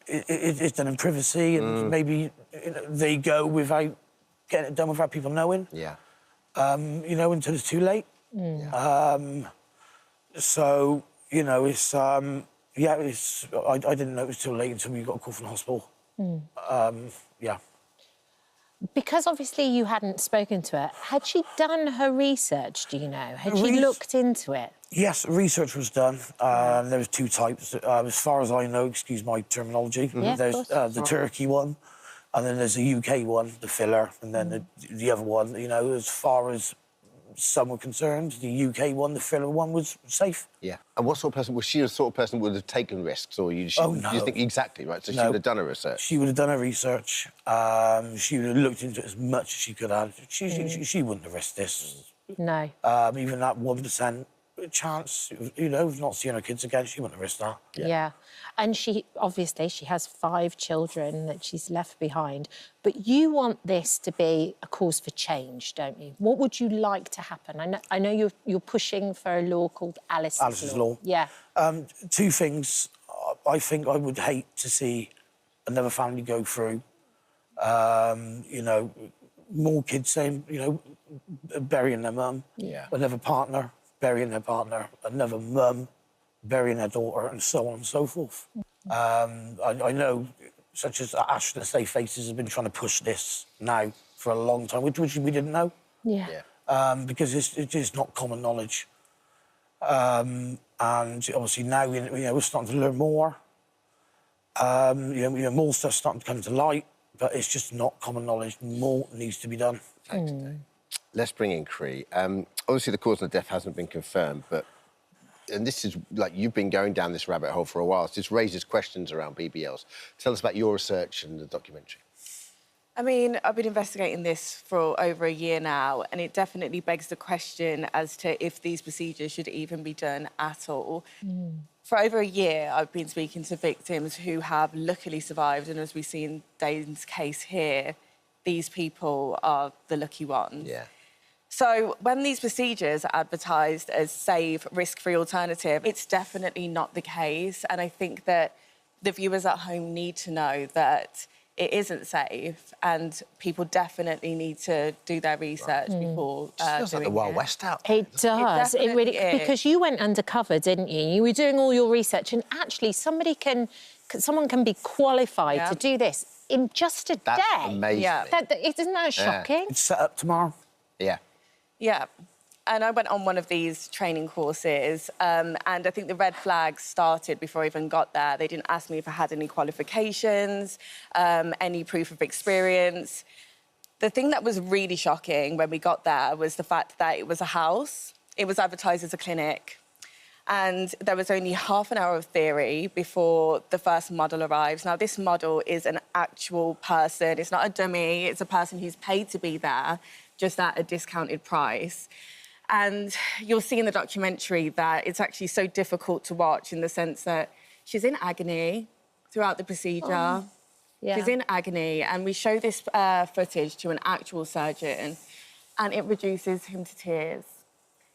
it's done in privacy, and maybe they go without getting it done without people knowing. Yeah. You know, until it's too late. So, you know, it's yeah, it's. I didn't know it was too late until we got a call from the hospital. Yeah. Because obviously you hadn't spoken to her, had she done her research, do you know? Had she looked into it? Yes, research was done. There was 2 types. As far as I know, excuse my terminology, there's the Turkey one, and then there's the UK one, the filler, and then the other one, you know, as far as some were concerned, the UK one, the filler one, was safe. Yeah. And what sort of person was she? The sort of person who would have taken risks, or you? Oh no. You think exactly right? So she No. would have done her research. She would have done her research. She would have looked into it as much as she could have. She wouldn't have risked this. No. Even that 1% chance, you know, of not seeing her kids again, she wouldn't have risked that. Yeah. And she, obviously, she has 5 children that she's left behind. But you want this to be a cause for change, don't you? What would you like to happen? I know you're pushing for a law called Alice's Law. Yeah. 2 things. I think I would hate to see another family go through, you know, more kids saying, you know, burying their mum. Yeah. Another partner burying their partner. Another mum burying their daughter, and so on and so forth. I know, such as Ashton Estate Faces have been trying to push this now for a long time, which we didn't know. Yeah. Because it is not common knowledge. And obviously now, you know, we're starting to learn more. You know, more stuff's starting to come to light, but it's just not common knowledge. More needs to be done. Thanks, Dave. Let's bring in Cree. Obviously, the cause of death hasn't been confirmed, but... And this is, like, you've been going down this rabbit hole for a while, so this raises questions around BBLs. Tell us about your research and the documentary. I mean, I've been investigating this for over a year now, and it definitely begs the question as to if these procedures should even be done at all. For over a year, I've been speaking to victims who have luckily survived, and as we see in Dane's case here, these people are the lucky ones. Yeah. So when these procedures are advertised as safe, risk-free alternative, it's definitely not the case. And I think that the viewers at home need to know that it isn't safe, and people definitely need to do their research before feels like the Wild West out. It does. It really is. Because you went undercover, didn't you? You were doing all your research, and actually someone can be qualified to do this in just a day. That's amazing. Yeah. Isn't that shocking? It's set up tomorrow. Yeah. Yeah. And I went on one of these training courses, and I think the red flags started before I even got there. They didn't ask me if I had any qualifications, any proof of experience. The thing that was really shocking when we got there was the fact that it was a house. It was advertised as a clinic. And there was only half an hour of theory before the first model arrives. Now, this model is an actual person. It's not a dummy. It's a person who's paid to be there, just at a discounted price. And you'll see in the documentary that it's actually so difficult to watch in the sense that she's in agony throughout the procedure. She's in agony. And we show this footage to an actual surgeon, and it reduces him to tears.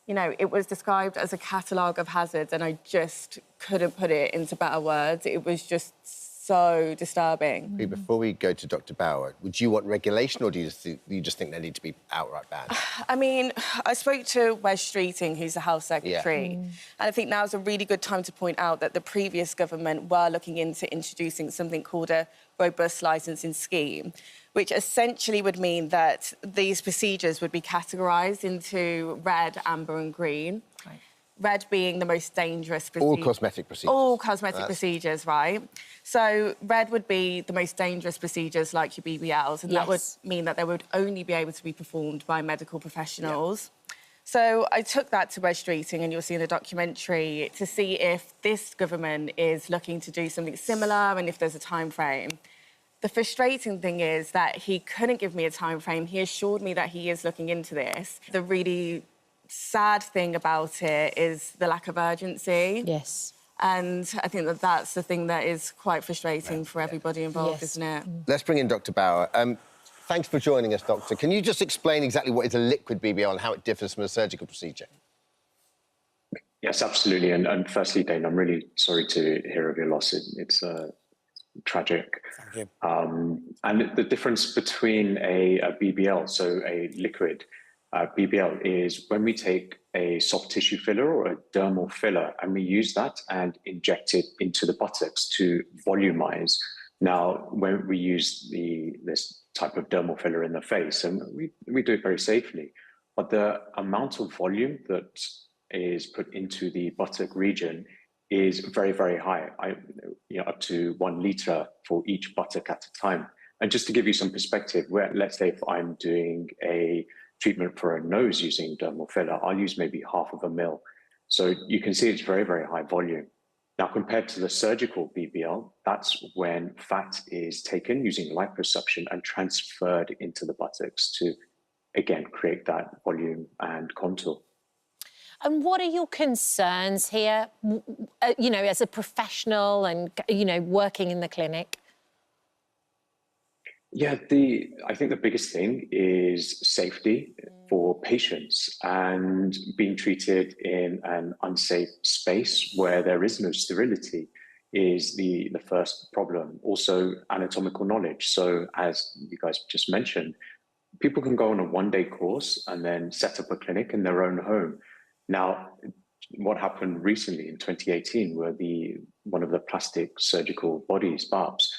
You know, it was described as a catalogue of hazards, and I just couldn't put it into better words. It was just so disturbing. Before we go to Dr. Bauer, would you want regulation, or do you just think they need to be outright banned? I mean, I spoke to Wes Streeting, who's the Health Secretary, and I think now's a really good time to point out that the previous government were looking into introducing something called a robust licensing scheme, which essentially would mean that these procedures would be categorised into red, amber and green. Right. Red being the most dangerous procedure. All cosmetic procedures. All cosmetic procedures, right? So red would be the most dangerous procedures like your BBLs, and that would mean that they would only be able to be performed by medical professionals. So I took that to Wes Streeting, and you'll see in the documentary, to see if this government is looking to do something similar and if there's a time frame. The frustrating thing is that he couldn't give me a time frame. He assured me that he is looking into this. The really sad thing about it is the lack of urgency. Yes. And I think that that's the thing that is quite frustrating for everybody involved, isn't it? Let's bring in Dr. Bauer. Thanks for joining us, Doctor. Can you just explain exactly what is a liquid BBL and how it differs from a surgical procedure? Yes, absolutely. And firstly, Dane, I'm really sorry to hear of your loss. It's tragic. Thank you. And the difference between a BBL, so a liquid BBL, is when we take a soft tissue filler or a dermal filler and we use that and inject it into the buttocks to volumize. Now, when we use this type of dermal filler in the face, and we do it very safely, but the amount of volume that is put into the buttock region is very, very high, up to 1 liter for each buttock at a time. And just to give you some perspective, where let's say if I'm doing a treatment for a nose using dermal filler, I'll use maybe 1/2 ml. So you can see it's very, very high volume. Now, compared to the surgical BBL, that's when fat is taken using liposuction and transferred into the buttocks to, again, create that volume and contour. And what are your concerns here, as a professional and, working in the clinic? Yeah, I think the biggest thing is safety for patients and being treated in an unsafe space where there is no sterility is the first problem. Also, anatomical knowledge. So as you guys just mentioned, people can go on a 1-day course and then set up a clinic in their own home. Now, what happened recently in 2018 were one of the plastic surgical bodies, BARBs,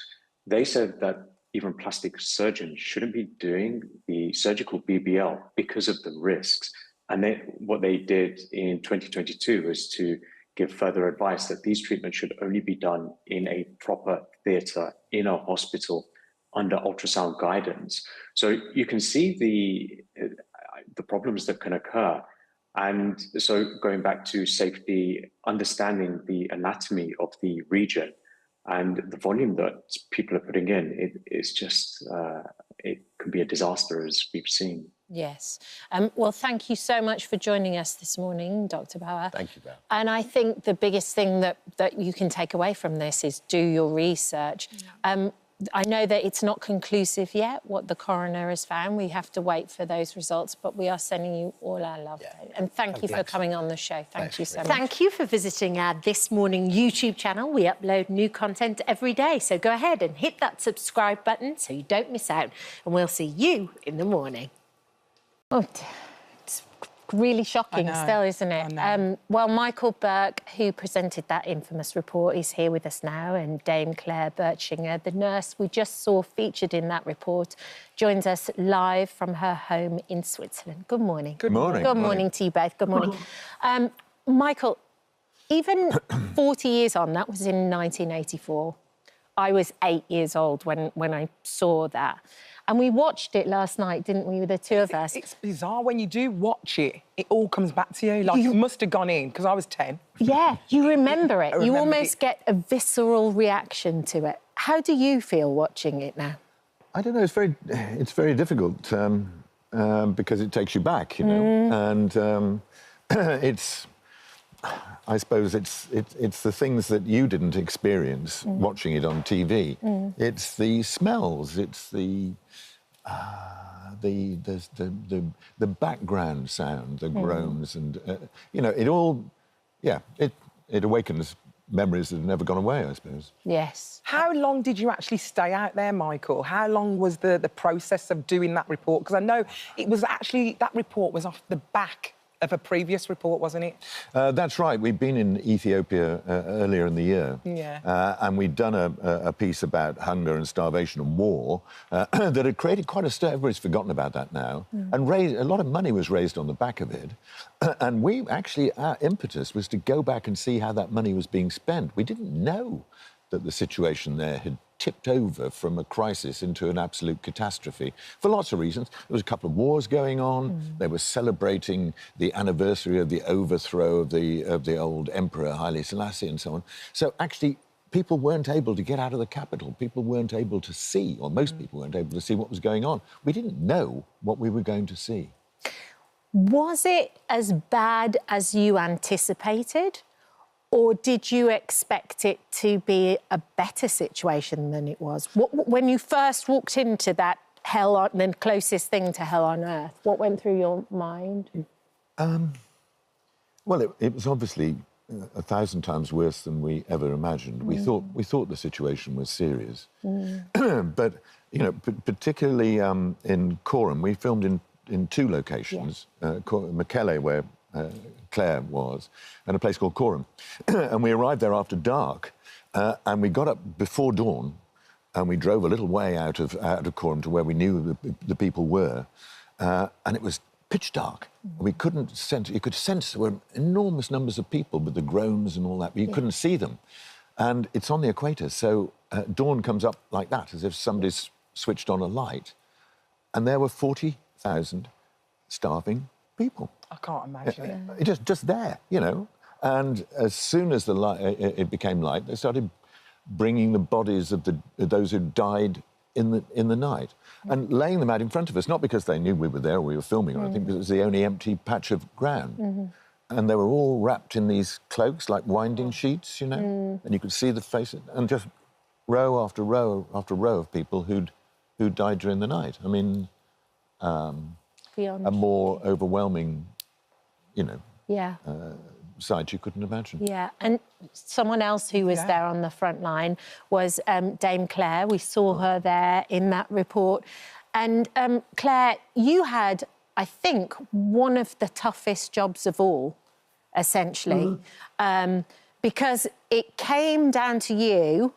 they said that even plastic surgeons shouldn't be doing the surgical BBL because of the risks. And what they did in 2022 was to give further advice that these treatments should only be done in a proper theatre, in a hospital, under ultrasound guidance. So you can see the problems that can occur. And so going back to safety, understanding the anatomy of the region and the volume that people are putting in, it's just, it can be a disaster, as we've seen. Yes. Well, thank you so much for joining us this morning, Dr. Bauer. Thank you, Bauer. And I think the biggest thing that you can take away from this is do your research. I know that it's not conclusive yet, what the coroner has found. We have to wait for those results, but we are sending you all our love. Yeah. And thank you for coming on the show. Thank you so much. Thank you for visiting our This Morning YouTube channel. We upload new content every day, so go ahead and hit that subscribe button so you don't miss out. And we'll see you in the morning. Oh, it's really shocking still, isn't it? Well, Michael Burke, who presented that infamous report, is here with us now, and Dame Claire Birchinger, the nurse we just saw featured in that report, joins us live from her home in Switzerland. Good morning. Good morning. Good morning to you both. Good morning. Michael, even 40 years on, that was in 1984. I was 8 years old when I saw that. And we watched it last night, didn't we, the two of us? It's bizarre. When you do watch it, it all comes back to you. Like, you must have gone in, because I was 10. Yeah, you remember it. You almost get a visceral reaction to it. How do you feel watching it now? I don't know. It's very difficult because it takes you back, you know. And I suppose it's the things that you didn't experience watching it on TV. It's the smells. It's the background sound, the groans, and it all. Yeah, it awakens memories that have never gone away, I suppose. Yes. How long did you actually stay out there, Michael? How long was the process of doing that report? Because I know it was actually, that report was off the back of a previous report, wasn't it? That's right. We'd been in Ethiopia earlier in the year. Yeah. And we'd done a piece about hunger and starvation and war that had created quite a stir. Everybody's forgotten about that now. And a lot of money was raised on the back of it. And our impetus was to go back and see how that money was being spent. We didn't know that the situation there had tipped over from a crisis into an absolute catastrophe for lots of reasons. There was a couple of wars going on. They were celebrating the anniversary of the overthrow of the old emperor Haile Selassie and so on. So actually, people weren't able to get out of the capital. People weren't able to see, or most people weren't able to see what was going on. We didn't know what we were going to see. Was it as bad as you anticipated? Or did you expect it to be a better situation than it was? When you first walked into that the closest thing to hell on earth, what went through your mind? Well, it was obviously 1,000 times worse than we ever imagined. We thought the situation was serious. But, you know, particularly in Corham, we filmed in two locations, Machele, where Claire was, and a place called Corham. And we arrived there after dark, and we got up before dawn, and we drove a little way out of Corham to where we knew the people were, and it was pitch dark. We couldn't sense, you could sense there were enormous numbers of people with the groans and all that, but you couldn't see them. And it's on the equator, so dawn comes up like that, as if somebody's switched on a light. And there were 40,000 starving people. I can't imagine it. Just there, you know. And as soon as it became light, they started bringing the bodies of those who died in the night and laying them out in front of us, not because they knew we were there or we were filming or anything, because it was the only empty patch of ground. And they were all wrapped in these cloaks, like winding sheets, you know, and you could see the faces, and just row after row after row of people who'd died during the night. I mean, a more overwhelming, you know, sight you couldn't imagine. Yeah, and someone else who was there on the front line was Dame Claire. We saw her there in that report. And Claire, you had, I think, one of the toughest jobs of all, essentially, because it came down to you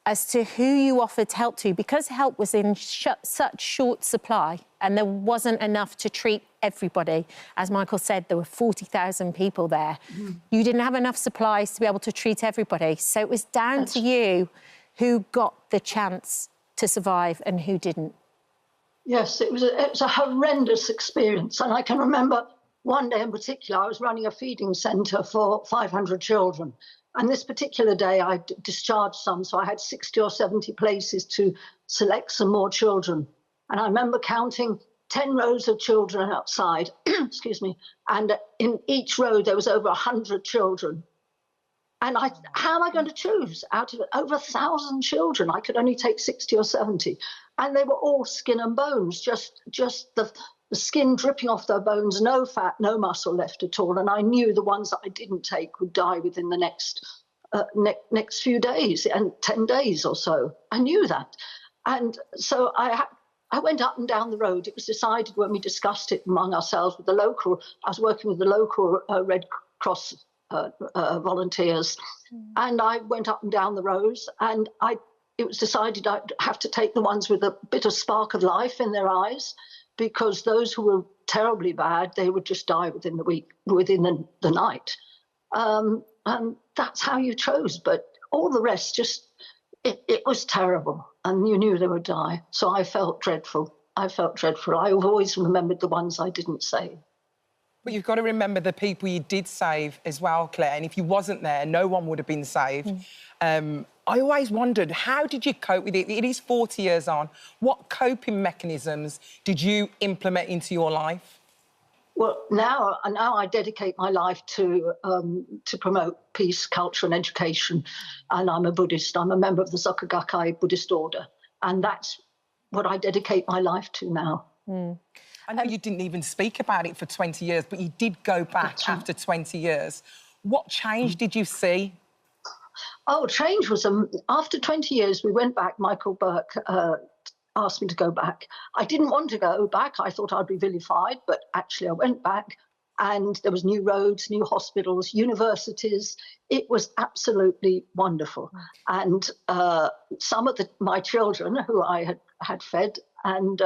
as to who you offered help to, because help was in such short supply and there wasn't enough to treat everybody. As Michael said, there were 40,000 people there. You didn't have enough supplies to be able to treat everybody. So it was down to you who got the chance to survive and who didn't. Yes, it was a horrendous experience. And I can remember one day in particular, I was running a feeding centre for 500 children. And this particular day, I discharged some, so I had 60 or 70 places to select some more children. And I remember counting 10 rows of children outside, excuse me, and in each row there was over 100 children. And how am I going to choose out of over 1,000 children? I could only take 60 or 70. And they were all skin and bones, just the skin dripping off their bones, no fat, no muscle left at all. And I knew the ones that I didn't take would die within the next few days, and 10 days or so. I knew that. And so I went up and down the road. It was decided when we discussed it among ourselves with the local, I was working with the local Red Cross volunteers, and I went up and down the rows, and it was decided I'd have to take the ones with a bit of spark of life in their eyes, because those who were terribly bad, they would just die within the night. And that's how you chose. But all the rest, it was terrible. And you knew they would die. So I felt dreadful. I've always remembered the ones I didn't save. But you've got to remember the people you did save as well, Claire. And if you wasn't there, no one would have been saved. I always wondered, how did you cope with it? It is 40 years on. What coping mechanisms did you implement into your life? Well, now I dedicate my life to promote peace, culture and education. And I'm a Buddhist. I'm a member of the Soka Gakkai Buddhist order. And that's what I dedicate my life to now. I know you didn't even speak about it for 20 years, but you did go back after 20 years. What change did you see? Oh, change was... after 20 years, we went back. Michael Burke asked me to go back. I didn't want to go back. I thought I'd be vilified, but actually I went back, and there was new roads, new hospitals, universities. It was absolutely wonderful. And some of my children who I had fed and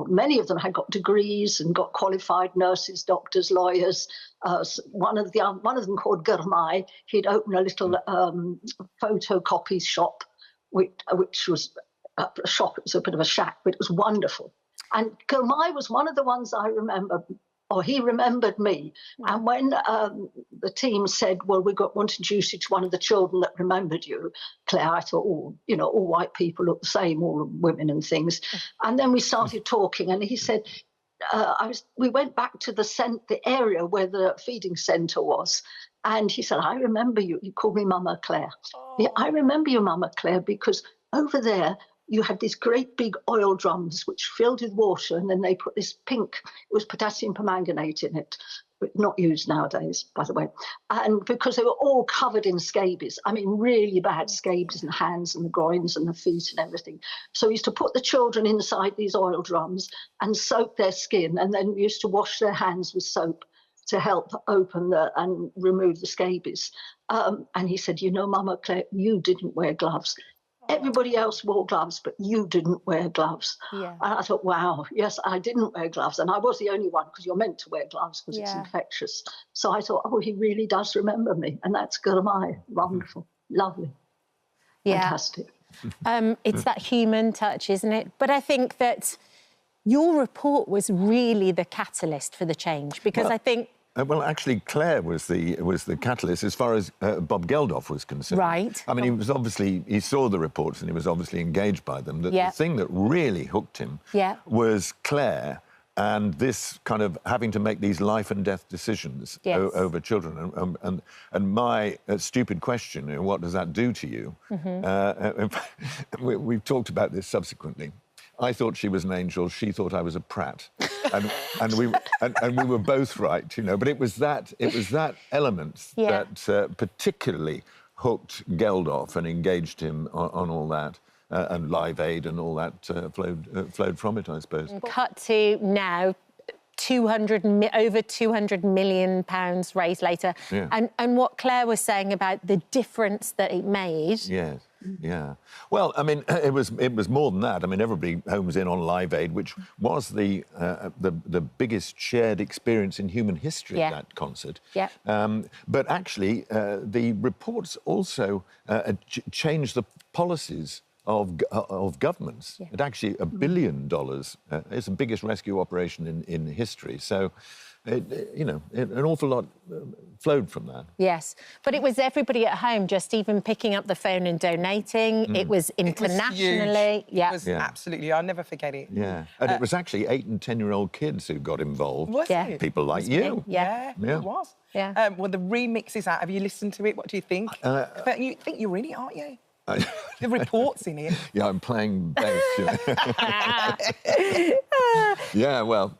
many of them had got degrees and got qualified nurses, doctors, lawyers. One of them called Gurmai, he'd opened a little photocopy shop, which was a shop. It was a bit of a shack, but it was wonderful. And Gurmai was one of the ones I remember, or he remembered me. And when the team said, well, we want to introduce you to one of the children that remembered you, Claire, I thought, oh, you know, all white people look the same, all women and things. And then we started talking, and he said, we went back to the area where the feeding centre was. And he said, I remember you. You called me Mama Claire. Yeah, I remember you, Mama Claire, because over there, you had these great big oil drums which filled with water, and then they put this pink, it was potassium permanganate in it, not used nowadays, by the way, and because they were all covered in scabies. I mean, really bad scabies in the hands and the groins and the feet and everything. So we used to put the children inside these oil drums and soak their skin, and then we used to wash their hands with soap to help open and remove the scabies. And he said, you know, Mama Claire, you didn't wear gloves. Everybody else wore gloves, but you didn't wear gloves. Yeah. And I thought, wow, yes, I didn't wear gloves. And I was the only one, because you're meant to wear gloves because it's infectious. So I thought, oh, he really does remember me. And that's good of my wonderful, lovely, fantastic. It's that human touch, isn't it? But I think that your report was really the catalyst for the change, because I think... well, actually, Claire was the catalyst as far as Bob Geldof was concerned. Right. I mean, he saw the reports and he was obviously engaged by them. The thing that really hooked him was Claire and this kind of having to make these life and death decisions over children. And my stupid question, what does that do to you? We've talked about this subsequently. I thought she was an angel. She thought I was a prat, and we were both right, you know. But it was that element that particularly hooked Geldof and engaged him on all that, and Live Aid and all that flowed from it, I suppose. Cut to now. Over £200 million raised later. And what Claire was saying about the difference that it made. Yes. Yeah. Well, I mean, it was more than that. I mean, everybody homes in on Live Aid, which was the biggest shared experience in human history, that concert. Yeah. But actually, the reports also changed the policies of governments. It actually $1 billion. It's the biggest rescue operation in history. So, an awful lot flowed from that. Yes, but it was everybody at home just even picking up the phone and donating. It was internationally. It was absolutely. I'll never forget it. Yeah, and it was actually 8- and 10-year-old kids who got involved. Was it? People like you. Yeah, it was. Yeah. Well, the remix is out. Have you listened to it? What do you think? But you think you're in it, aren't you? The report's in it. Yeah, I'm playing bass. Yeah, well,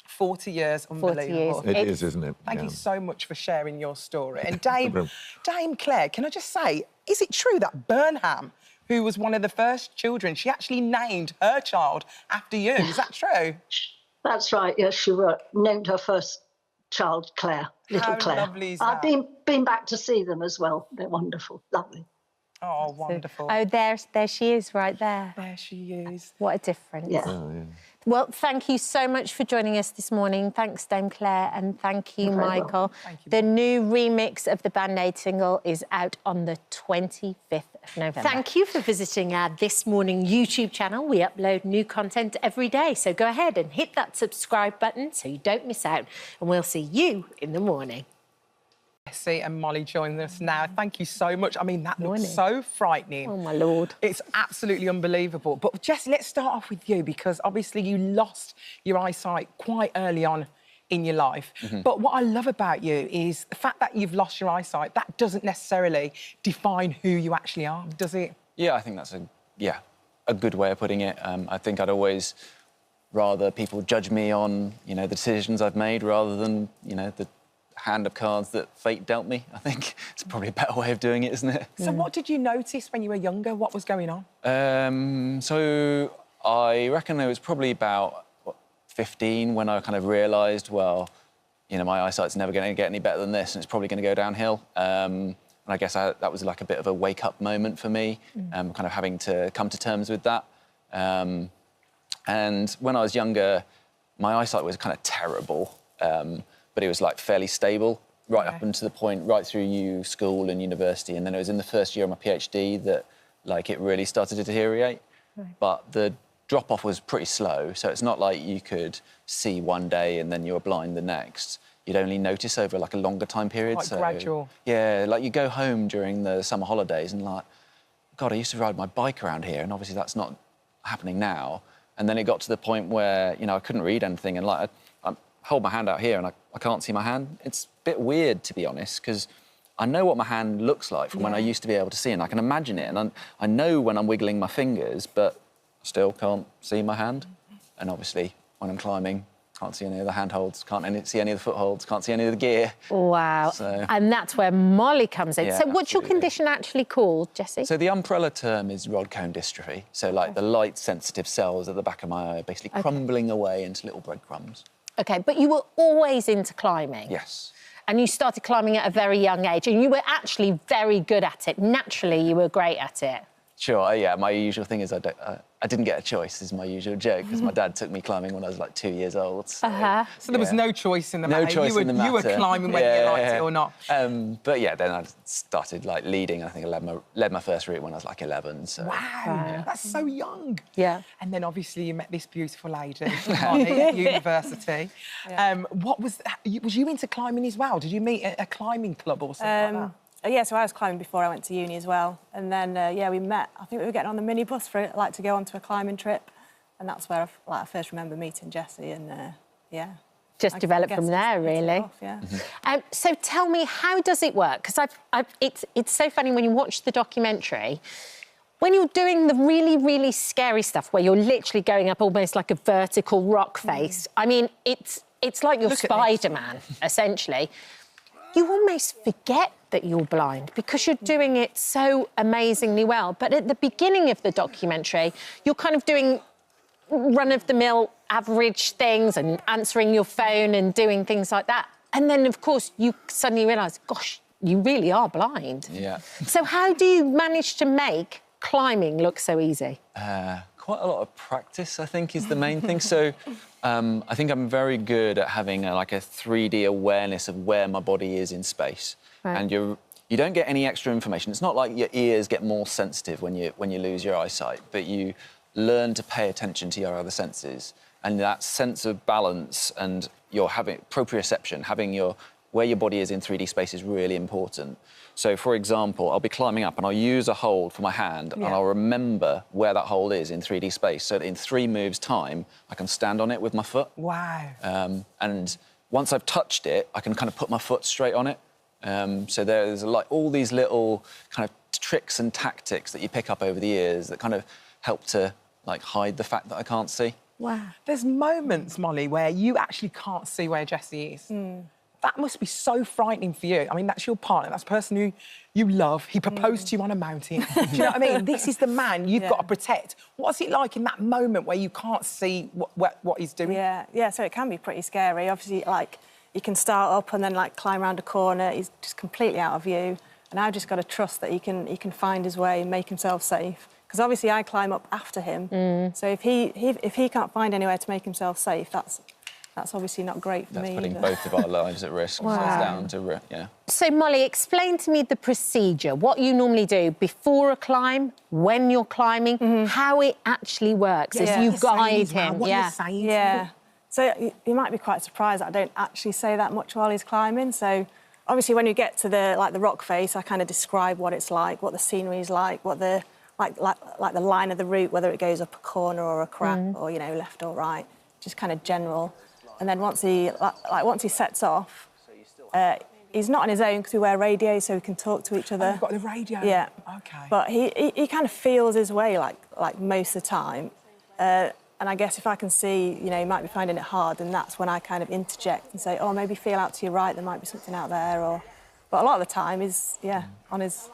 40 years, unbelievable. 40 years. It is, isn't it? Thank you so much for sharing your story. And Dame Claire, can I just say, is it true that Burnham, who was one of the first children, she actually named her child after you? Is that true? That's right, yes, she named her first child Claire, little Claire. How lovely is that? I've been back to see them as well. They're wonderful, lovely. Oh, wonderful. Oh, there she is, right there. There she is. What a difference. Yeah. Oh, yeah. Well, thank you so much for joining us this morning. Thanks, Dame Claire, and thank you, Michael. Thank you. The new remix of the Band Aid single is out on the 25th of November. Thank you for visiting our This Morning YouTube channel. We upload new content every day, so go ahead and hit that subscribe button so you don't miss out, and we'll see you in the morning. Jessie and Molly joining us now. Thank you so much. I mean, that looks so frightening. Oh, my Lord. It's absolutely unbelievable. But, Jessie, let's start off with you, because obviously you lost your eyesight quite early on in your life. But what I love about you is the fact that you've lost your eyesight, that doesn't necessarily define who you actually are, does it? Yeah, I think that's a good way of putting it. I think I'd always rather people judge me on, the decisions I've made rather than, the hand of cards that fate dealt me. I think it's probably a better way of doing it, isn't it? So what did you notice when you were younger? What was going on? So I reckon it was probably about 15 when I kind of realised, well, my eyesight's never going to get any better than this, and it's probably going to go downhill. And I guess that was like a bit of a wake-up moment for me, kind of having to come to terms with that. And when I was younger, my eyesight was kind of terrible. But it was like fairly stable right up until the point, right through school and university. And then it was in the first year of my PhD that it really started to deteriorate. Right. But the drop-off was pretty slow. So it's not like you could see one day and then you were blind the next. You'd only notice over a longer time period. Quite gradual. Yeah, you go home during the summer holidays and God, I used to ride my bike around here, and obviously that's not happening now. And then it got to the point where, I couldn't read anything, and I hold my hand out here and I can't see my hand. It's a bit weird, to be honest, because I know what my hand looks like from when I used to be able to see, and I can imagine it, and I know when I'm wiggling my fingers, but I still can't see my hand. And obviously, when I'm climbing, can't see any of the handholds, can't see any of the footholds, can't see any of the gear. Wow. So, and that's where Molly comes in. Yeah, So what's your condition actually called, Jessie? So the umbrella term is rod cone dystrophy. So like the light sensitive cells at the back of my eye are basically crumbling away into little breadcrumbs. OK, but you were always into climbing? Yes. And you started climbing at a very young age, and you were actually very good at it. Naturally, you were great at it. Sure, yeah, my usual thing is I didn't get a choice, is my usual joke, because my dad took me climbing when I was like 2 years old. So, So there was no choice in the matter. No choice in the matter. You were climbing whether you liked it or not. But yeah, then I started like leading. I think I led my first route when I was like 11. So. Wow, that's so young. Yeah. And then obviously you met this beautiful lady, Molly, at university. Was you into climbing as well? Did you meet at a climbing club or something like that? Yeah, so I was climbing before I went to uni as well. And then, yeah, we met. I think we were getting on the minibus for, like, to go onto a climbing trip. And that's where I first remember meeting Jessie and, yeah. Just developed from there, really. Yeah. So tell me, how does it work? Because it's so funny when you watch the documentary, when you're doing the really, really scary stuff where you're literally going up almost like a vertical rock face, I mean, it's like you're Spider-Man, essentially. You almost forget that you're blind because you're doing it so amazingly well. But at the beginning of the documentary, you're kind of doing run-of-the-mill average things and answering your phone and doing things like that. And then, of course, you suddenly realise, gosh, you really are blind. Yeah. So how do you manage to make climbing look so easy? Quite a lot of practice, I think, is the main thing. So I think I'm very good at having a 3D awareness of where my body is in space. Right. And you don't get any extra information. It's not like your ears get more sensitive when you lose your eyesight, but you learn to pay attention to your other senses. And that sense of balance and you're having proprioception, having where your body is in 3D space is really important. So, for example, I'll be climbing up and I'll use a hold for my hand and I'll remember where that hold is in 3D space so that in 3 moves' time, I can stand on it with my foot. Wow. And once I've touched it, I can kind of put my foot straight on it. So there's like all these little kind of tricks and tactics that you pick up over the years that kind of help to like hide the fact that I can't see. Wow. There's moments, Molly, where you actually can't see where Jessie is. That must be so frightening for you. I mean, that's your partner, that's the person who you love. He proposed to you on a mountain. Do you know what I mean? This is the man you've got to protect. What's it like in that moment where you can't see what he's doing? Yeah, so it can be pretty scary. Obviously, like, you can start up and then, like, climb around a corner. He's just completely out of view. And I've just got to trust that he can find his way and make himself safe. Because obviously I climb up after him. So if he can't find anywhere to make himself safe, that's obviously not great for me. That's putting either. both of our lives at risk. Wow. So it's down to, yeah. So, Molly, explain to me the procedure, what you normally do before a climb, when you're climbing, how it actually works as you guide him. Yeah. So you might be quite surprised that I don't actually say that much while he's climbing. So obviously when you get to the rock face, I kind of describe what it's like, what the scenery is like, what the like the line of the route, whether it goes up a corner or a crack or, you know, left or right, just kind of general. And then once he sets off, he's not on his own because we wear radios, so we can talk to each other. Oh, you've got the radio? Yeah. OK. But he kind of feels his way, like most of the time. And I guess if I can see, you know, he might be finding it hard, then that's when I kind of interject and say, oh, maybe feel out to your right, there might be something out there. But a lot of the time he's, on his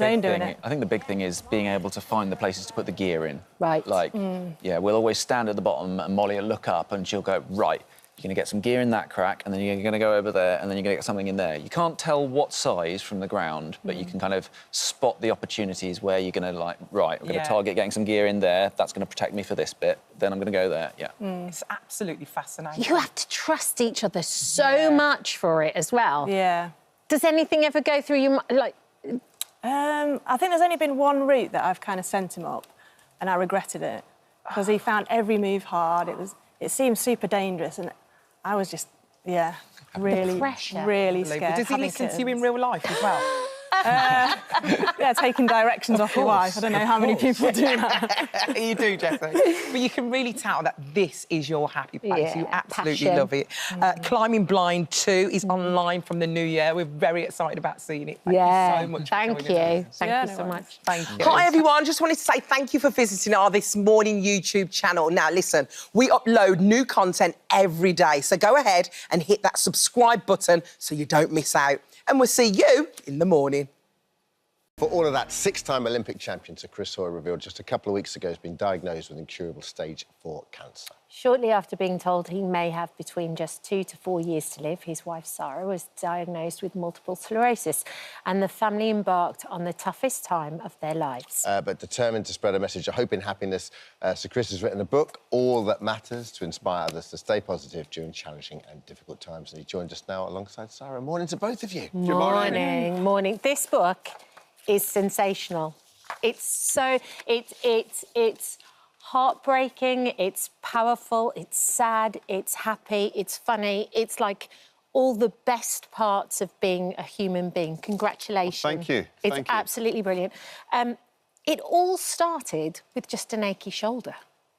own doing it. I think the big thing is being able to find the places to put the gear in. Right. Like, yeah, we'll always stand at the bottom and Molly will look up and she'll go, right, you're going to get some gear in that crack and then you're going to go over there and then you're going to get something in there. You can't tell what size from the ground, but you can kind of spot the opportunities where you're going to, like, right, we're going to target getting some gear in there, that's going to protect me for this bit, then I'm going to go there, It's absolutely fascinating. You have to trust each other so much for it as well. Yeah. Does anything ever go through your mind, like... I think there's only been one route that I've kind of sent him up and I regretted it because he found every move hard. It seemed super dangerous and I was just, really, really scared. Does he listen to you in real life as well? Yeah, taking directions off your wife. I don't know how many people do that. You do, Jessie. But you can really tell that this is your happy place. Yeah, You absolutely passion. love it. Climbing Blind 2 is online from the new year. We're very excited about seeing it. Thank you so much. Thank you. Thank you so much. Thank you. Hi, everyone. Just wanted to say thank you for visiting our This Morning YouTube channel. Now, listen, we upload new content every day. So go ahead and hit that subscribe button so you don't miss out. And we'll see you in the morning. For all of that, 6-time Olympic champion Sir Chris Hoy revealed just a couple of weeks ago has been diagnosed with incurable stage 4 cancer. Shortly after being told he may have between just 2 to 4 years to live, his wife Sarah was diagnosed with multiple sclerosis, and the family embarked on the toughest time of their lives. But determined to spread a message of hope and happiness, Sir Chris has written a book, All That Matters, to inspire others to stay positive during challenging and difficult times. And he joined us now alongside Sarah. Morning to both of you. Morning, morning. This book is sensational. It's so... It's heartbreaking, it's powerful, it's sad, it's happy, it's funny. It's like all the best parts of being a human being. Congratulations. Well, thank you. It's absolutely brilliant. It all started with just an achy shoulder.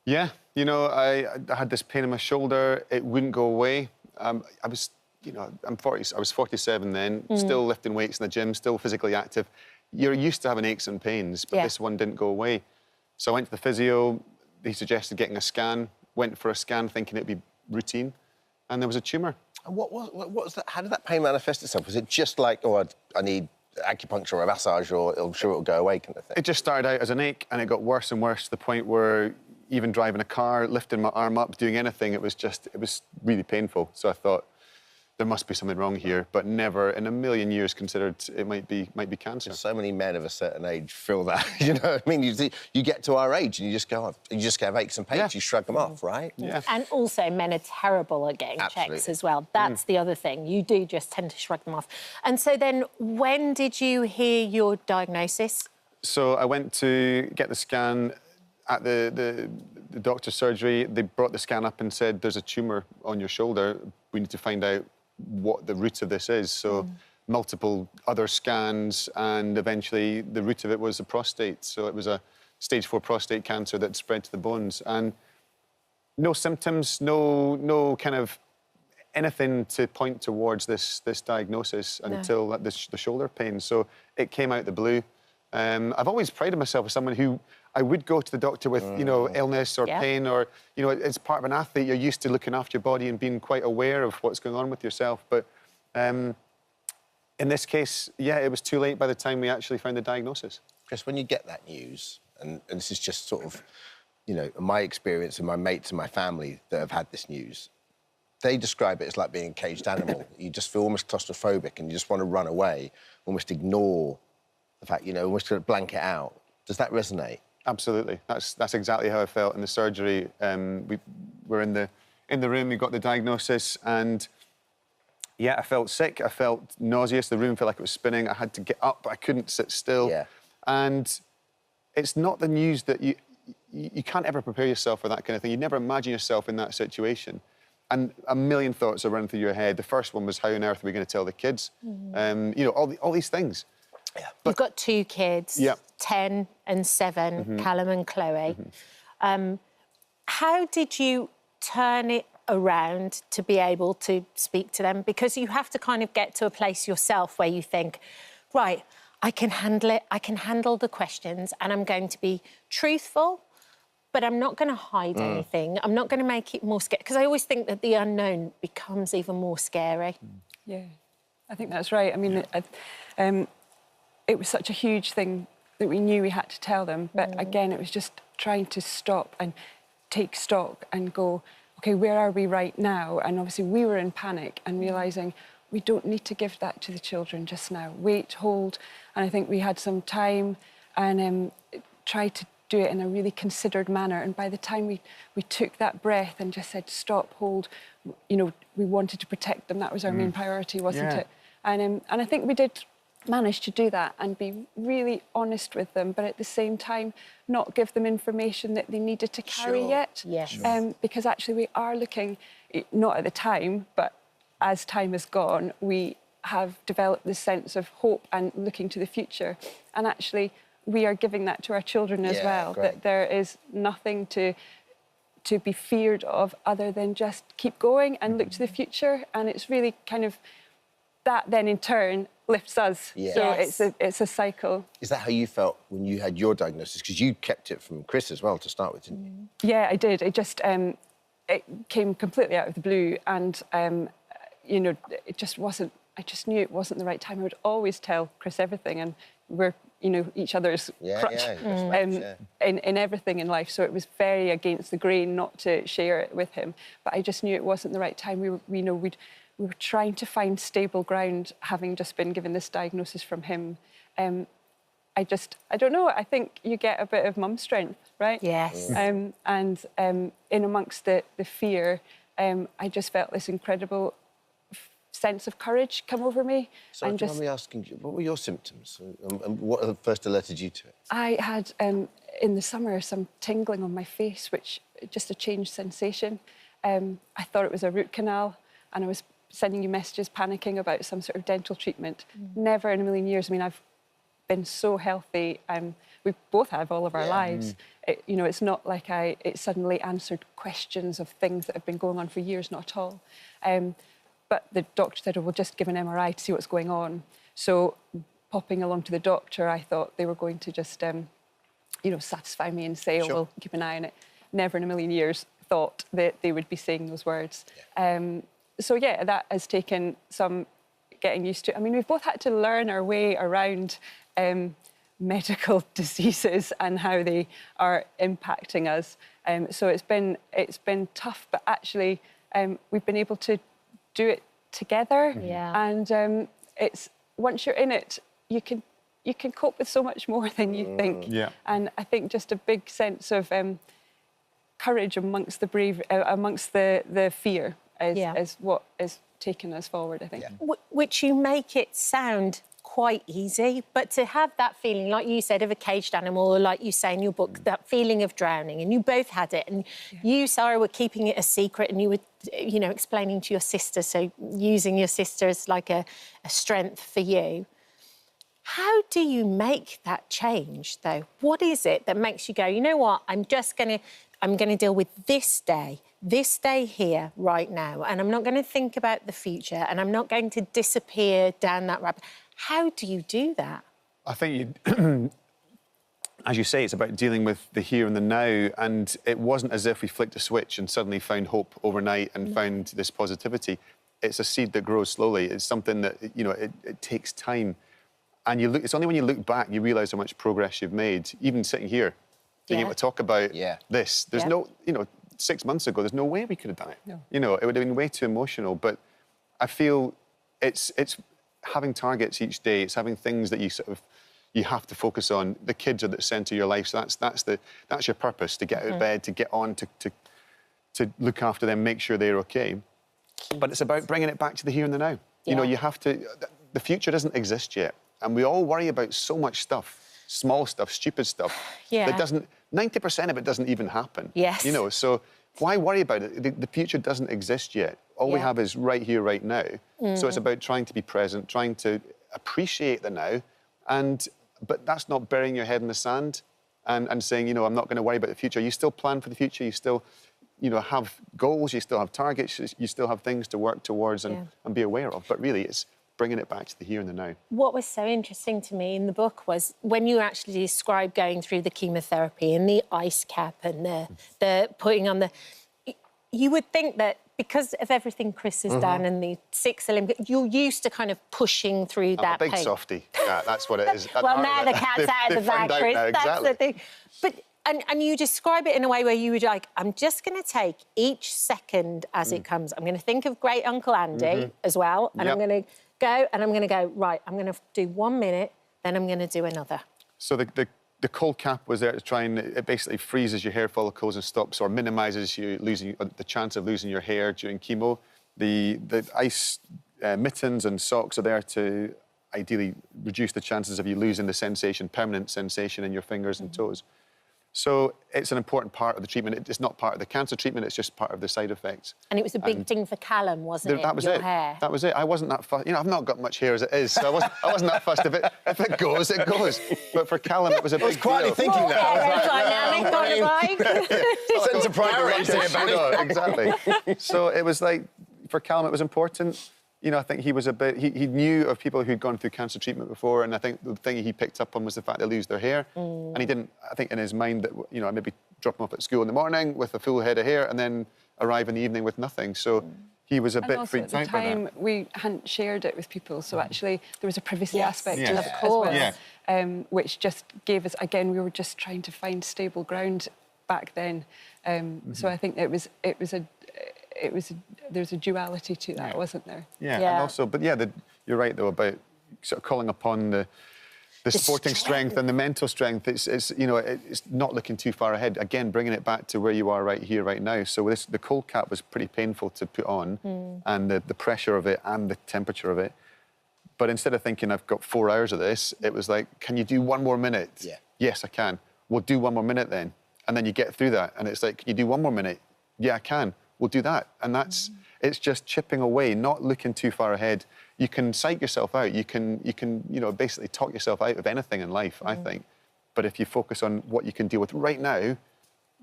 Yeah, you know, I had this pain in my shoulder. It wouldn't go away. I was, you know, I was 47 then, still lifting weights in the gym, still physically active. You're used to having aches and pains, but this one didn't go away. So I went to the physio. He suggested getting a scan. Went for a scan thinking it'd be routine, and there was a tumour. And what was that? How did that pain manifest itself? Was it just like, oh, I need acupuncture or a massage, or I'm sure it'll go away kind of thing? It just started out as an ache, and it got worse and worse to the point where even driving a car, lifting my arm up, doing anything, it was really painful. So I thought, there must be something wrong here, but never in a million years considered it might be cancer. So many men of a certain age feel that, you know what I mean? You get to our age and you just go, you just have aches and pains, you shrug them off, right? Yeah. And also men are terrible at getting checks as well. That's the other thing. You do just tend to shrug them off. And so then when did you hear your diagnosis? So I went to get the scan at the doctor's surgery. They brought the scan up and said, there's a tumour on your shoulder. We need to find out what the root of this is. So multiple other scans, and eventually the root of it was a prostate. So it was a stage 4 prostate cancer that spread to the bones, and no symptoms, no kind of anything to point towards this diagnosis until the shoulder pain. So it came out the blue. I've always prided myself as someone who I would go to the doctor with, you know, illness or pain, or, you know, as part of an athlete, you're used to looking after your body and being quite aware of what's going on with yourself. But in this case, yeah, it was too late by the time we actually found the diagnosis. Chris, when you get that news, and this is just sort of, you know, my experience and my mates and my family that have had this news, they describe it as like being a caged animal. You just feel almost claustrophobic and you just want to run away, almost ignore the fact, you know, almost to blank it out. Does that resonate? Absolutely. That's exactly how I felt in the surgery. We were in the room, we got the diagnosis, and yeah, I felt sick, I felt nauseous, the room felt like it was spinning, I had to get up, but I couldn't sit still. Yeah. And it's not the news that you can't ever prepare yourself for that kind of thing. You never imagine yourself in that situation. And a million thoughts are running through your head. The first one was, how on earth are we going to tell the kids? You know, all these things. Yeah. You've got 2 kids, 10 and 7, Callum and Chloe. How did you turn it around to be able to speak to them? Because you have to kind of get to a place yourself where you think, right, I can handle it, I can handle the questions, and I'm going to be truthful, but I'm not going to hide anything. I'm not going to make it more scary, because I always think that the unknown becomes even more scary. Yeah, I think that's right. I mean, it was such a huge thing that we knew we had to tell them. But again, it was just trying to stop and take stock and go, OK, where are we right now? And obviously we were in panic and realising we don't need to give that to the children just now. Wait, hold. And I think we had some time and tried to do it in a really considered manner. And by the time we took that breath and just said, stop, hold, you know, we wanted to protect them. That was our main priority, wasn't it? And I think we did manage to do that and be really honest with them, but at the same time not give them information that they needed to carry yet. Yes. Because actually we are looking, not at the time, but as time has gone, we have developed this sense of hope and looking to the future. And actually, we are giving that to our children as well, that there is nothing to be feared of other than just keep going and look to the future. And it's really kind of that then in turn lifts us. Yeah. So Yes. it's a cycle. Is that how you felt when you had your diagnosis? Because you kept it from Chris as well to start with, didn't you? Yeah, I did. It just it came completely out of the blue, and you know, it just wasn't. I just knew it wasn't the right time. I would always tell Chris everything, and we're, you know, each other's crutch in everything in life. So it was very against the grain not to share it with him. But I just knew it wasn't the right time. We were trying to find stable ground, having just been given this diagnosis from him. I don't know. I think you get a bit of mum strength, right? Yes. And in amongst the fear, I just felt this incredible sense of courage come over me. So I'm just asking you, what were your symptoms? And what first alerted you to it? I had, in the summer, some tingling on my face, which just a changed sensation. I thought it was a root canal, and I was sending you messages panicking about some sort of dental treatment. Never in a million years. I mean, I've been so healthy. We both have all of our lives. You know, it's not like it suddenly answered questions of things that have been going on for years, not at all. But the doctor said, oh, we'll just give an MRI to see what's going on. So popping along to the doctor, I thought they were going to just, you know, satisfy me and say, oh, we'll keep an eye on it. Never in a million years thought that they would be saying those words. So, yeah, that has taken some getting used to. I mean, we've both had to learn our way around medical diseases and how they are impacting us. So it's been tough, but actually we've been able to do it together. And it's once you're in it, you can cope with so much more than you think. And I think just a big sense of courage amongst the fear is what is taking us forward, I think. Which you make it sound quite easy, but to have that feeling, like you said, of a caged animal, or like you say in your book, that feeling of drowning, and you both had it, and you, Sarah, were keeping it a secret, and you were, you know, explaining to your sister, so using your sister as like a strength for you. How do you make that change, though? What is it that makes you go, you know what, I'm going to deal with this day here, right now, and I'm not going to think about the future, and I'm not going to disappear down that rabbit. How do you do that? I think, as you say, it's about dealing with the here and the now, and it wasn't as if we flicked a switch and suddenly found hope overnight and found this positivity. It's a seed that grows slowly. It's something that, you know, it takes time. And it's only when you look back you realise how much progress you've made, even sitting here, being able to talk about this. There's no, you know, 6 months ago, there's no way we could have done it. No. You know, it would have been way too emotional. But I feel it's having targets each day. It's having things that you have to focus on. The kids are at the centre of your life. So that's your purpose, to get out of bed, to get on, to look after them, make sure they're okay. But it's about bringing it back to the here and the now. You know, you have to. The future doesn't exist yet, and we all worry about so much stuff. Small stuff, stupid stuff. That doesn't. 90% of it doesn't even happen. Yes. You know, so why worry about it? The future doesn't exist yet. All we have is right here, right now. So it's about trying to be present, trying to appreciate the now, but that's not burying your head in the sand and saying, you know, I'm not going to worry about the future. You still plan for the future. You still, you know, have goals. You still have targets. You still have things to work towards and be aware of. But really, it's bringing it back to the here and the now. What was so interesting to me in the book was when you actually described going through the chemotherapy and the ice cap and the putting on the... You would think that because of everything Chris has done and the 6 Olympics, you're used to kind of pushing through that pain. I'm a big softie. Yeah, that's what it is. Well, now the cat's out of the bag, Chris. That's the thing. But and you describe it in a way where you would like, I'm just going to take each second as it comes. I'm going to think of great Uncle Andy as well, and I'm going to go, and I'm going to go, right, I'm going to do 1 minute, then I'm going to do another. So the cold cap was there to try and... It basically freezes your hair follicles and stops or minimises you losing the chance of losing your hair during chemo. The ice mittens and socks are there to ideally reduce the chances of you losing the sensation, permanent sensation in your fingers and toes. So it's an important part of the treatment. It's not part of the cancer treatment, it's just part of the side effects. And it was a big thing for Callum, wasn't it? That was Your it. hair. That was it. I wasn't that fussed. You know, I've not got much hair as it is, so I wasn't that fussed. If it goes, it goes. But for Callum, it was a big deal. I was quietly thinking that. Sense of priority. Exactly. So it was like, for Callum, it was important. You know, I think he was a bit... He knew of people who'd gone through cancer treatment before, and I think the thing he picked up on was the fact they lose their hair. And he didn't, I think, in his mind that, you know, I maybe drop him off at school in the morning with a full head of hair and then arrive in the evening with nothing. So he was a bit freaked out by that. At the time, we hadn't shared it with people, so actually there was a privacy aspect Yes. to Of it course. as well, which just gave us, again, we were just trying to find stable ground back then. So I think there was a duality to that, wasn't there? Yeah, and also, but yeah, you're right though about sort of calling upon the sporting strength and the mental strength. It's you know, it's not looking too far ahead. Again, bringing it back to where you are right here, right now. So the cold cap was pretty painful to put on, and the pressure of it and the temperature of it. But instead of thinking I've got 4 hours of this, it was like, can you do 1 more minute? Yeah. Yes, I can. We'll do 1 more minute then, and then you get through that, and it's like, can you do 1 more minute? Yeah, I can. We'll do that, and that's it's just chipping away, not looking too far ahead. You can psych yourself out. You can you know, basically talk yourself out of anything in life, I think. But if you focus on what you can deal with right now,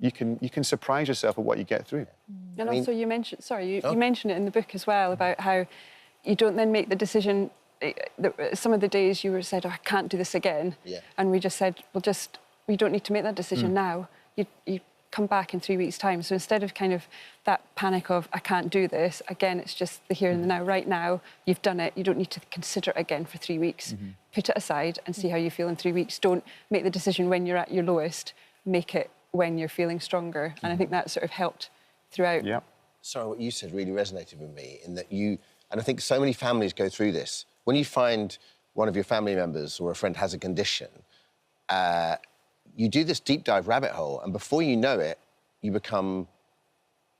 you can surprise yourself at what you get through. And also, you mentioned, sorry, you mentioned it in the book as well about how you don't then make the decision. Some of the days you were said, oh, I can't do this again, and we just said, well, we don't need to make that decision now. You come back in 3 weeks' time. So instead of kind of that panic of, I can't do this, again, it's just the here and the now. Right now, you've done it. You don't need to consider it again for 3 weeks. Put it aside and see how you feel in 3 weeks. Don't make the decision when you're at your lowest. Make it when you're feeling stronger. And I think that sort of helped throughout. Yeah. Sorry, what you said really resonated with me in that and I think so many families go through this. When you find one of your family members or a friend has a condition, you do this deep dive rabbit hole, and before you know it, you become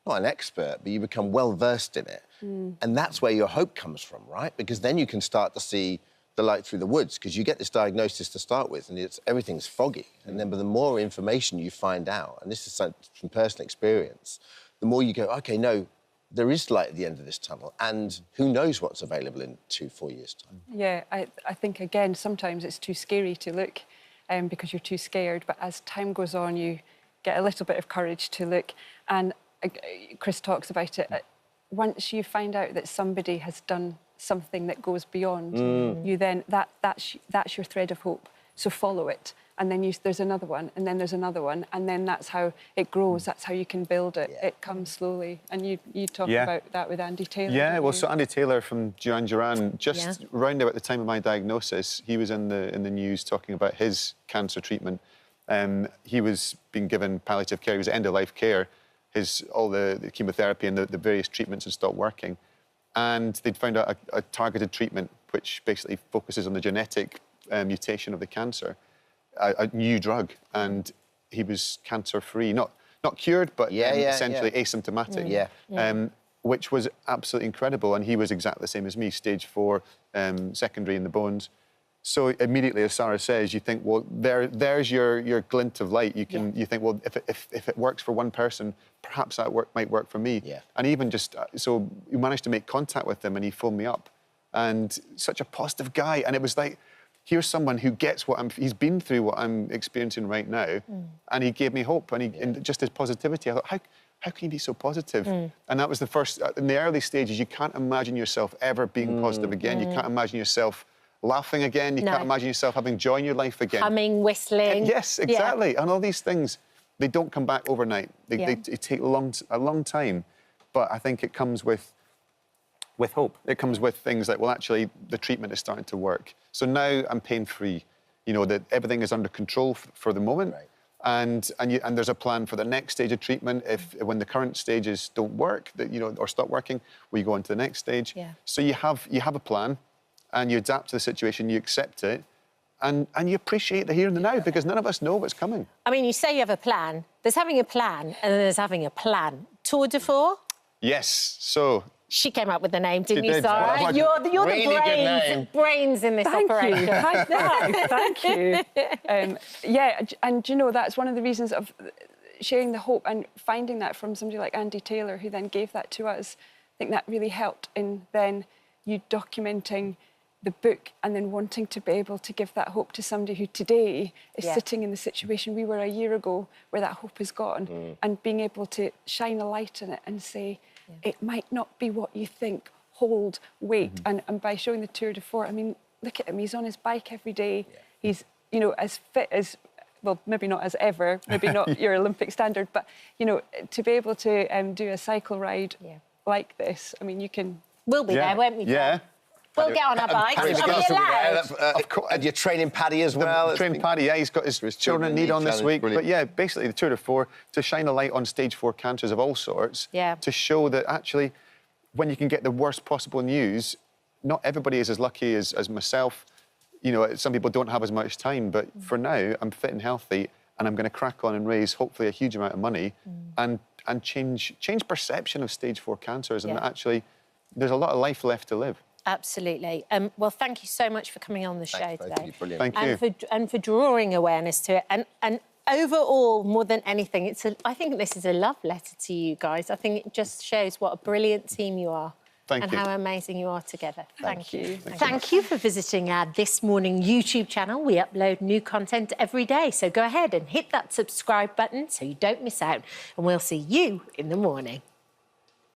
not an expert, but you become well versed in it. And that's where your hope comes from, right? Because then you can start to see the light through the woods, because you get this diagnosis to start with, and everything's foggy. And then, but the more information you find out, and this is from personal experience, the more you go, okay, no, there is light at the end of this tunnel, and who knows what's available in 2-4 years' time. Yeah, I think, again, sometimes it's too scary to look. Because you're too scared. But as time goes on, you get a little bit of courage to look. And Chris talks about it. Once you find out that somebody has done something that goes beyond, you then that's your thread of hope. So follow it. And then there's another one, and then there's another one, and then that's how it grows. That's how you can build it. It comes slowly. And you talk about that with Andy Taylor. Yeah, well, so Andy Taylor from Duran Duran, just round about the time of my diagnosis, he was in the news talking about his cancer treatment. He was being given palliative care. He was end-of-life care. All the chemotherapy and the various treatments had stopped working. And they'd found out a targeted treatment, which basically focuses on the genetic mutation of the cancer. A new drug, and he was cancer-free, not cured, but essentially asymptomatic. Which was absolutely incredible, and he was exactly the same as me, stage 4, secondary in the bones. So immediately, as Sarah says, you think, well, there's your glint of light. You think, well, if it works for one person, perhaps that might work for me. And even just so, you managed to make contact with him, and he phoned me up, and such a positive guy, and it was like, here's someone who gets he's been through what I'm experiencing right now, and he gave me hope, and just his positivity. I thought, how can you be so positive? And that was the first, in the early stages, you can't imagine yourself ever being positive again. You can't imagine yourself laughing again. You can't imagine yourself having joy in your life again. Humming, whistling. Yes, exactly. And all these things, they don't come back overnight. They take a long time. But I think it comes with hope. It comes with things like, well, actually, the treatment is starting to work. So now I'm pain-free. You know, that everything is under control for the moment. And there's a plan for the next stage of treatment. When the current stages don't work, or stop working, we go on to the next stage. So you have a plan, and you adapt to the situation, you accept it, and you appreciate the here and the now, because none of us know what's coming. I mean, you say you have a plan. There's having a plan, and then there's having a plan. Tour de force? Yes. So She came up with the name, didn't She you, did. Sarah? Well, You're really the good brains in this Thank operation. you. Thank you. Yeah, and you know, that's one of the reasons of sharing the hope and finding that from somebody like Andy Taylor, who then gave that to us. I think that really helped in then you documenting the book and then wanting to be able to give that hope to somebody who today is sitting in the situation we were a year ago, where that hope is gone, and being able to shine a light on it and say, it might not be what you think, hold, wait. And by showing the Tour de Force, I mean, look at him, he's on his bike every day. He's, you know, as fit as, well, maybe not as ever, maybe not your Olympic standard, but, you know, to be able to do a cycle ride like this, I mean, you can... We'll be there, won't we, John? Yeah. We'll get on our bikes. Paddy's Are got we us to be allowed? there. Of course. And you're training Paddy as well. Training Paddy, yeah, he's got his children in need on this week. But yeah, basically the Tour de Force, to shine a light on stage 4 cancers of all sorts, to show that actually when you can get the worst possible news, not everybody is as lucky as myself. You know, some people don't have as much time, but for now, I'm fit and healthy, and I'm going to crack on and raise hopefully a huge amount of money and change perception of stage 4 cancers, and that actually there's a lot of life left to live. Absolutely. Well, thank you so much for coming on the show today. Brilliant. Thank you. And for drawing awareness to it. And overall, more than anything, I think this is a love letter to you guys. I think it just shows what a brilliant team you are. Thank you. How amazing you are together. Thank you. Thank you for visiting our This Morning YouTube channel. We upload new content every day, so go ahead and hit that subscribe button so you don't miss out. And we'll see you in the morning.